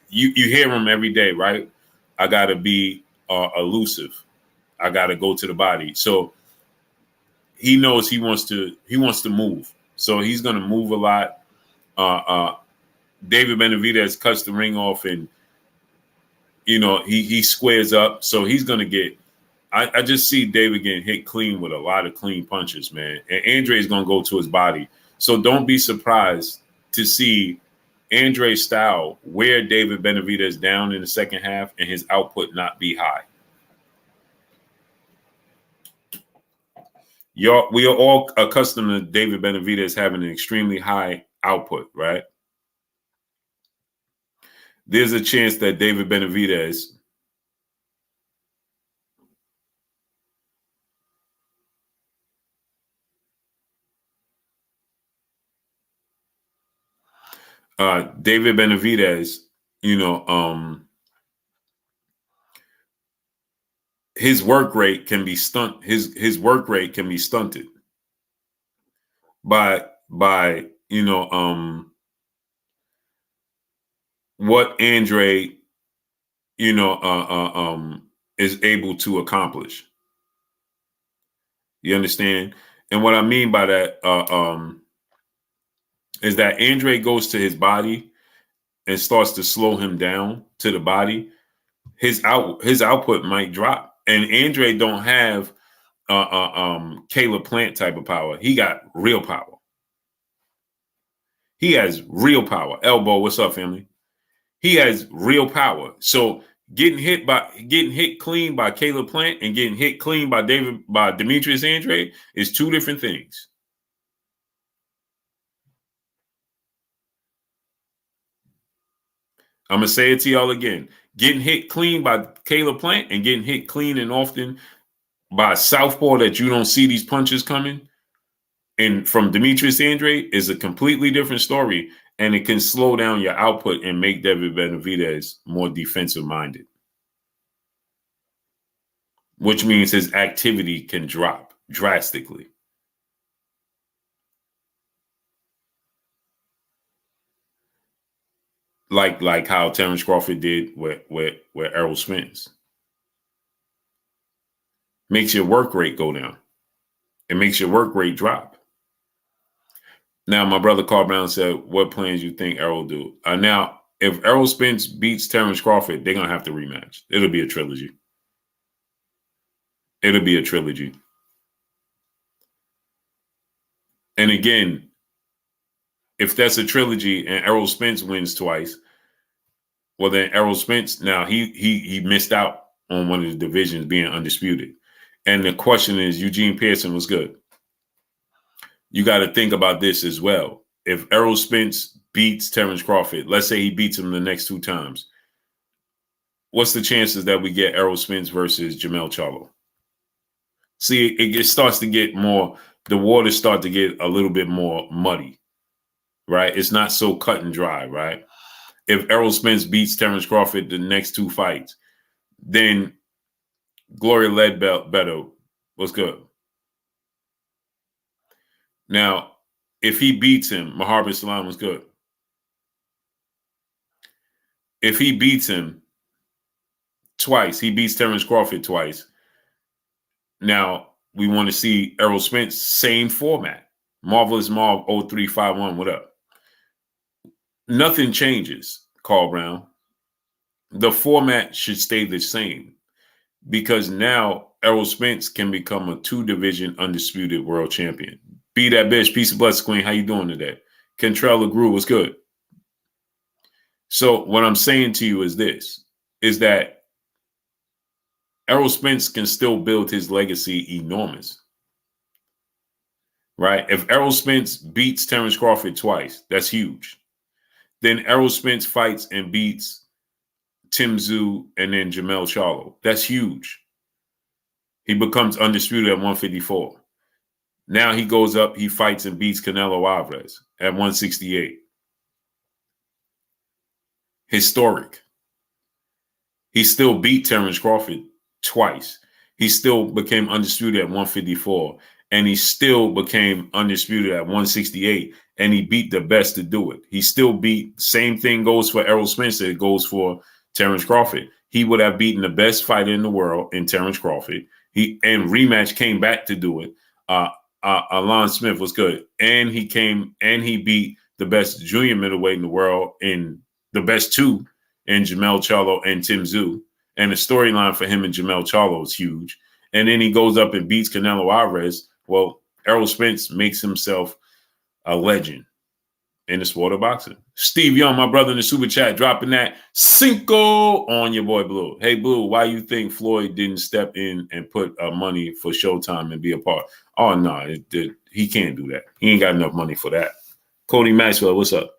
You hear him every day, right? I got to be elusive. I got to go to the body. So he knows he wants to move. So he's going to move a lot. David Benavidez cuts the ring off, and he squares up. So he's going to get. I just see David getting hit clean with a lot of clean punches, man. And Andre is going to go to his body. So don't be surprised to see Andre's style wear David Benavidez down in the second half and his output not be high. We are all accustomed to David Benavidez having an extremely high output, right? There's a chance that David Benavidez his work rate can be his work rate can be stunted by what Andre is able to accomplish. You understand? And what I mean by that is that Andre goes to his body and starts to slow him down to the body. His output might drop. And Andre don't have Caleb Plant type of power. He got real power. He has real power. Elbow, what's up, family? He has real power. So getting hit clean by Caleb Plant and getting hit clean by Demetrius Andrade is 2 different things. I'm going to say it to y'all again. Getting hit clean by Caleb Plant and getting hit clean and often by southpaw that you don't see these punches coming and from Demetrius Andrade is a completely different story, and it can slow down your output and make David Benavidez more defensive-minded, which means his activity can drop drastically. Like how Terrence Crawford did with Errol Spence. Makes your work rate go down. It makes your work rate drop. Now, my brother Carl Brown said, what plans you think Errol do? Now, if Errol Spence beats Terrence Crawford, they're going to have to rematch. It'll be a trilogy. It'll be a trilogy. And again, if that's a trilogy and Errol Spence wins twice, well, then Errol Spence, now he missed out on one of the divisions being undisputed. And the question is, Eugene Pearson was good. You got to think about this as well. If Errol Spence beats Terrence Crawford, let's say he beats him the next 2 times, what's the chances that we get Errol Spence versus Jermell Charlo? See, it starts to get more, the waters start to get a little bit more muddy, right? It's not so cut and dry, right? If Errol Spence beats Terrence Crawford the next 2 fights, then Gloria Ledbetter was good. Now, if he beats him, Muhammad Salam was good. If he beats him twice, he beats Terrence Crawford twice. Now, we want to see Errol Spence, same format. Marvelous Marv 0351, what up? Nothing changes, Carl Brown. The format should stay the same because now Errol Spence can become a 2-division undisputed world champion. Be that bitch. Peace and blessings, Queen. How you doing today? Kentrell LaGrue was good. So what I'm saying to you is this, is that Errol Spence can still build his legacy enormous. Right? If Errol Spence beats Terrence Crawford twice, that's huge. Then Errol Spence fights and beats Tim Tszyu and then Jermell Charlo. That's huge. He becomes undisputed at 154. Now he goes up, he fights and beats Canelo Alvarez at 168. Historic. He still beat Terrence Crawford twice. He still became undisputed at 154. And he still became undisputed at 168. And he beat the best to do it. He still beat, same thing goes for Errol Spence, it goes for Terrence Crawford. He would have beaten the best fighter in the world in Terrence Crawford. And Rematch came back to do it. Alon Smith was good. And he beat the best junior middleweight in the world in the best 2 in Jermell Charlo and Tim Tszyu. And the storyline for him and Jermell Charlo is huge. And then he goes up and beats Canelo Alvarez. Well, Errol Spence makes himself a legend in the sport of boxing. Steve Young, my brother in the super chat, dropping that Cinco on your boy Blue. Hey, Blue, why you think Floyd didn't step in and put money for Showtime and be a part? Oh, no, he can't do that. He ain't got enough money for that. Cody Maxwell, what's up?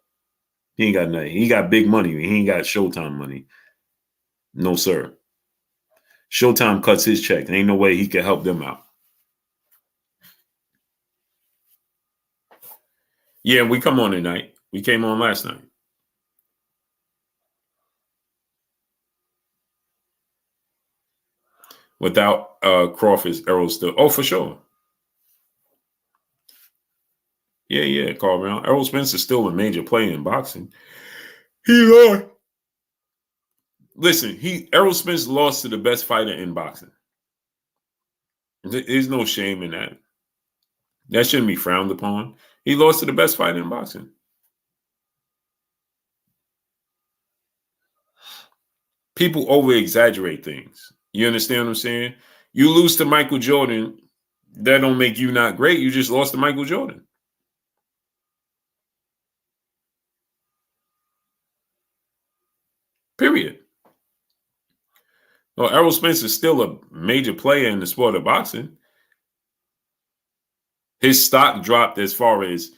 He ain't got nothing. He got big money. He ain't got Showtime money. No, sir. Showtime cuts his check. There ain't no way he can help them out. Yeah, we come on tonight. We came on last night. Without Crawford's Errol still. Oh, for sure. Yeah, Carl Brown. Errol Spence is still a major player in boxing. He lost. Listen, Errol Spence lost to the best fighter in boxing. There's no shame in that. That shouldn't be frowned upon. He lost to the best fighter in boxing. People over-exaggerate things. You understand what I'm saying? You lose to Michael Jordan, that don't make you not great. You just lost to Michael Jordan. Period. Well, Errol Spence is still a major player in the sport of boxing. His stock dropped as far as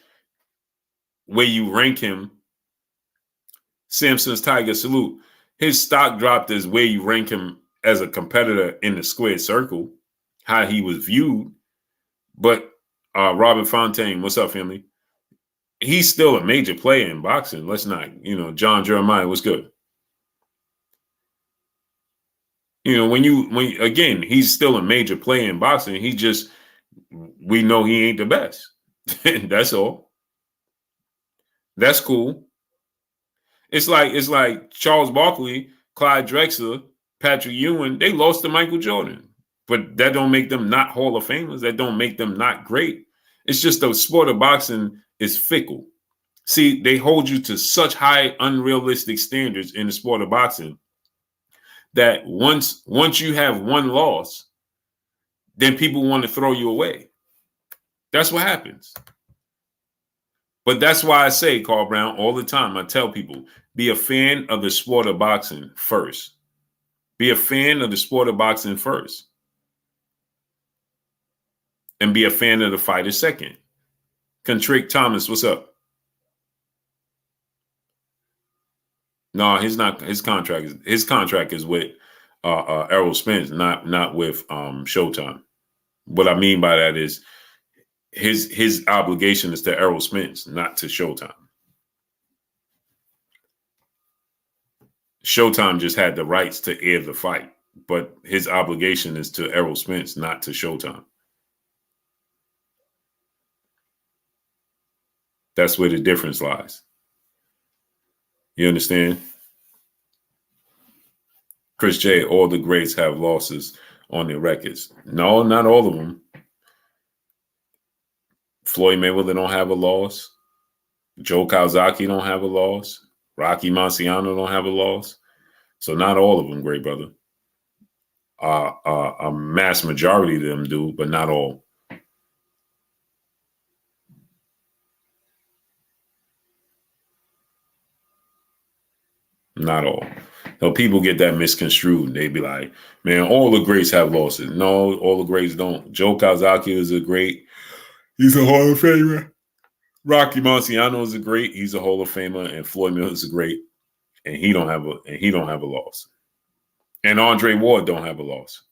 where you rank him. Samson's Tiger salute. His stock dropped as where you rank him as a competitor in the squared circle, how he was viewed. But Robert Fontaine, what's up, family? He's still a major player in boxing. Let's not, John Jeremiah, what's good? When he's still a major player in boxing. We know he ain't the best. That's all. That's cool. It's like Charles Barkley, Clyde Drexler, Patrick Ewing, they lost to Michael Jordan. But that don't make them not Hall of Famers. That don't make them not great. It's just the sport of boxing is fickle. See, they hold you to such high, unrealistic standards in the sport of boxing that once you have one loss, then people want to throw you away. That's what happens. But that's why I say, Carl Brown, all the time, I tell people, be a fan of the sport of boxing first. Be a fan of the sport of boxing first. And be a fan of the fighter second. Contrick Thomas, what's up? No, his not. His contract is with Errol Spence, not with Showtime. What I mean by that is his obligation is to Errol Spence, not to Showtime. Showtime just had the rights to air the fight, but his obligation is to Errol Spence, not to Showtime. That's where the difference lies. You understand? Chris J, all the greats have losses on their records. No, not all of them. Floyd Mayweather don't have a loss. Joe Calzaghe don't have a loss. Rocky Marciano don't have a loss. So not all of them, great brother. A mass majority of them do, but not all. Not all. So people get that misconstrued. They be like, man, all the greats have losses. No, all the greats don't. Joe Calzaghe is a great. He's a Hall of Famer. Rocky Marciano is a great. He's a Hall of Famer, and Floyd Mayweather is a great, and he don't have a loss. And Andre Ward don't have a loss.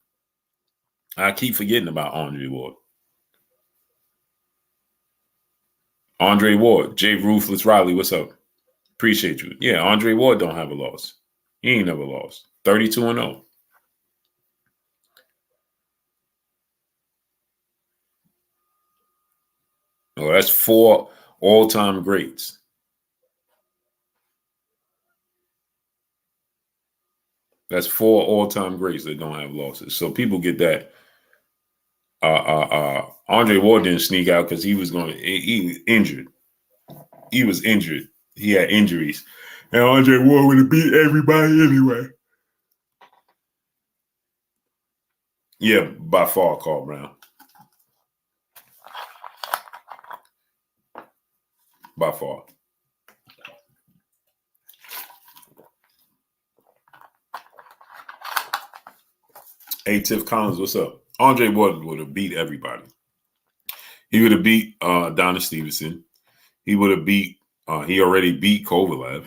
I keep forgetting about Andre Ward. Andre Ward, Jay Ruthless Riley, what's up? Appreciate you. Yeah, Andre Ward don't have a loss. He ain't never lost. 32-0. Oh, that's 4 all-time greats. That's 4 all-time greats that don't have losses. So people get that. Andre Ward didn't sneak out because he was injured. He was injured. He had injuries. And Andre Ward would have beat everybody anyway. Yeah, by far, Carl Brown. By far. Hey, Tiff Collins, what's up? Andre Ward would have beat everybody. He would have beat Donna Stevenson. He would have beat, he already beat Kovalev.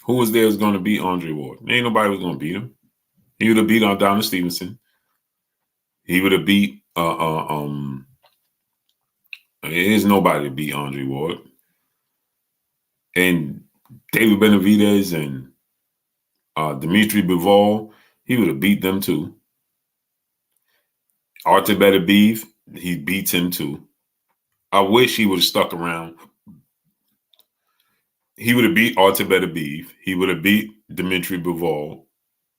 Who was there was going to beat Andre Ward? Ain't nobody was going to beat him. He would have beat Donna Stevenson. He would have beat, there's nobody to beat Andre Ward. And David Benavidez and Demetrius Bivol, he would have beat them too. Artur Beterbiev, he beats him too. I wish he would have stuck around. He would have beat Artur Beterbiev. He would have beat Demetrius Bivol.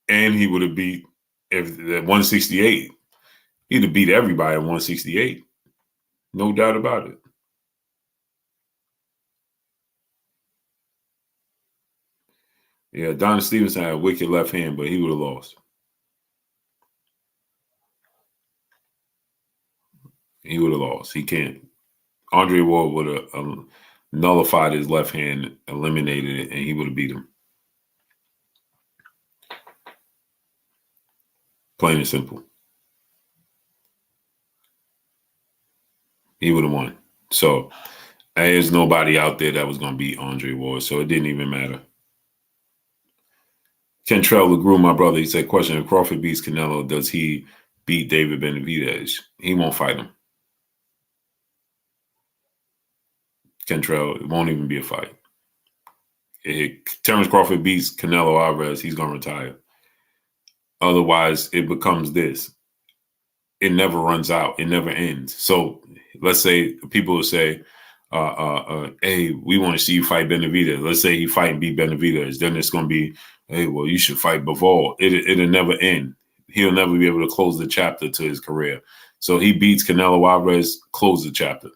And he would have beat, if at 168, he'd have beat everybody at 168. No doubt about it. Yeah, Donna Stevenson had a wicked left hand, but he would have lost. He would have lost. He can't. Andre Ward would have nullified his left hand, eliminated it, and he would have beat him. Plain and simple. He would have won. So there's nobody out there that was going to beat Andre Ward, so it didn't even matter. Kentrell LeGrew, my brother, he said, question, if Crawford beats Canelo, does he beat David Benavidez? He won't fight him. Kentrell, it won't even be a fight. If Terrence Crawford beats Canelo Alvarez, he's going to retire. Otherwise, it becomes this. It never runs out. It never ends. So let's say people will say, hey, we want to see you fight Benavidez. Let's say he fight and beat Benavidez. Then it's going to be, hey, well, you should fight Bivol. It'll never end. He'll never be able to close the chapter to his career. So he beats Canelo Alvarez, close the chapter.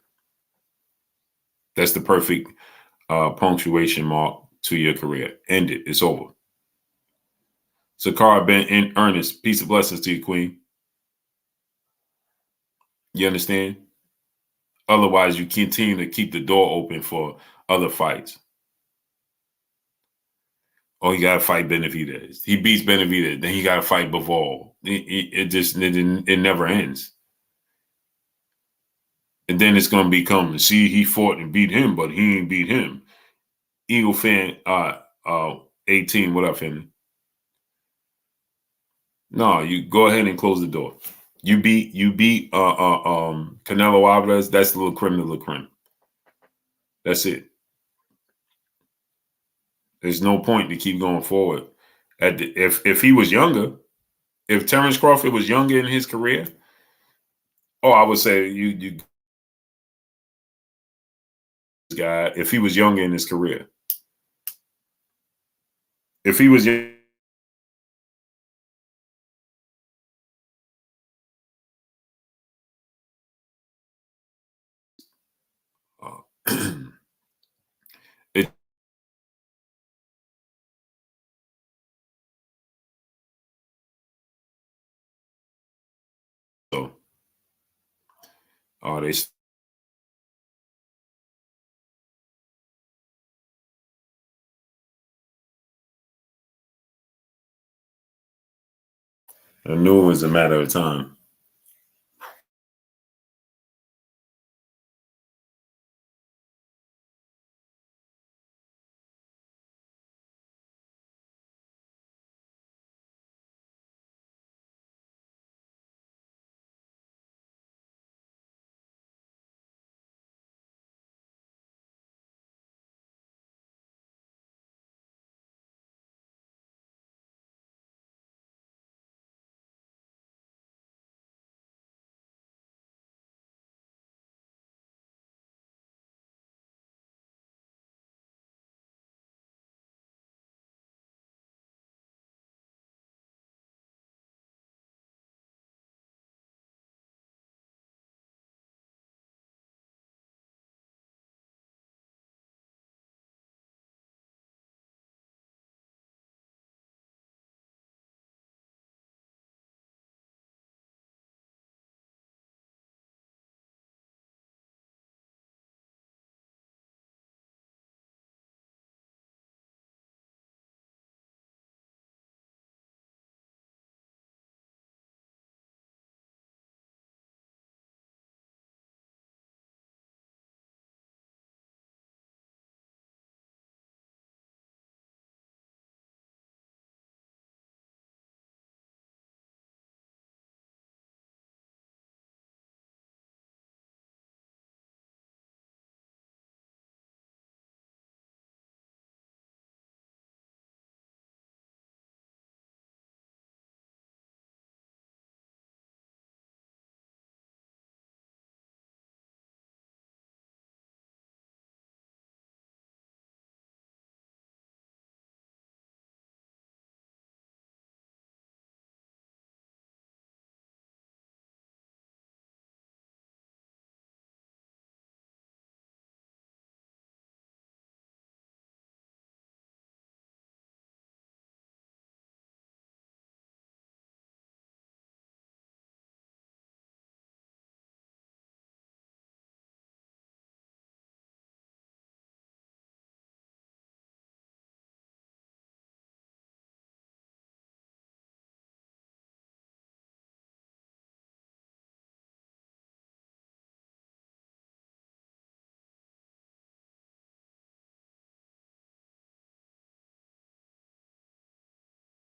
That's the perfect punctuation mark to your career. End it. It's over. Sakara Ben in earnest. Peace and blessings to you, Queen. You understand? Otherwise, you continue to keep the door open for other fights. Oh, you got to fight Benavidez. He beats Benavidez. Then you got to fight Bivol. It never ends. And then it's going to become, see, he fought and beat him, but he ain't beat him. Eagle fan, 18. What up, family? No, you go ahead and close the door. You beat Canelo Alvarez. That's the little creme de la creme. That's it. There's no point to keep going forward. If he was younger, if Terrence Crawford was younger in his career, I would say you guy. If he was younger in his career, if he was it, so they I knew it was a matter of time.